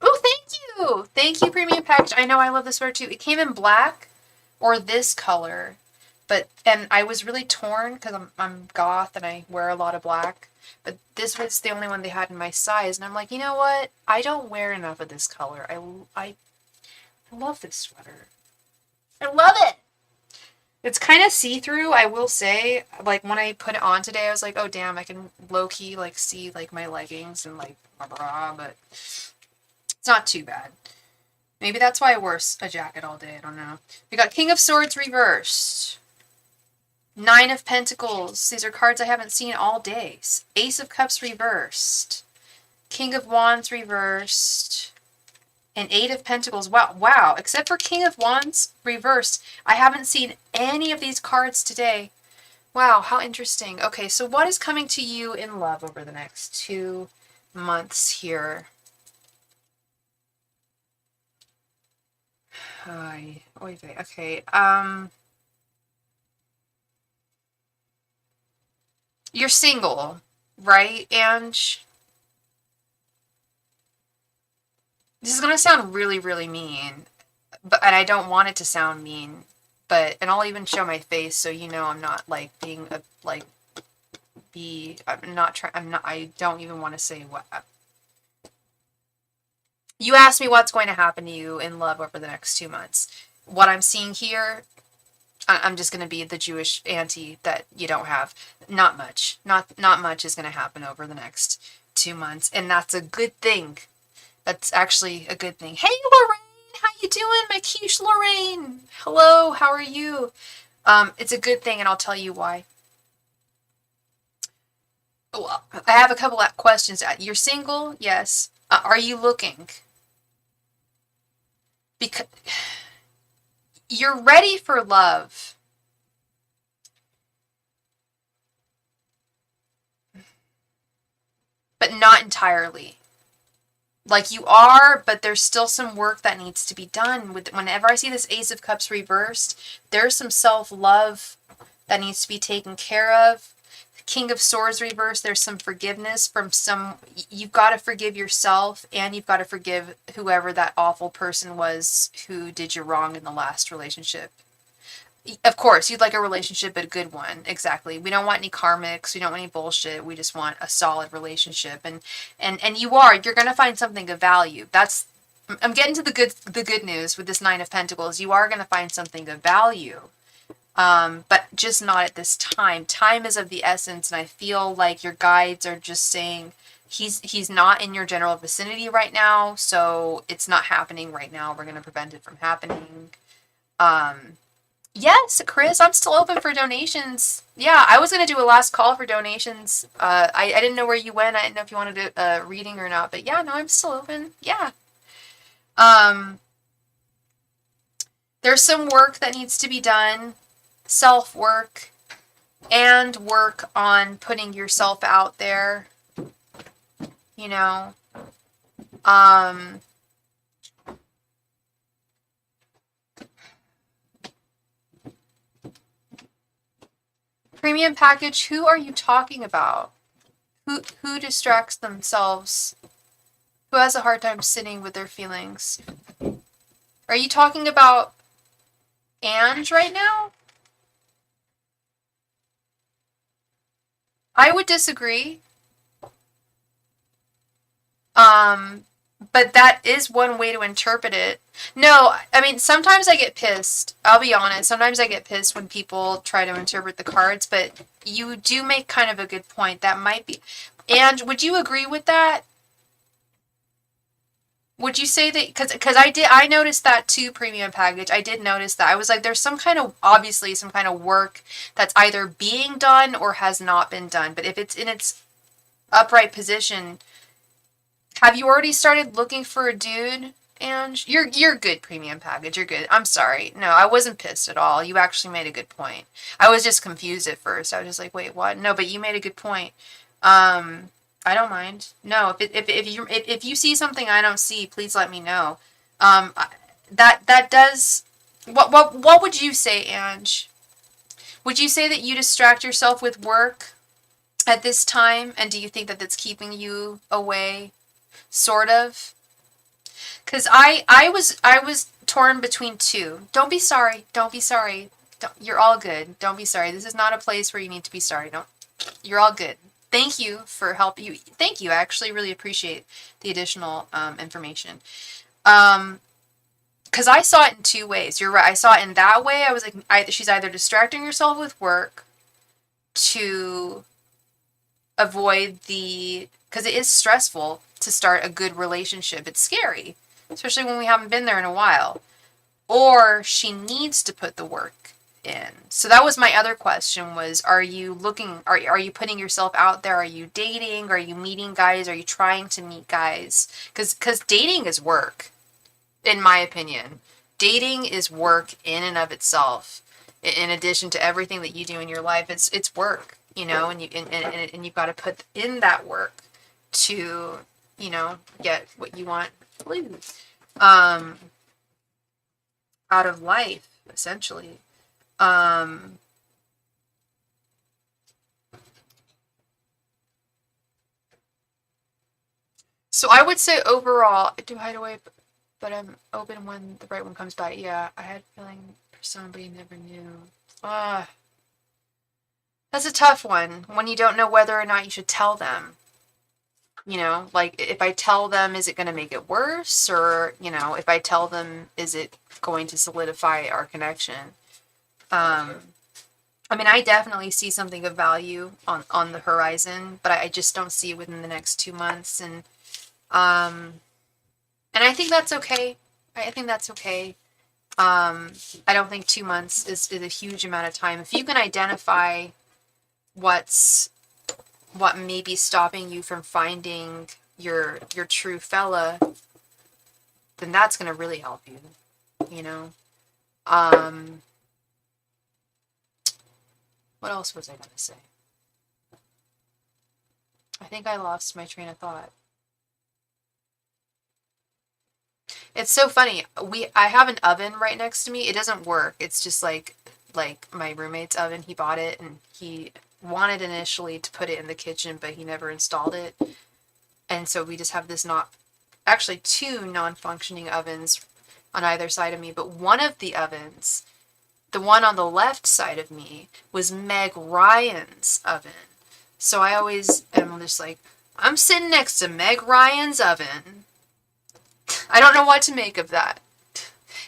Oh, thank you! Thank you, premium package. I know I love this sweater too. It came in black or this color, and I was really torn because I'm goth and I wear a lot of black. But this was the only one they had in my size, and I'm like, you know what? I don't wear enough of this color. I love this sweater. I love it! It's kind of see-through, I will say. Like, when I put it on today, I was like, oh, damn, I can low-key, like, see, like, my leggings and, like, my bra, but it's not too bad. Maybe that's why I wore a jacket all day, I don't know. We got King of Swords reversed. 9 of Pentacles. These are cards I haven't seen all day. Ace of Cups reversed. King of Wands reversed. And 8 of Pentacles. Wow. Except for King of Wands reversed, I haven't seen any of these cards today. Wow, how interesting. Okay, so what is coming to you in love over the next 2 months here? Okay. You're single, right, Ange? This is gonna sound really, really mean, and I don't want it to sound mean, and I'll even show my face so you know I'm not like being I don't even want to say what. You asked me what's going to happen to you in love over the next 2 months. What I'm seeing here, I'm just going to be the Jewish auntie that you don't have. Not much. Not much is going to happen over the next 2 months, and that's a good thing. That's actually a good thing. Hey, Lorraine! How you doing, my quiche Lorraine? Hello, how are you? It's a good thing, and I'll tell you why. Well, I have a couple of questions. You're single? Yes. Are you looking? Because you're ready for love. But not entirely. Like, you are, but there's still some work that needs to be done. Whenever I see this Ace of Cups reversed, there's some self-love that needs to be taken care of. King of Swords reversed, there's some forgiveness you've got to forgive yourself, and you've got to forgive whoever that awful person was who did you wrong in the last relationship. Of course, you'd like a relationship, but a good one. Exactly. We don't want any karmics. We don't want any bullshit. We just want a solid relationship. And you're going to find something of value. I'm getting to the good news with this 9 of Pentacles. You are going to find something of value. But just not at this time. Time is of the essence, and I feel like your guides are just saying he's not in your general vicinity right now, so it's not happening right now. We're going to prevent it from happening. Yes, Chris, I'm still open for donations. Yeah, I was going to do a last call for donations. I didn't know where you went. I didn't know if you wanted a reading or not, but yeah, no, I'm still open. Yeah. There's some work that needs to be done. Self-work. And work on putting yourself out there. You know. Premium package, who are you talking about? Who distracts themselves? Who has a hard time sitting with their feelings? Are you talking about Ange right now? I would disagree. But that is one way to interpret it. No, I mean, sometimes I get pissed. I'll be honest. Sometimes I get pissed when people try to interpret the cards, but you do make kind of a good point. That might be. And would you agree with that? Would you say that because I noticed that too, premium package. I did notice that. I was like, there's some kind of, obviously some kind of work that's either being done or has not been done. But if it's in its upright position, have you already started looking for a dude? And you're good, premium package. You're good. I'm sorry. No, I wasn't pissed at all. You actually made a good point. I was just confused at first. I was just like, wait, what? No, but you made a good point. I don't mind. No, if you see something I don't see, please let me know. That does. What would you say, Ange? Would you say that you distract yourself with work at this time, and do you think that that's keeping you away? Sort of. Because I was torn between two. Don't be sorry. Don't be sorry. You're all good. Don't be sorry. This is not a place where you need to be sorry. Don't. You're all good. Thank you for helping you. Thank you. I actually really appreciate the additional information. Because I saw it in two ways. You're right. I saw it in that way. I was like, she's either distracting herself with work to avoid because it is stressful to start a good relationship. It's scary, especially when we haven't been there in a while. Or she needs to put the work in. So that was my other question was, are you putting yourself out there? Are you dating? Are you meeting guys? Are you trying to meet guys? Because dating is work, in my opinion. Dating is work in and of itself. In addition to everything that you do in your life, it's work, and you've got to put in that work to, get what you want out of life, essentially. So I would say overall, I do hide away, but I'm open when the right one comes by. Yeah, I had a feeling for somebody never knew. That's a tough one when you don't know whether or not you should tell them. Like if I tell them, is it going to make it worse? Or, if I tell them, is it going to solidify our connection? I mean, I definitely see something of value on the horizon, but I just don't see it within the next 2 months. And I think that's okay. I think that's okay. I don't think 2 months is a huge amount of time. If you can identify what may be stopping you from finding your true fella, then that's going to really help you, what else was I going to say? I think I lost my train of thought. It's so funny. I have an oven right next to me. It doesn't work. It's just like my roommate's oven. He bought it and he wanted initially to put it in the kitchen, but he never installed it. And so we just have actually two non-functioning ovens on either side of me. But one of the ovens, the one on the left side of me, was Meg Ryan's oven. So I always am just like, I'm sitting next to Meg Ryan's oven. I don't know what to make of that.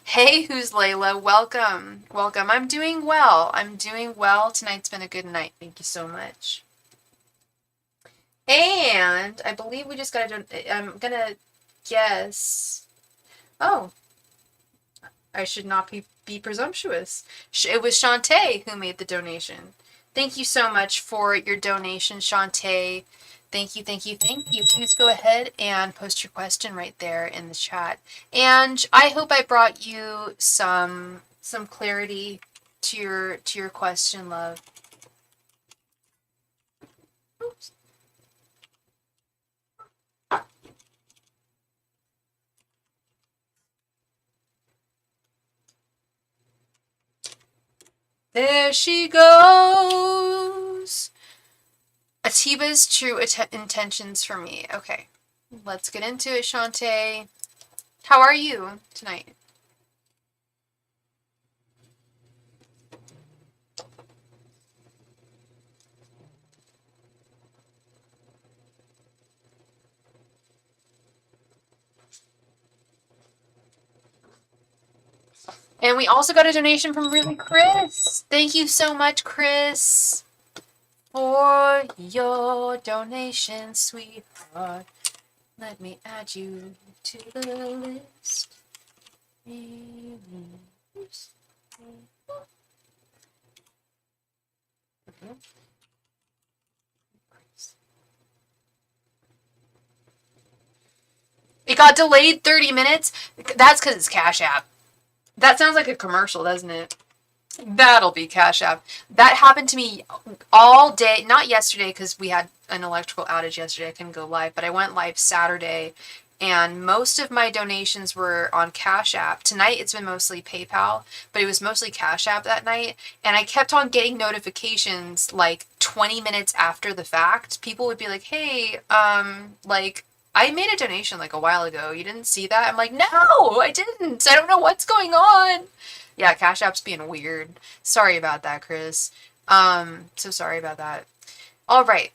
Hey, who's Layla? Welcome. Welcome. I'm doing well. Tonight's been a good night. Thank you so much. And I believe we just got to, I'm going to guess. Oh, I should not be presumptuous. It was Shantae who made the donation. Thank you so much for your donation, Shantae. Thank you, thank you, thank you. Please go ahead and post your question right there in the chat. And I hope I brought you some clarity to your question, love. Oops. There she goes. Atiba's true intentions for me. Okay, let's get into it, Shantae. How are you tonight? And we also got a donation from really Chris. Thank you so much, Chris, for your donation, sweetheart. Let me add you to the list. It got delayed 30 minutes. That's because it's Cash App. That sounds like a commercial, doesn't it? That'll be Cash App. That happened to me all day. Not yesterday because we had an electrical outage yesterday. I couldn't go live, but I went live Saturday, and most of my donations were on Cash App. Tonight it's been mostly PayPal, but it was mostly Cash App that night, and I kept on getting notifications like 20 minutes after the fact. People would be like, "Hey, like I made a donation like a while ago. You didn't see that?" I'm like, "No, I didn't. I don't know what's going on." Yeah, Cash App's being weird. Sorry about that, Chris. So sorry about that. All right.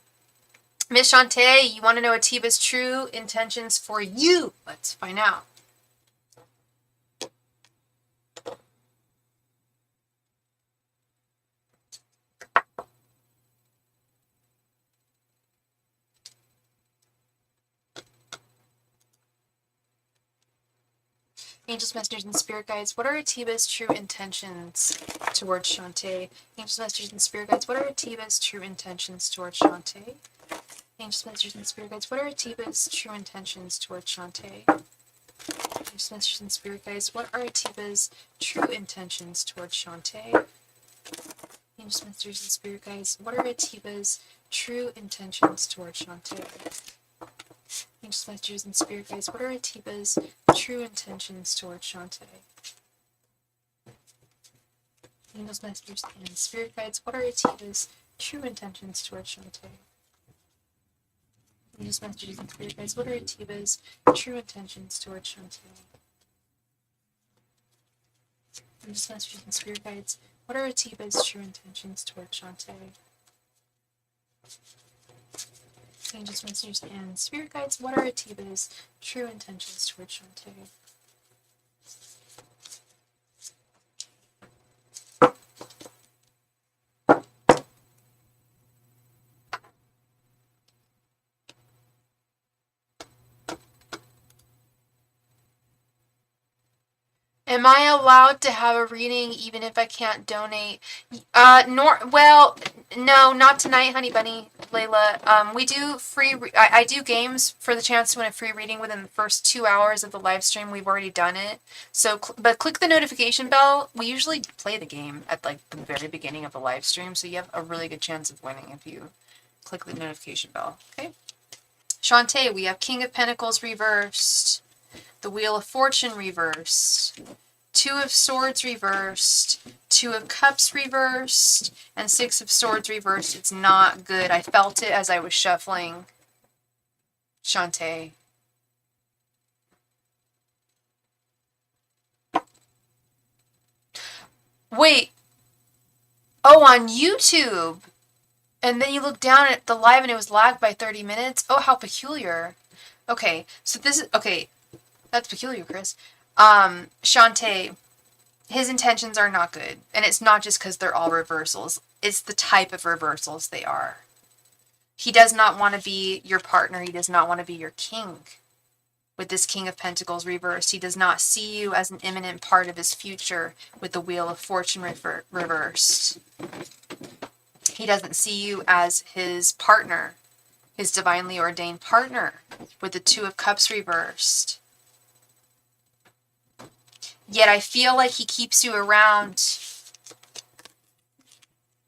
Miss Shantae, you want to know Atiba's true intentions for you? Let's find out. Angels, messengers, and spirit guides, what are Atiba's true intentions towards Shantae? Angels, messengers, and spirit guides, what are Atiba's true intentions towards Shantae? Angels, messengers, and spirit guides, what are Atiba's true intentions towards Shantae? Angels, messengers, and spirit guides, what are Atiba's true intentions towards Shantae? Angels, messengers, and spirit guides, what are Atiba's true intentions towards Shantae? Angels, messengers, and spirit guides, what are Atiba's true intentions towards Shantae? Angels, messengers, and spirit guides, what are Atiba's true intentions towards Shantae? Angels, messengers, and spirit guides, what are Atiba's true intentions towards Shantae? Angels, messengers, and spirit guides, what are Atiba's true intentions towards Shantae? Angels, messengers, and spirit guides, what are Atiba's true intentions towards Shantae? Am I allowed to have a reading even if I can't donate? Well, no, not tonight, honey bunny, Layla. We do free, I do games for the chance to win a free reading within the first 2 hours of the live stream. We've already done it. So, but click the notification bell. We usually play the game at like the very beginning of the live stream, so you have a really good chance of winning if you click the notification bell, okay? Shantae, we have King of Pentacles reversed. The Wheel of Fortune reversed, Two of Swords reversed, Two of Cups reversed, and Six of Swords reversed. It's not good. I felt it as I was shuffling. Shantae. Wait. Oh, on YouTube. And then you look down at the live and it was lagged by 30 minutes. Oh, how peculiar. Okay, so this is, okay. That's peculiar, Chris. Shantae, his intentions are not good. And it's not just because they're all reversals. It's the type of reversals they are. He does not want to be your partner. He does not want to be your king. With this King of Pentacles reversed, he does not see you as an imminent part of his future with the Wheel of Fortune reversed. He doesn't see you as his partner, his divinely ordained partner with the Two of Cups reversed. Yet I feel like he keeps you around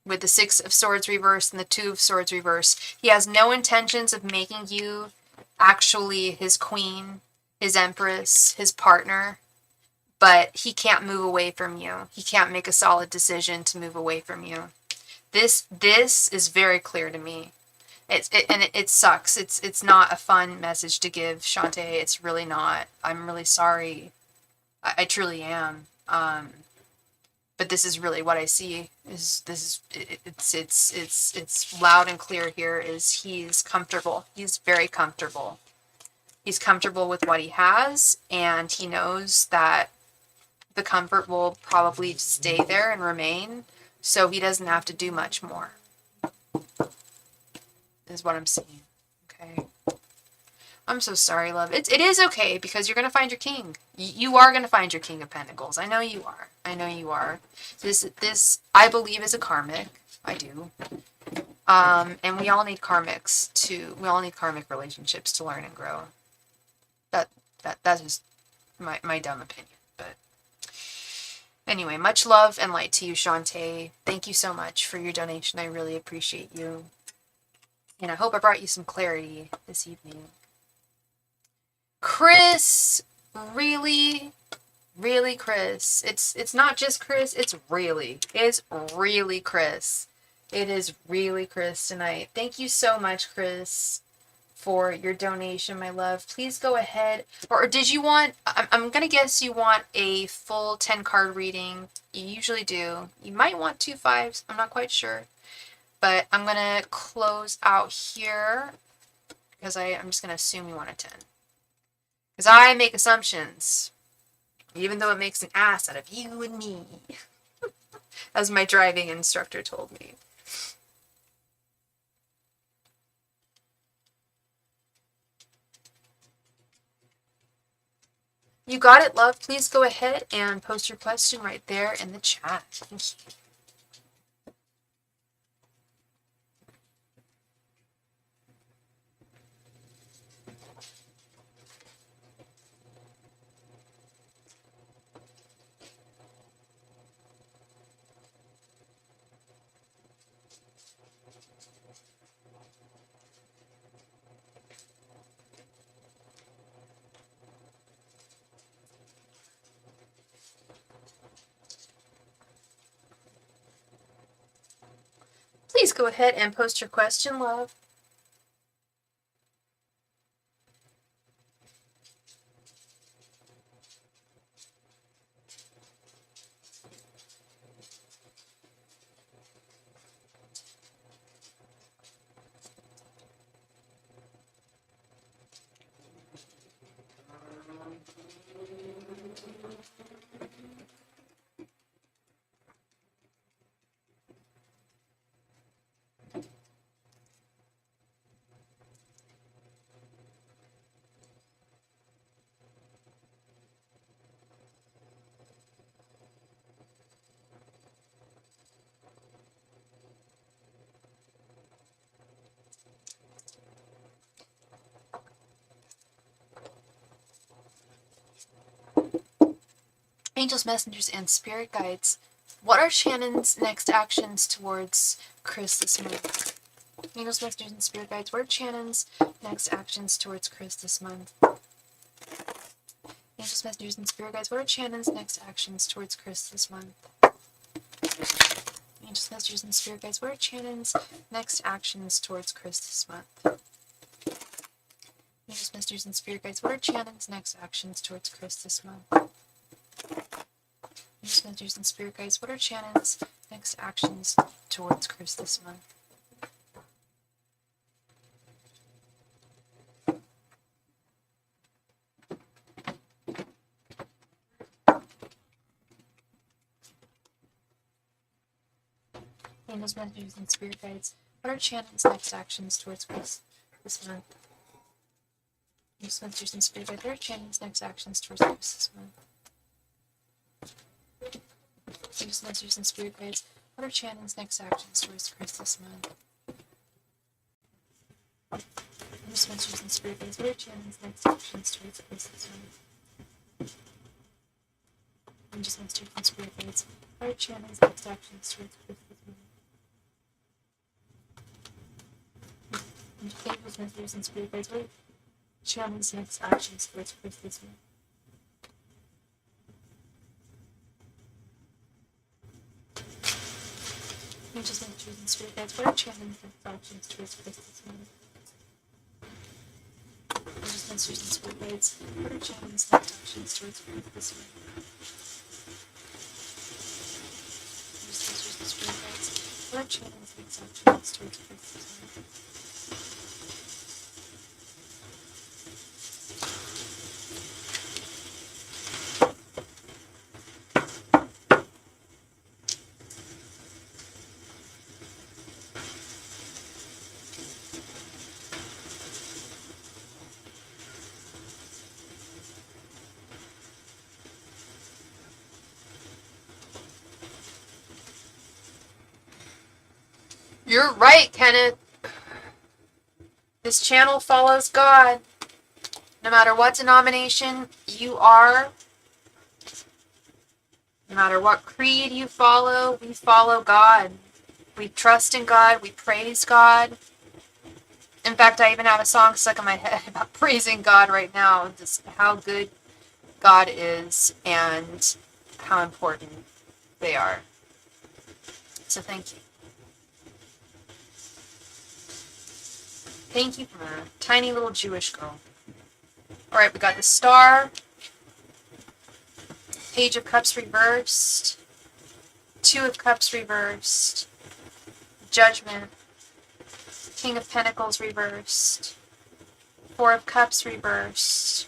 with the Six of Swords reversed and the Two of Swords reversed. He has no intentions of making you actually his queen, his empress, his partner, but he can't move away from you. He can't make a solid decision to move away from you. This is very clear to me. It sucks. It's not a fun message to give, Shantae. It's really not. I'm really sorry. I truly am. But this is really what I see. It's loud and clear here. Is he's comfortable. He's very comfortable. He's comfortable with what he has, and he knows that the comfort will probably stay there and remain, so he doesn't have to do much more, is what I'm seeing. Okay. I'm so sorry, love. It is okay, because you're going to find your king. You are going to find your King of Pentacles. I know you are. I know you are. This I believe, is a karmic. I do. And we all need we all need karmic relationships to learn and grow. That's just my dumb opinion. But anyway, much love and light to you, Shantae. Thank you so much for your donation. I really appreciate you. And I hope I brought you some clarity this evening. Chris, really, Chris. It's not just Chris, it's really Chris. It is really Chris tonight. Thank you so much, Chris, for your donation, my love. Please go ahead. Or did you want, I'm going to guess you want a full 10 card reading. You usually do. You might want 2 5s. I'm not quite sure. But I'm going to close out here because I'm just going to assume you want a 10. Because I make assumptions, even though it makes an ass out of you and me, as my driving instructor told me. You got it, love. Please go ahead and post your question right there in the chat. Thank you. Please go ahead and post your question, love. Angels, messengers, and spirit guides. What are Shannon's next actions towards Chris this month? Angels, messengers, and spirit guides. What are Shannon's next actions towards Chris this month? Angels, messengers, and spirit guides. What are Shannon's next actions towards Chris this month? Angels, messengers, and spirit guides. What are Shannon's next actions towards Chris this month? Angels, messengers, and spirit guides. What are Shannon's next actions towards Chris this month? Angels, messengers, and spirit guides. What are Shannon's next actions towards Chris this month? Angels, messengers, and spirit guides. What are Shannon's next actions towards Chris this month? Angels, messengers, and spirit guides. What are Shannon's next actions towards Chris this month? Angels, messengers, and spirit guides. What are Shannon's next actions towards Chris this month? Angels, messengers, and spirit guides. What are Shannon's next actions towards Chris this month? Angels, messengers, and spirit guides. What are Shannon's next actions towards Chris this month? Angels, messengers, and spirit guides. What are Shannon's next actions towards Chris this month? Angels, messengers, and spirit guides. What are Shannon's next actions towards Chris this month? Angels, messengers, and spirit guides. What are Shannon's next actions towards Chris this month? Angels, messengers, and spirit guides. What are Shannon's next actions towards Chris this month? You're right, Kenneth. This channel follows God. No matter what denomination you are, no matter what creed you follow, we follow God. We trust in God. We praise God. In fact, I even have a song stuck in my head about praising God right now. Just how good God is and how important they are. So thank you. Thank you from a tiny little Jewish girl. Alright, we got the Star, Page of Cups reversed, Two of Cups reversed, Judgment, King of Pentacles reversed, Four of Cups reversed,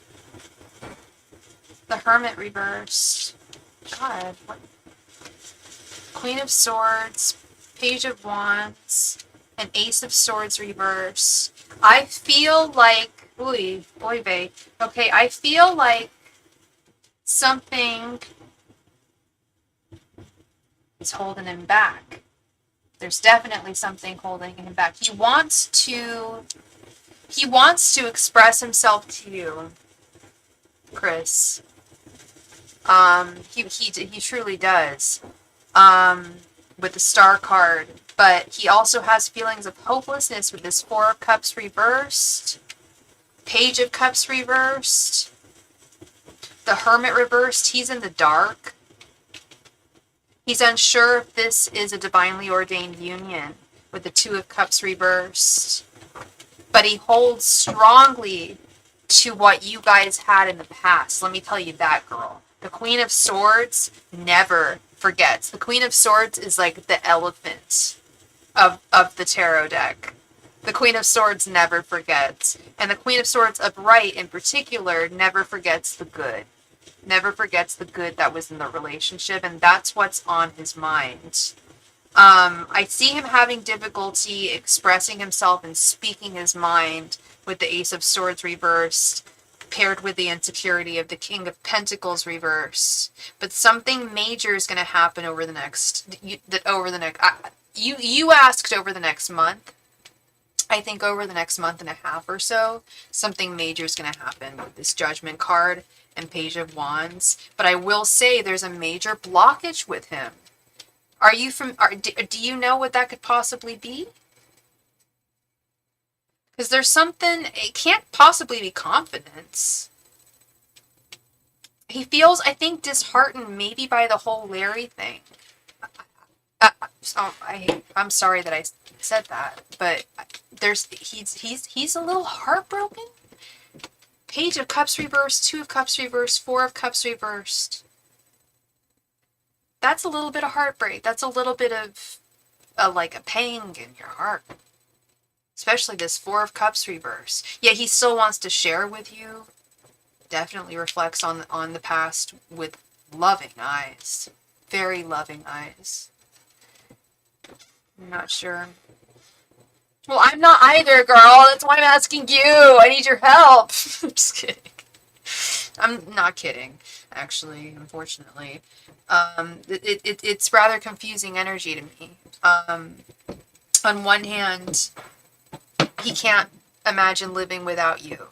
the Hermit reversed, God, what? Queen of Swords, Page of Wands, and Ace of Swords reverse. I feel like, oy vey. Okay, I feel like something is holding him back. There's definitely something holding him back. He wants to express himself to you, Chris. He truly does. With the Star card, but he also has feelings of hopelessness with this Four of Cups reversed, Page of Cups reversed, the Hermit reversed. He's in the dark. He's unsure if this is a divinely ordained union with the Two of Cups reversed, but he holds strongly to what you guys had in the past. Let me tell you that, girl. The Queen of Swords never forgets. The Queen of Swords is like the elephant of the tarot deck. The Queen of Swords never forgets. And the Queen of Swords upright in particular never forgets the good. Never forgets the good that was in the relationship, and that's what's on his mind. I see him having difficulty expressing himself and speaking his mind with the Ace of Swords reversed, paired with the insecurity of the King of Pentacles reversed. But something major is going to happen over the next, you asked over the next month. I think over the next month and a half or so, something major is going to happen with this Judgment card and Page of Wands. But I will say there's a major blockage with him. Do you know what that could possibly be? Because there's something, it can't possibly be confidence. He feels, I think, disheartened maybe by the whole Larry thing. I'm sorry that I said that, but he's a little heartbroken. Page of Cups reversed, Two of Cups reversed, Four of Cups reversed. That's a little bit of heartbreak. That's a little bit of like a pang in your heart. Especially this Four of Cups reverse. Yeah, he still wants to share with you. Definitely reflects on the past with loving eyes. Very loving eyes. I'm not sure. Well, I'm not either, girl. That's why I'm asking you. I need your help. I'm just kidding. I'm not kidding, actually, unfortunately. It's rather confusing energy to me. On one hand, he can't imagine living without you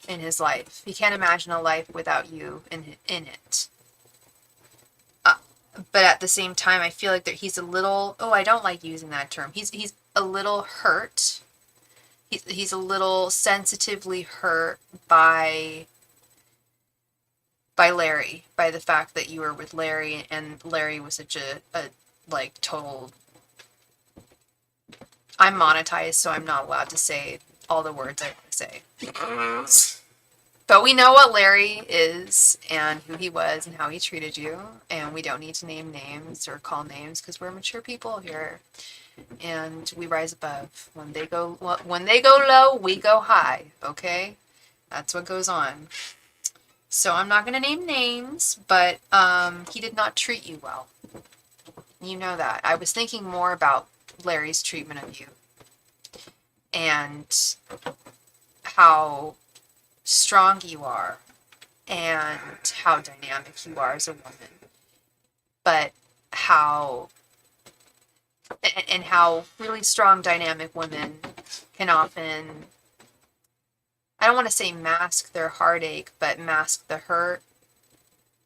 in his life. He can't imagine a life without you in it. But at the same time, I feel like that he's a little, I don't like using that term. He's a little hurt. He's a little sensitively hurt by Larry, by the fact that you were with Larry, and Larry was such a like total. I'm monetized, so I'm not allowed to say all the words I want to say. But we know what Larry is and who he was and how he treated you, and we don't need to name names or call names because we're mature people here, and we rise above. When they go low, we go high. Okay, that's what goes on. So I'm not going to name names, but he did not treat you well. You know that. I was thinking more about Larry's treatment of you and how strong you are and how dynamic you are as a woman, but how, and how really strong dynamic women can often, I don't want to say mask their heartache, but mask the hurt.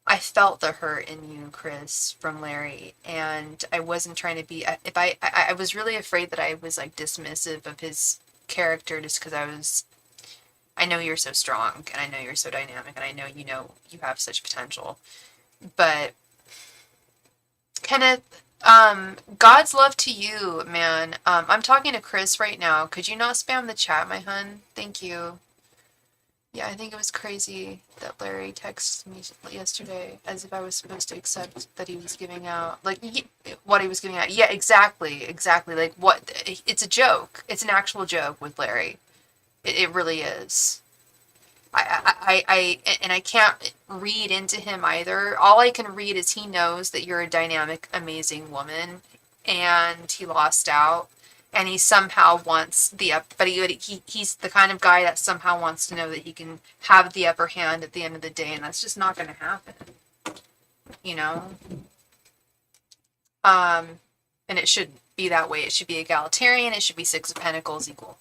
I felt the hurt in you, Chris, from Larry, and I wasn't trying to be, if I was really afraid that I was like dismissive of his character just because I know you're so strong, and I know you're so dynamic, and I know you have such potential. But Kenneth, God's love to you, man. I'm talking to Chris right now. Could you not spam the chat, my hun? Thank you. Yeah, I think it was crazy that Larry texted me yesterday as if I was supposed to accept that he was giving out, like, what he was giving out. Yeah, exactly. Like, what? It's a joke. It's an actual joke with Larry. It really is. And I can't read into him either. All I can read is he knows that you're a dynamic, amazing woman, and he lost out, and he somehow wants but he's the kind of guy that somehow wants to know that he can have the upper hand at the end of the day, and that's just not going to happen, you know? And it shouldn't be that way. It should be egalitarian. It should be Six of Pentacles, equal.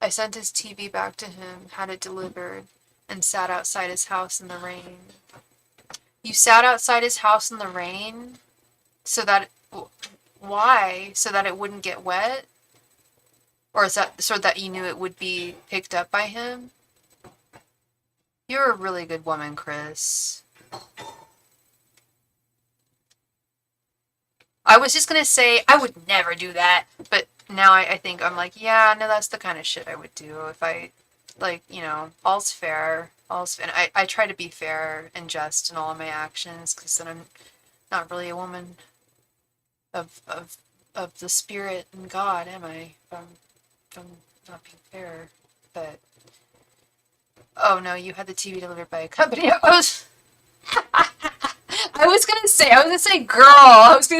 I sent his TV back to him, had it delivered, and sat outside his house in the rain. You sat outside his house in the rain? Why? So that it wouldn't get wet? Or is that so that you knew it would be picked up by him? You're a really good woman, Chris. I was just gonna say, I would never do that, but now I think I'm like, yeah, no, that's the kind of shit I would do if I, like, all's fair. And I try to be fair and just in all of my actions, because then I'm not really a woman of the spirit and God, am I? If I'm not being fair. But, oh no, you had the TV delivered by a company. I was gonna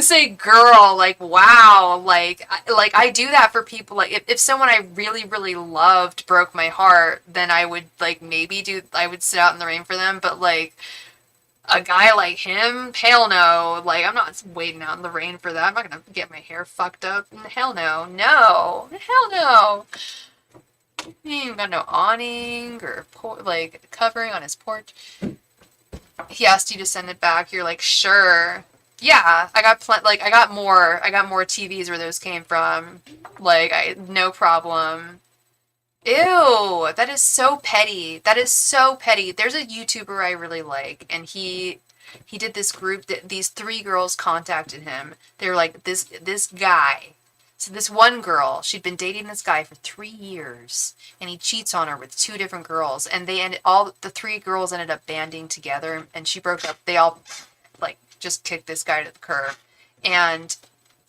say girl, like, wow, like I do that for people. Like, if someone I really, really loved broke my heart, then I would, like, I would sit out in the rain for them, but, like, a guy like him, hell no, like, I'm not waiting out in the rain for that. I'm not gonna get my hair fucked up, hell no, hell no. He ain't got no awning or, like, covering on his porch. He asked you to send it back. You're like, sure. Yeah, I got more TVs where those came from. Like, no problem. Ew, that is so petty. There's a YouTuber I really like, and he did this group that these three girls contacted him. They were like, this guy. So this one girl, she'd been dating this guy for 3 years, and he cheats on her with 2 different girls, and the 3 girls ended up banding together, and she broke up. They all, like, just kicked this guy to the curb. And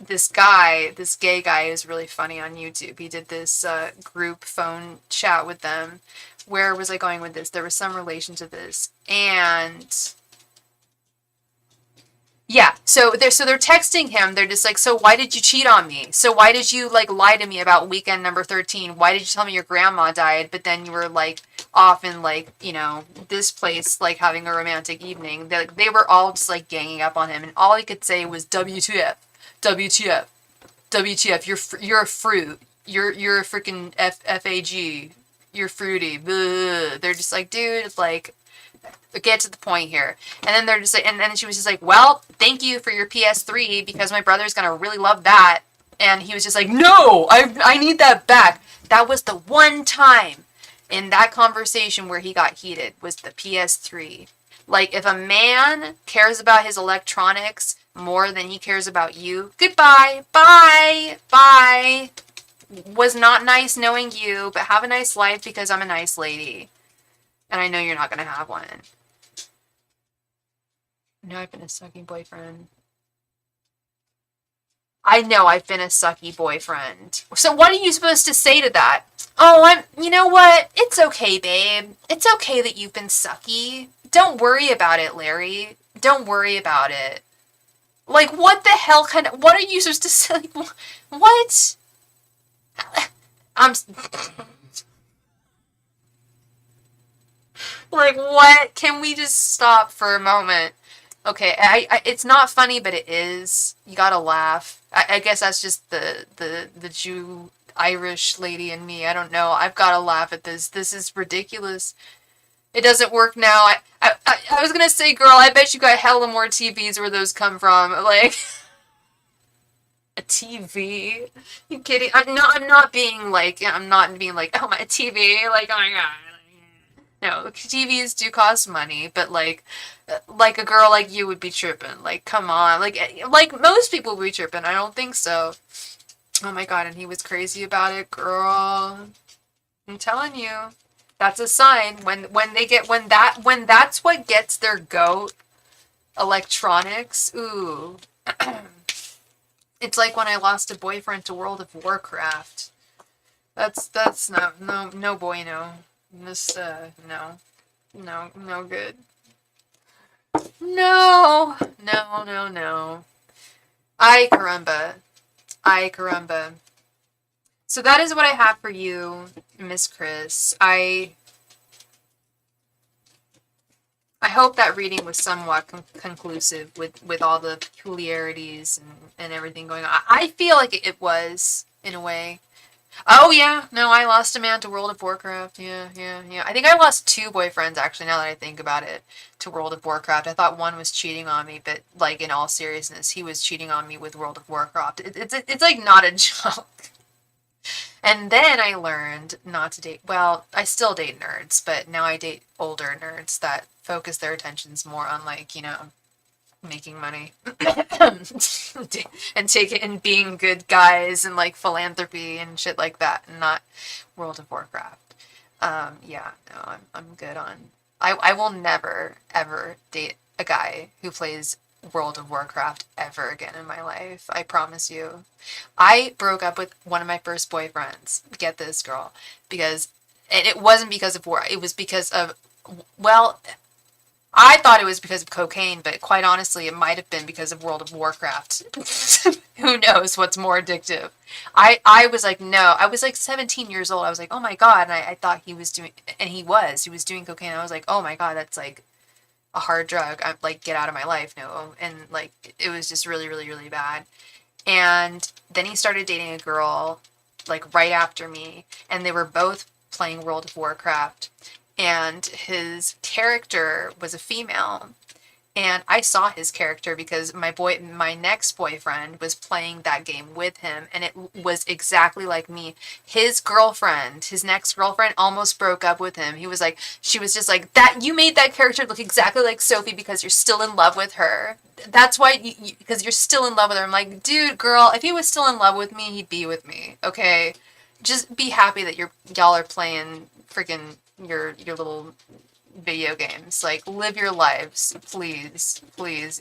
this gay guy is really funny on YouTube. He did this group phone chat with them. Where was I going with this? There was some relation to this. And yeah, so they're texting him. They're just like, so why did you cheat on me? So why did you, like, lie to me about weekend number 13? Why did you tell me your grandma died, but then you were, like, off in, like, this place, like, having a romantic evening? They were all just, like, ganging up on him, and all he could say was WTF, WTF, WTF. You're a fruit. You're a freaking FAG. You're fruity. Blah. They're just like, dude, like, get to the point here. And then they're just like, and then she was just like, well, thank you for your PS3 because my brother's gonna really love that. And he was just like, no, I need that back. That was the one time in that conversation where he got heated, was the PS3. Like, if a man cares about his electronics more than he cares about you, goodbye, bye. Was not nice knowing you, but have a nice life because I'm a nice lady. And I know you're not gonna have one. No, I've been a sucky boyfriend. I know I've been a sucky boyfriend. So what are you supposed to say to that? Oh, you know what? It's okay, babe. It's okay that you've been sucky. Don't worry about it, Larry. Don't worry about it. Like, what the hell what are you supposed to say? What? Like, what? Can we just stop for a moment? Okay, it's not funny, but it is. You gotta laugh. I guess that's just the Jew Irish lady in me. I don't know. I've gotta laugh at this. This is ridiculous. It doesn't work now. I was gonna say, girl, I bet you got hella more TVs where those come from. Like, a TV? You kidding? I'm not being like, I'm not being like, oh, my TV. Like, oh my god. No, TVs do cost money, but like a girl like you would be tripping. Like, come on. Like most people would be tripping. I don't think so. Oh my god, and he was crazy about it, girl. I'm telling you. That's a sign when they get when that's what gets their goat, electronics. Ooh. It's like when I lost a boyfriend to World of Warcraft. That's no bueno. This no good. No. Ay caramba. Ay caramba. So that is what I have for you, Miss Chris. I hope that reading was somewhat conclusive with all the peculiarities and everything going on. I feel like it was, in a way. Oh, yeah. No, I lost a man to World of Warcraft. Yeah. I think I lost two boyfriends, actually, now that I think about it, to World of Warcraft. I thought one was cheating on me, but, like, in all seriousness, he was cheating on me with World of Warcraft. It's like, not a joke. And then I learned not to date, well, I still date nerds, but now I date older nerds that focus their attentions more on, like, making money and taking and being good guys and like philanthropy and shit like that, and not World of Warcraft. Yeah, no, I'm good on. I will never ever date a guy who plays World of Warcraft ever again in my life. I promise you. I broke up with one of my first boyfriends. Get this, girl, because and it wasn't because of war. It was because of, well, I thought it was because of cocaine, but quite honestly, it might have been because of World of Warcraft. Who knows what's more addictive? I was like, no. I was like 17 years old. I was like, oh my god. And I thought he was doing, and he was doing cocaine. I was like, oh my god, that's like a hard drug. I'm like, get out of my life, no. And like, it was just really, really, really bad. And then he started dating a girl, like right after me, and they were both playing World of Warcraft. And his character was a female, and I saw his character because my next boyfriend was playing that game with him, and it was exactly like me. His next girlfriend almost broke up with him. She was just like, that you made that character look exactly like Sophie because you're still in love with her. That's why because you're still in love with her. I'm like, dude, girl, if he was still in love with me, he'd be with me. Okay, just be happy that y'all are playing freaking your little video games. Like, live your lives, please, please.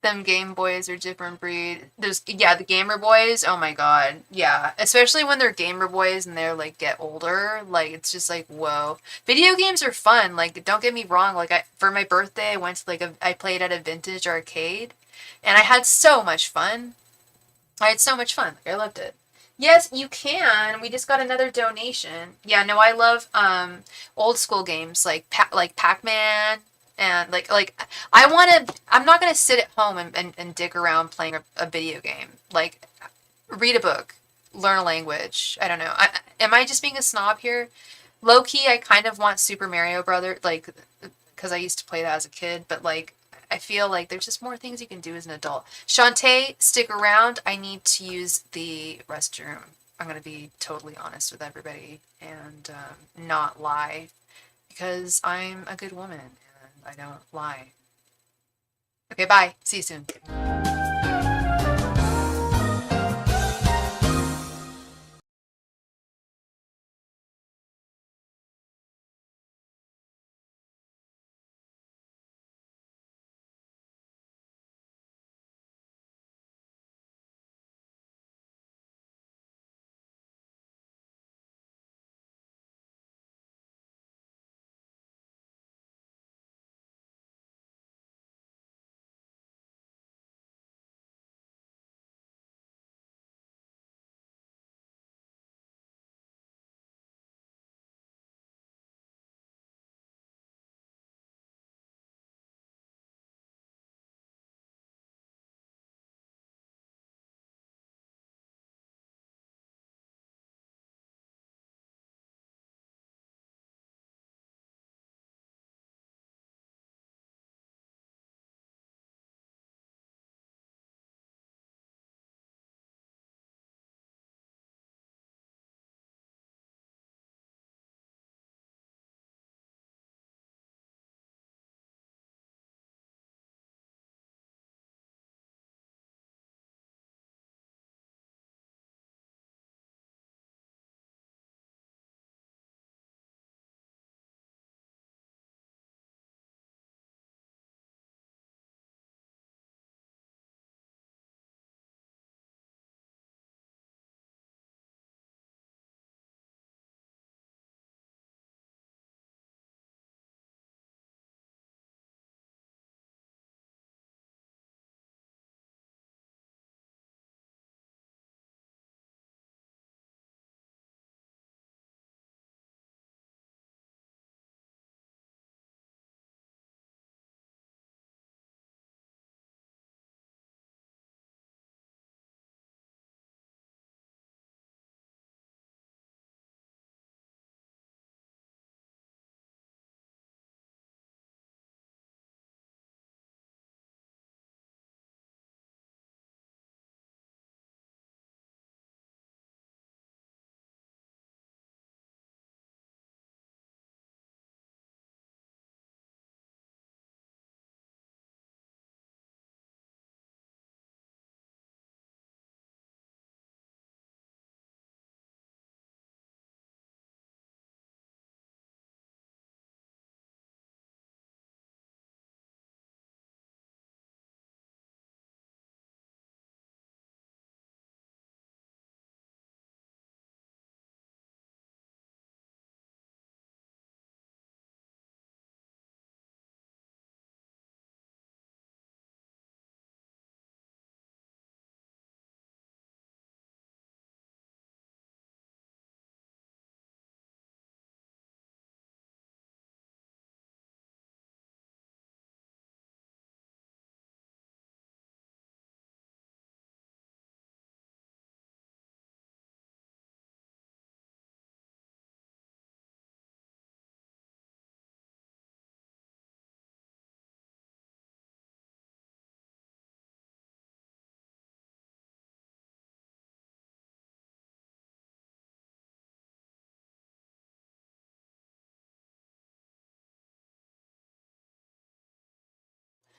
Them Game Boys are different breed. The Gamer Boys, oh my god, yeah. Especially when they're Gamer Boys and they're, like, get older. Like, it's just like, whoa. Video games are fun, like, don't get me wrong. Like, for my birthday, I went to, like, I played at a vintage arcade. And I had so much fun. I had so much fun. Like, I loved it. Yes, you can. We just got another donation. Yeah, no, I love old school games like Pac-Man and I'm not gonna sit at home and dig around playing a video game. Like, read a book, learn a language. I don't know. Am I just being a snob here? Low key, I kind of want Super Mario Brother, like, because I used to play that as a kid, but like, I feel like there's just more things you can do as an adult. Shantae, stick around. I need to use the restroom. I'm going to be totally honest with everybody and not lie because I'm a good woman and I don't lie. Okay, bye. See you soon.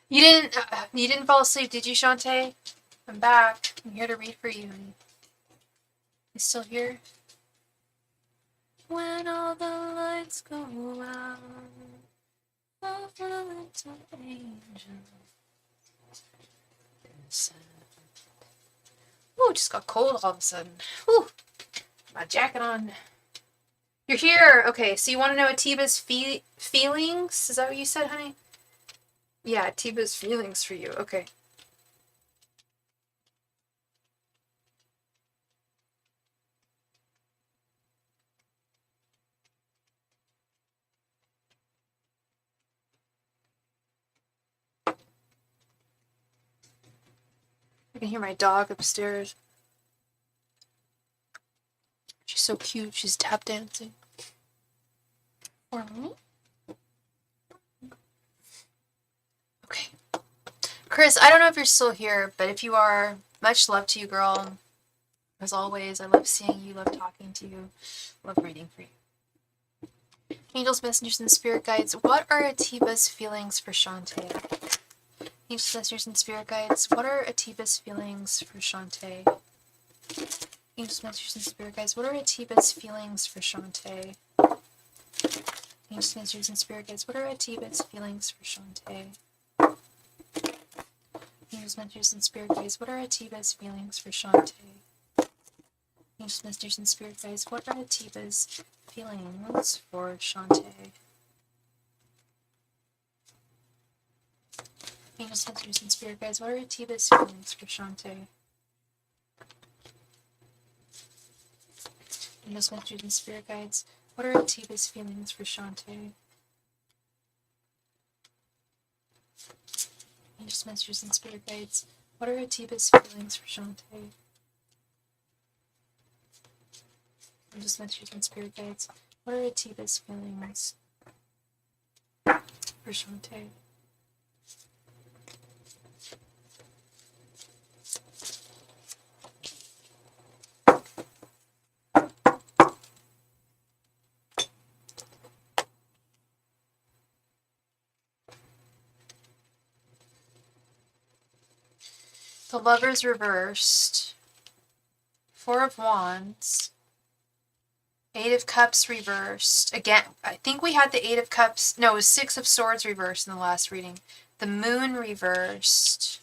You didn't fall asleep, did you, Shantae? I'm back. I'm here to read for you. You still here? When all the lights go out, fall for a little angel. Ooh, it just got cold all of a sudden. Ooh, my jacket on. You're here. Okay, so you want to know Atiba's feelings? Is that what you said, honey? Yeah, Atiba's feelings for you. Okay. I can hear my dog upstairs. She's so cute. She's tap dancing. For me? Okay. Chris, I don't know if you're still here, but if you are, much love to you, girl. As always, I love seeing you, love talking to you, love reading for you. Angels, messengers, and spirit guides, what are Atiba's feelings for Shantae? Angels, messengers, and spirit guides, what are Atiba's feelings for Shantae? Angels, messengers, and spirit guides, what are Atiba's feelings for Shantae? Angels, messengers, and spirit guides, what are Atiba's feelings for Shantae? Angels, messengers, and spirit guides, what are Atiba's feelings for Shantae? Angels, messengers, and spirit guides, what are Atiba's feelings for Shantae? Angels, messengers, and spirit guides, what are Atiba's feelings for Shantae? Angels, messengers, and spirit guides, what are Atiba's feelings for Shantae? Angels, messengers, and spirit guides, what are Atiba's feelings for Shantae? Angels, messengers, and spirit guides, what are Atiba's feelings for Shantae? The Lovers reversed. Four of Wands. Eight of Cups reversed. Again, I think we had the Eight of Cups. No, it was Six of Swords reversed in the last reading. The Moon reversed.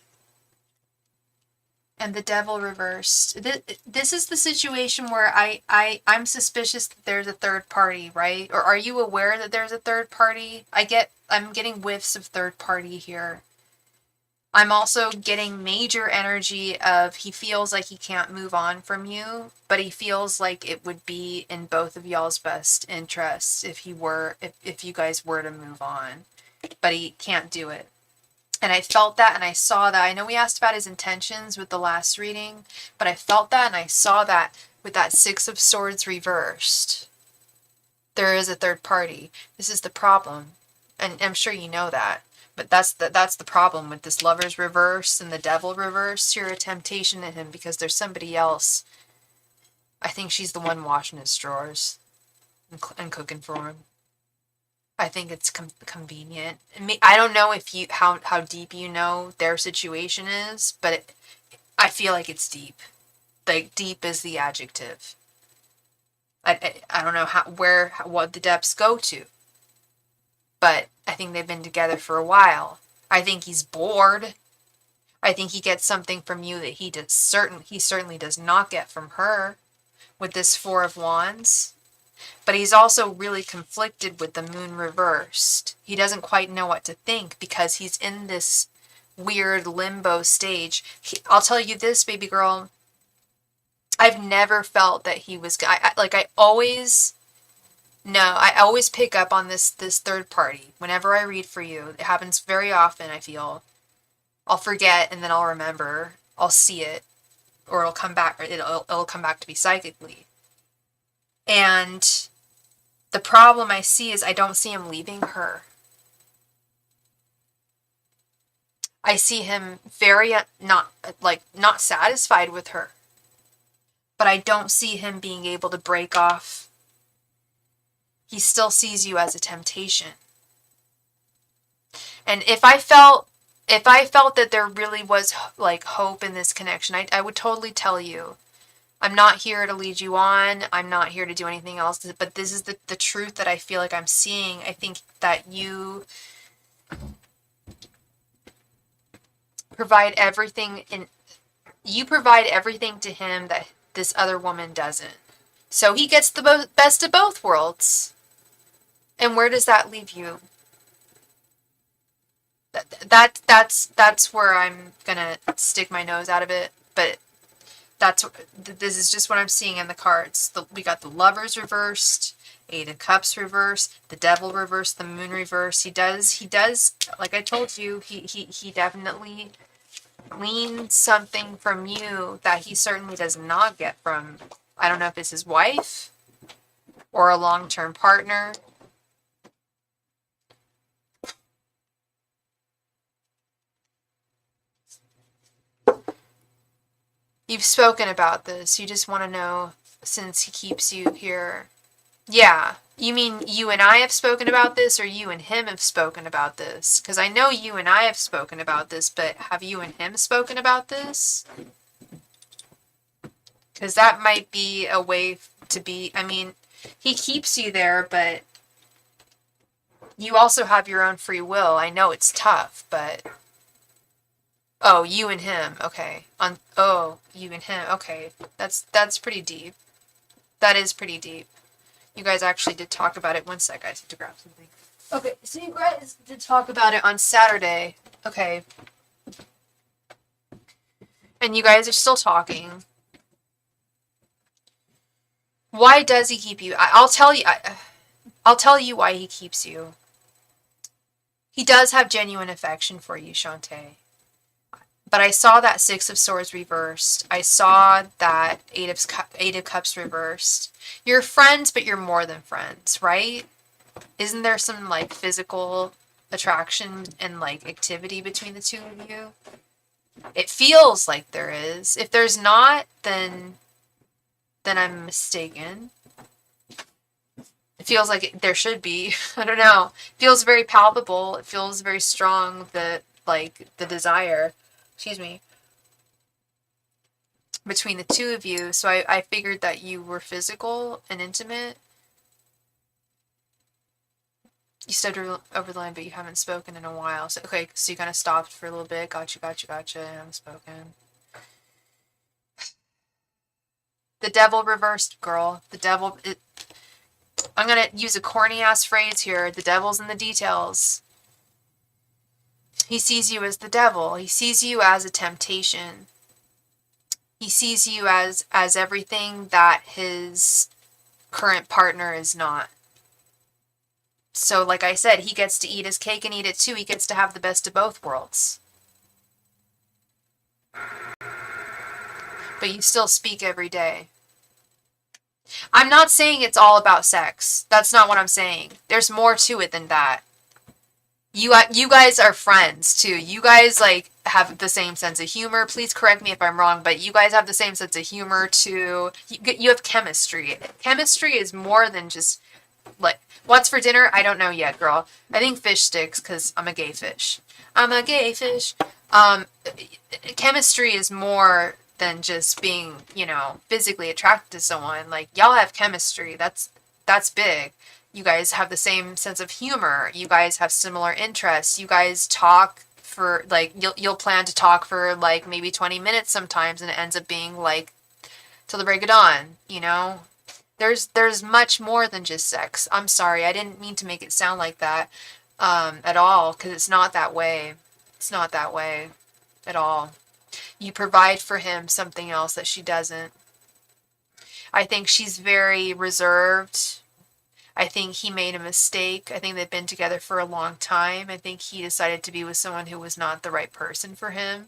And the Devil reversed. This is the situation where I'm suspicious that there's a third party, right? Or are you aware that there's a third party? I'm getting whiffs of third party here. I'm also getting major energy of he feels like he can't move on from you, but he feels like it would be in both of y'all's best interests if you guys were to move on, but he can't do it. And I felt that and I saw that. I know we asked about his intentions with the last reading, but I felt that and I saw that with that Six of Swords reversed. There is a third party. This is the problem. And I'm sure you know that. But that's the problem with this Lover's reverse and the Devil reverse. You're a temptation to him because there's somebody else. I think she's the one washing his drawers and cooking for him. I think it's convenient. I don't know if you how deep you know their situation is, but I feel like it's deep. Like deep is the adjective. I don't know what the depths go to. But I think they've been together for a while. I think he's bored. I think he gets something from you that he certainly does not get from her with this Four of Wands. But he's also really conflicted with the Moon reversed. He doesn't quite know what to think because he's in this weird limbo stage. I'll tell you this, baby girl. I've never felt that he was... I always pick up on this third party. Whenever I read for you, it happens very often, I feel. I'll forget and then I'll remember. I'll see it. Or it'll come back to me psychically. And the problem I see is I don't see him leaving her. I see him very not satisfied with her. But I don't see him being able to break off. He still sees you as a temptation. And if I felt if I felt that there really was like hope in this connection, I would totally tell you. I'm not here to lead you on. I'm not here to do anything else. But this is the truth that I feel like I'm seeing. I think that you provide everything to him that this other woman doesn't. So he gets the best of both worlds. And where does that leave you? That's where I'm gonna stick my nose out of it. But this is just what I'm seeing in the cards. We got the Lovers reversed, Eight of Cups reversed, the Devil reversed, the Moon reversed. He does, like I told you, he definitely gleaned something from you that he certainly does not get from, I don't know if it's his wife or a long-term partner. You've spoken about this. You just want to know, since he keeps you here. Yeah. You mean you and I have spoken about this, or you and him have spoken about this? Because I know you and I have spoken about this, but have you and him spoken about this? Because that might be a way to be, I mean, he keeps you there, but you also have your own free will. I know it's tough, but... Oh, you and him. Okay. You and him. Okay. That's pretty deep. That is pretty deep. You guys actually did talk about it. One sec, I have to grab something. Okay, so you guys did talk about it on Saturday. Okay. And you guys are still talking. Why does he keep you? I'll tell you. I'll tell you why he keeps you. He does have genuine affection for you, Shantae. But I saw that Six of Swords reversed. I saw that Eight of Cups reversed. You're friends, but you're more than friends, right? Isn't there some, like, physical attraction and, like, activity between the two of you? It feels like there is. If there's not, then I'm mistaken. It feels like there should be. I don't know. It feels very palpable. It feels very strong, the desire. Excuse me, between the two of you. So I figured that you were physical and intimate. You stepped over the line, but you haven't spoken in a while. So, okay, so you kind of stopped for a little bit. Gotcha. You haven't spoken. The Devil reversed, girl. The Devil... I'm going to use a corny-ass phrase here. The devil's in the details. He sees you as the devil. He sees you as a temptation. He sees you as everything that his current partner is not. So, like I said, he gets to eat his cake and eat it too. He gets to have the best of both worlds. But you still speak every day. I'm not saying it's all about sex. That's not what I'm saying. There's more to it than that. You guys are friends too. You guys like have the same sense of humor. Please correct me if I'm wrong, but you guys have the same sense of humor too. You have chemistry. Chemistry is more than just like what's for dinner. I don't know yet, girl. I think fish sticks because I'm a gay fish. I'm a gay fish. Chemistry is more than just being, physically attracted to someone. Like y'all have chemistry. That's big. You guys have the same sense of humor. You guys have similar interests. You guys talk for, like, you'll plan to talk for, like, maybe 20 minutes sometimes, and it ends up being, like, till the break of dawn, There's much more than just sex. I'm sorry, I didn't mean to make it sound like that at all, because it's not that way. It's not that way at all. You provide for him something else that she doesn't. I think she's very reserved. I think he made a mistake. I think they've been together for a long time. I think he decided to be with someone who was not the right person for him.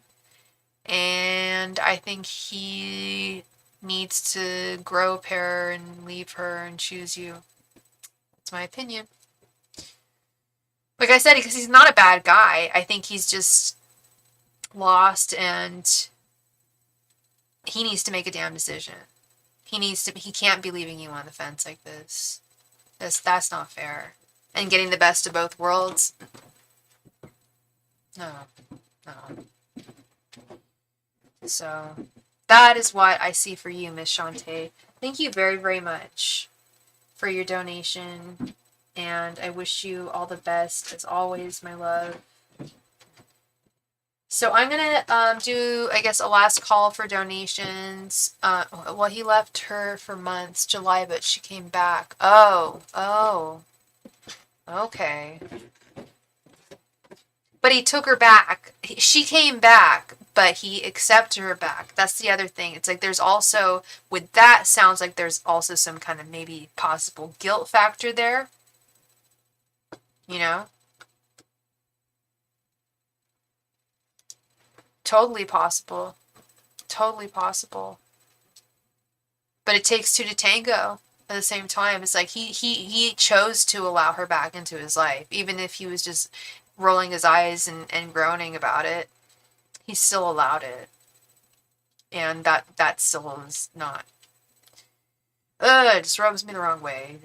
And I think he needs to grow a pair and leave her and choose you. That's my opinion. Like I said, because he's not a bad guy. I think he's just lost and he needs to make a damn decision. He can't be leaving you on the fence like this. That's not fair. And getting the best of both worlds? No. So that is what I see for you, Miss Shantae. Thank you very, very much for your donation, and I wish you all the best as always, my love. So I'm gonna do, I guess, a last call for donations. Well, he left her for months, July, but she came back. Oh, okay. But he took her back. She came back, but he accepted her back. That's the other thing. It's like there's also, with that, sounds like there's also some kind of maybe possible guilt factor there. You know? Totally possible. Totally possible. But it takes two to tango at the same time. It's like he chose to allow her back into his life, even if he was just rolling his eyes and groaning about it. He still allowed it. And that still is not. It just rubs me the wrong way.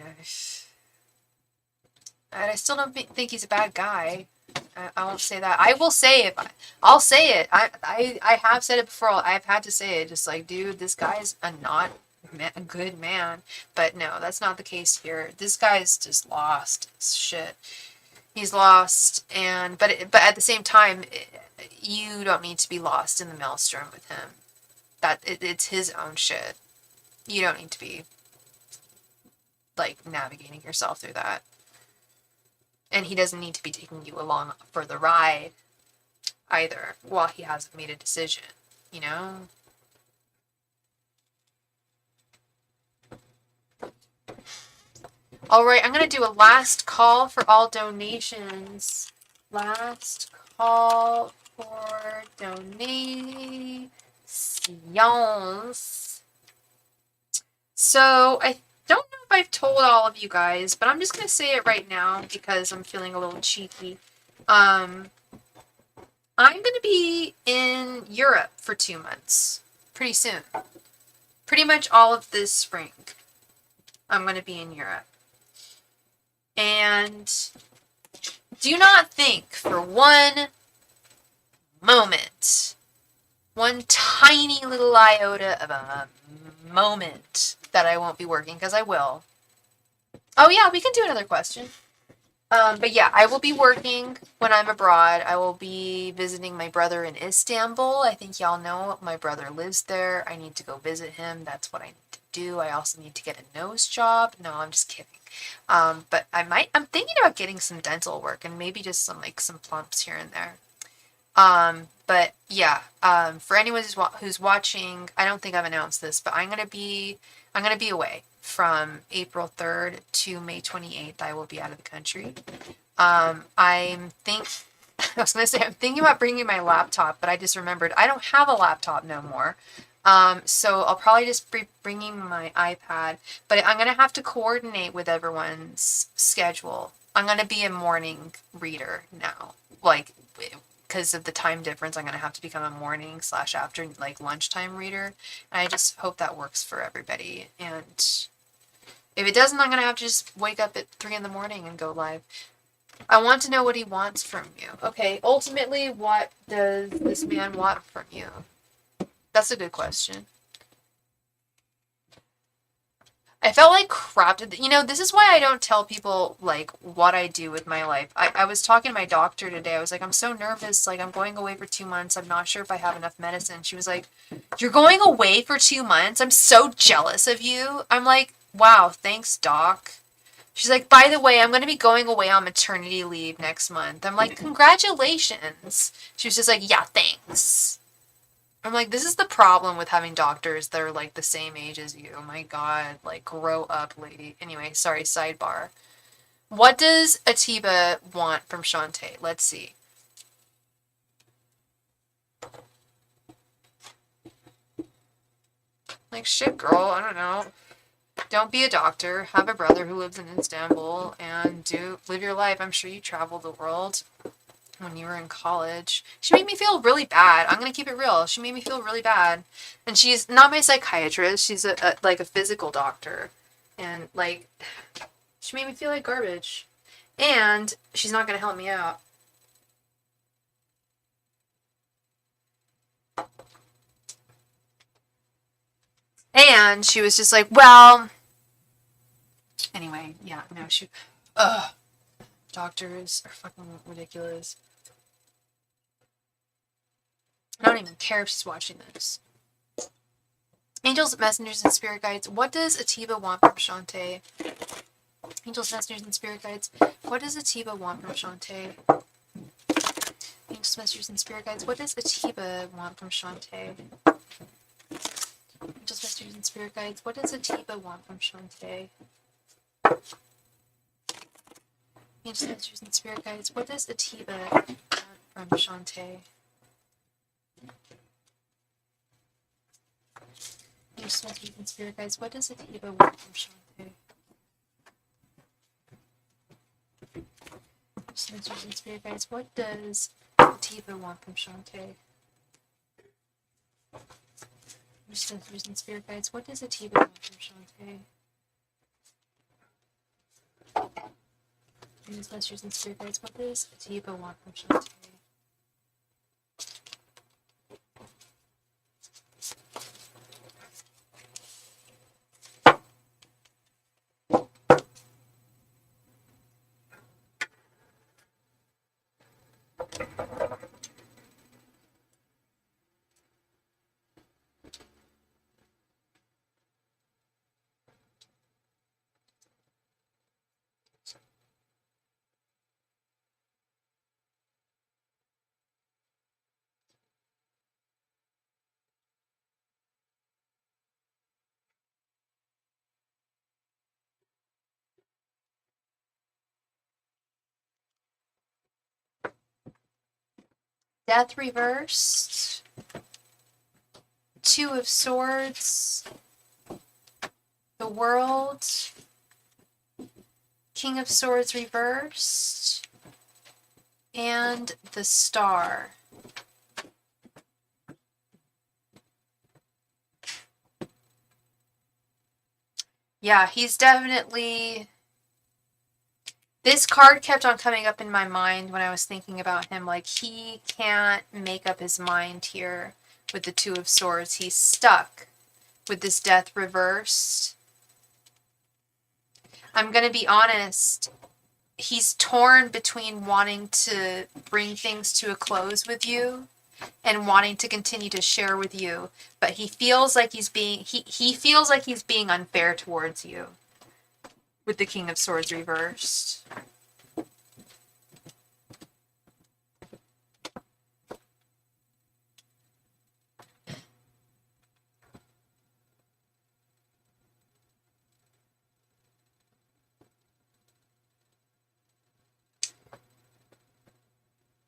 And I still don't think he's a bad guy. I won't say that. I will say it. I'll say it. I have said it before. I've had to say it. Just like, dude, this guy's a good man. But no, that's not the case here. This guy's just lost. Shit. He's lost. But at the same time, you don't need to be lost in the maelstrom with him. It's his own shit. You don't need to be like navigating yourself through that. And he doesn't need to be taking you along for the ride either while he hasn't made a decision, you know? Alright, I'm going to do a last call for all donations. Last call for donations. So, I don't know if I've told all of you guys, but I'm just going to say it right now because I'm feeling a little cheeky. I'm going to be in Europe for 2 months. Pretty soon. Pretty much all of this spring. I'm going to be in Europe. And do not think for one moment, one tiny little iota of a moment that I won't be working, because I will. Oh yeah, we can do another question. But yeah, I will be working when I'm abroad. I will be visiting my brother in Istanbul. I think y'all know my brother lives there. I need to go visit him. That's what I need to do. I also need to get a nose job. No, I'm just kidding. But I'm thinking about getting some dental work and maybe just some plumps here and there. But yeah, for anyone who's watching, I don't think I've announced this, but I'm gonna be away from April 3rd to May 28th. I will be out of the country. I was gonna say I'm thinking about bringing my laptop, but I just remembered I don't have a laptop no more. So I'll probably just be bringing my iPad, but I'm gonna have to coordinate with everyone's schedule. I'm gonna be a morning reader now, because of the time difference. I'm gonna have to become a morning / after lunchtime reader, and I just hope that works for everybody. And if it doesn't, I'm gonna have to just wake up at 3 in the morning and go live. I want to know what he wants from you. Okay, ultimately, what does this man want from you? That's a good question. I felt like crap. This is why I don't tell people, what I do with my life. I was talking to my doctor today. I was like, I'm so nervous. I'm going away for 2 months. I'm not sure if I have enough medicine. She was like, you're going away for 2 months? I'm so jealous of you. I'm like, wow, thanks, doc. She's like, by the way, I'm going to be going away on maternity leave next month. I'm like, congratulations. She was just like, yeah, thanks. I'm like, this is the problem with having doctors that are the same age as you. Oh my god, grow up, lady. Anyway, sorry, sidebar. What does Atiba want from Shantae? Let's see. Shit, girl, I don't know. Don't be a doctor. Have a brother who lives in Istanbul and live your life. I'm sure you traveled the world when you were in college. She made me feel really bad. I'm gonna keep it real. She made me feel really bad. And she's not my psychiatrist. She's a physical doctor. And she made me feel like garbage. And she's not gonna help me out. And she was just like, well, anyway, yeah, no, doctors are fucking ridiculous. I don't even care if she's watching this. Angels, messengers, and spirit guides. What does Atiba want from Shantae? Angels, messengers, and spirit guides. What does Atiba want from Shantae? Angels, messengers, and spirit guides. What does Atiba want from Shantae? Angels, messengers, and spirit guides. What does Atiba want from Shantae? Angels, messengers, and spirit guides. What does Atiba want from Shantae? Angels, messengers, and spirit guides. What does Atiba want from Shantae? Messengers and spirit guides. What does Atiba want from Shantae? Messengers and spirit guides. What does Atiba want from Shantae? Messengers and spirit guides. What does Atiba want from Shantae? Death reversed. Two of Swords. The World. King of Swords reversed. And the Star. Yeah, he's definitely... This card kept on coming up in my mind when I was thinking about him. Like, he can't make up his mind here with the Two of Swords. He's stuck with this death reversed. I'm going to be honest. He's torn between wanting to bring things to a close with you and wanting to continue to share with you. But he feels like he's being... He feels like he's being unfair towards you with the King of Swords reversed.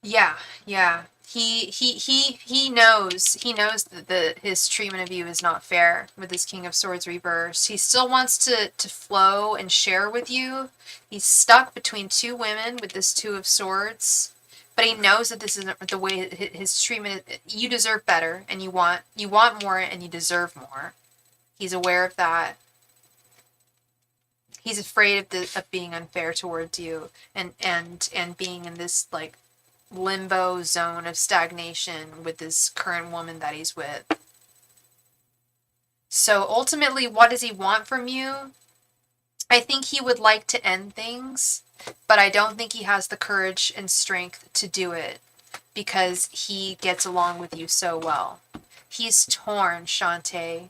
Yeah, yeah. He knows that his treatment of you is not fair with this King of Swords reverse. He still wants to flow and share with you. He's stuck between two women with this Two of Swords, but he knows that this isn't the way his treatment is. You deserve better, and you want more, and you deserve more. He's aware of that. He's afraid of being unfair towards you and being in this like limbo zone of stagnation with this current woman that he's with. So ultimately, what does he want from you? I think he would like to end things, but I don't think he has the courage and strength to do it because he gets along with you so well. He's torn, Shantae.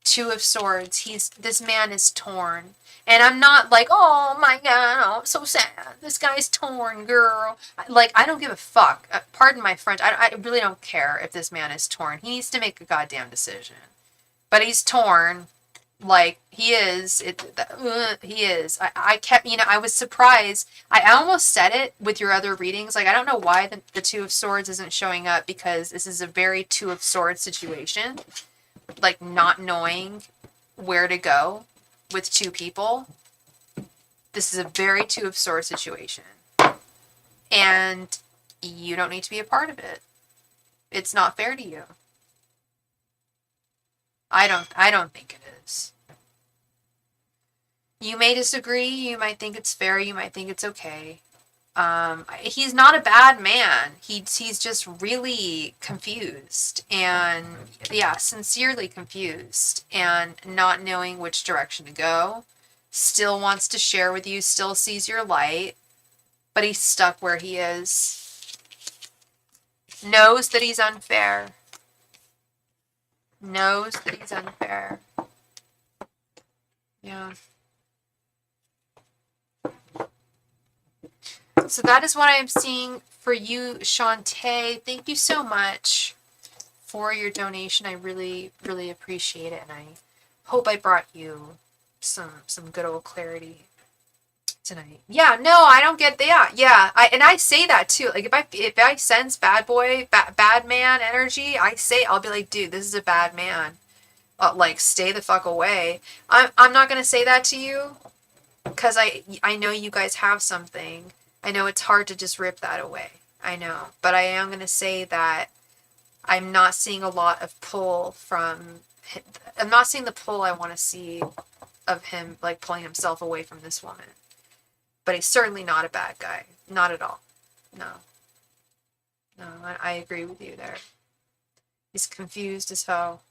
Two of Swords. This man is torn. And I'm not like, oh my god, oh, I'm so sad. This guy's torn, girl. Like, I don't give a fuck. Pardon my French. I really don't care if this man is torn. He needs to make a goddamn decision. But he's torn. Like, he is. He is. I kept, I was surprised. I almost said it with your other readings. Like, I don't know why the Two of Swords isn't showing up because this is a very Two of Swords situation. Like, not knowing where to go with two people. This is a very Two of Swords situation. And you don't need to be a part of it. It's not fair to you. I don't think it is. You may disagree, you might think it's fair, you might think it's okay. He's not a bad man. He's just really confused, and yeah, sincerely confused, and not knowing which direction to go. Still wants to share with you, still sees your light, but he's stuck where he is. Knows that he's unfair. Knows that he's unfair. Yeah. So that is what I'm seeing for you, Shantae. Thank you so much for your donation. I really, really appreciate it, and I hope I brought you some good old clarity tonight. Yeah, no, I don't get that. Yeah, I say that too. Like if I sense bad boy, bad man energy, I'll be like, dude, this is a bad man. Like, stay the fuck away. I'm not gonna say that to you, because I know you guys have something. I know it's hard to just rip that away. I know, but I am gonna say that I'm not seeing a lot of pull from. I'm not seeing the pull I want to see of him, like pulling himself away from this woman. But he's certainly not a bad guy. Not at all. No. No, I agree with you there. He's confused as hell.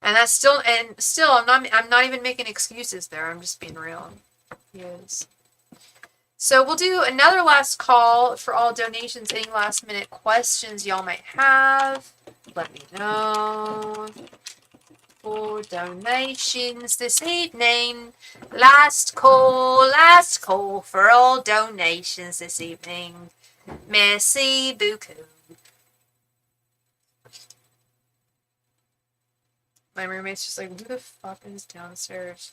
And that's still, I'm not even making excuses there. I'm just being real. He is. So we'll do another last call for all donations. Any last minute questions y'all might have, let me know. For donations this evening. Last call for all donations this evening. Merci beaucoup. My roommate's just like, who the fuck is downstairs?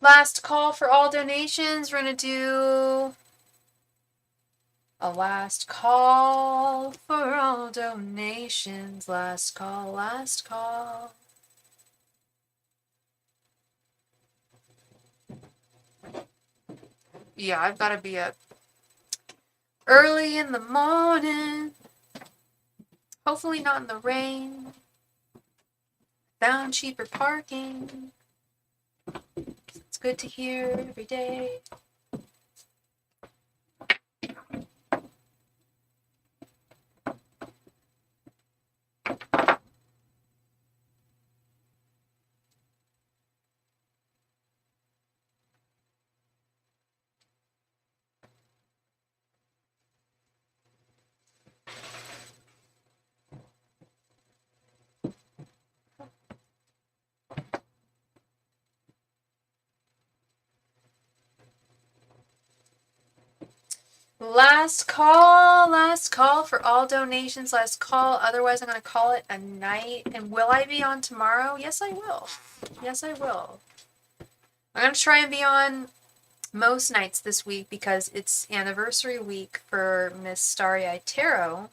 Last call for all donations. We're gonna do a last call for all donations. Last call, last call. Yeah, I've got to be up early in the morning. Hopefully not in the rain. Found cheaper parking. It's good to hear every day. Last call for all donations, last call. Otherwise, I'm going to call it a night. And will I be on tomorrow? Yes, I will. Yes, I will. I'm going to try and be on most nights this week because it's anniversary week for Miss Starry Tarot.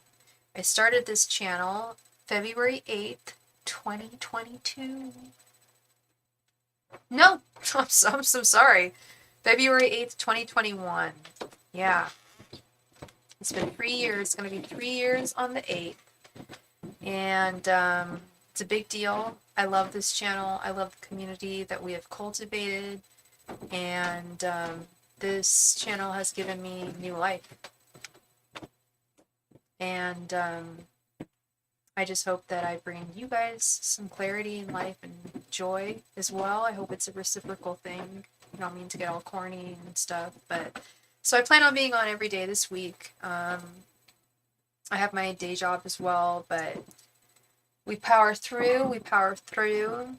I started this channel February 8th, 2022. No, I'm so sorry. February 8th, 2021. Yeah. It's been 3 years. It's going to be 3 years on the 8th. And it's a big deal. I love this channel. I love the community that we have cultivated. And this channel has given me new life. And I just hope that I bring you guys some clarity in life and joy as well. I hope it's a reciprocal thing. I don't mean to get all corny and stuff, but so I plan on being on every day this week. I have my day job as well, but we power through. We power through.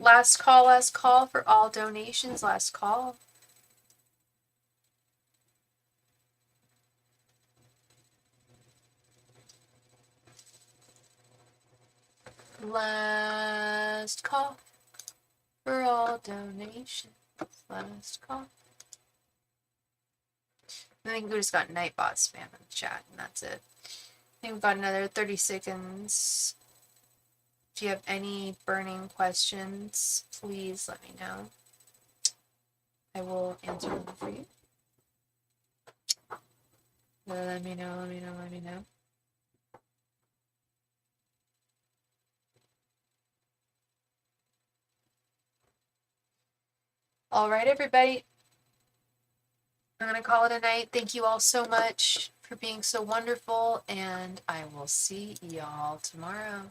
Last call for all donations. Last call. Last call for all donations. Last call. I think we just got Nightbot spam in the chat, and that's it. I think we've got another 30 seconds. If you have any burning questions, please let me know. I will answer them for you. Let me know, let me know, let me know. All right, everybody. I'm going to call it a night. Thank you all so much for being so wonderful, and I will see y'all tomorrow.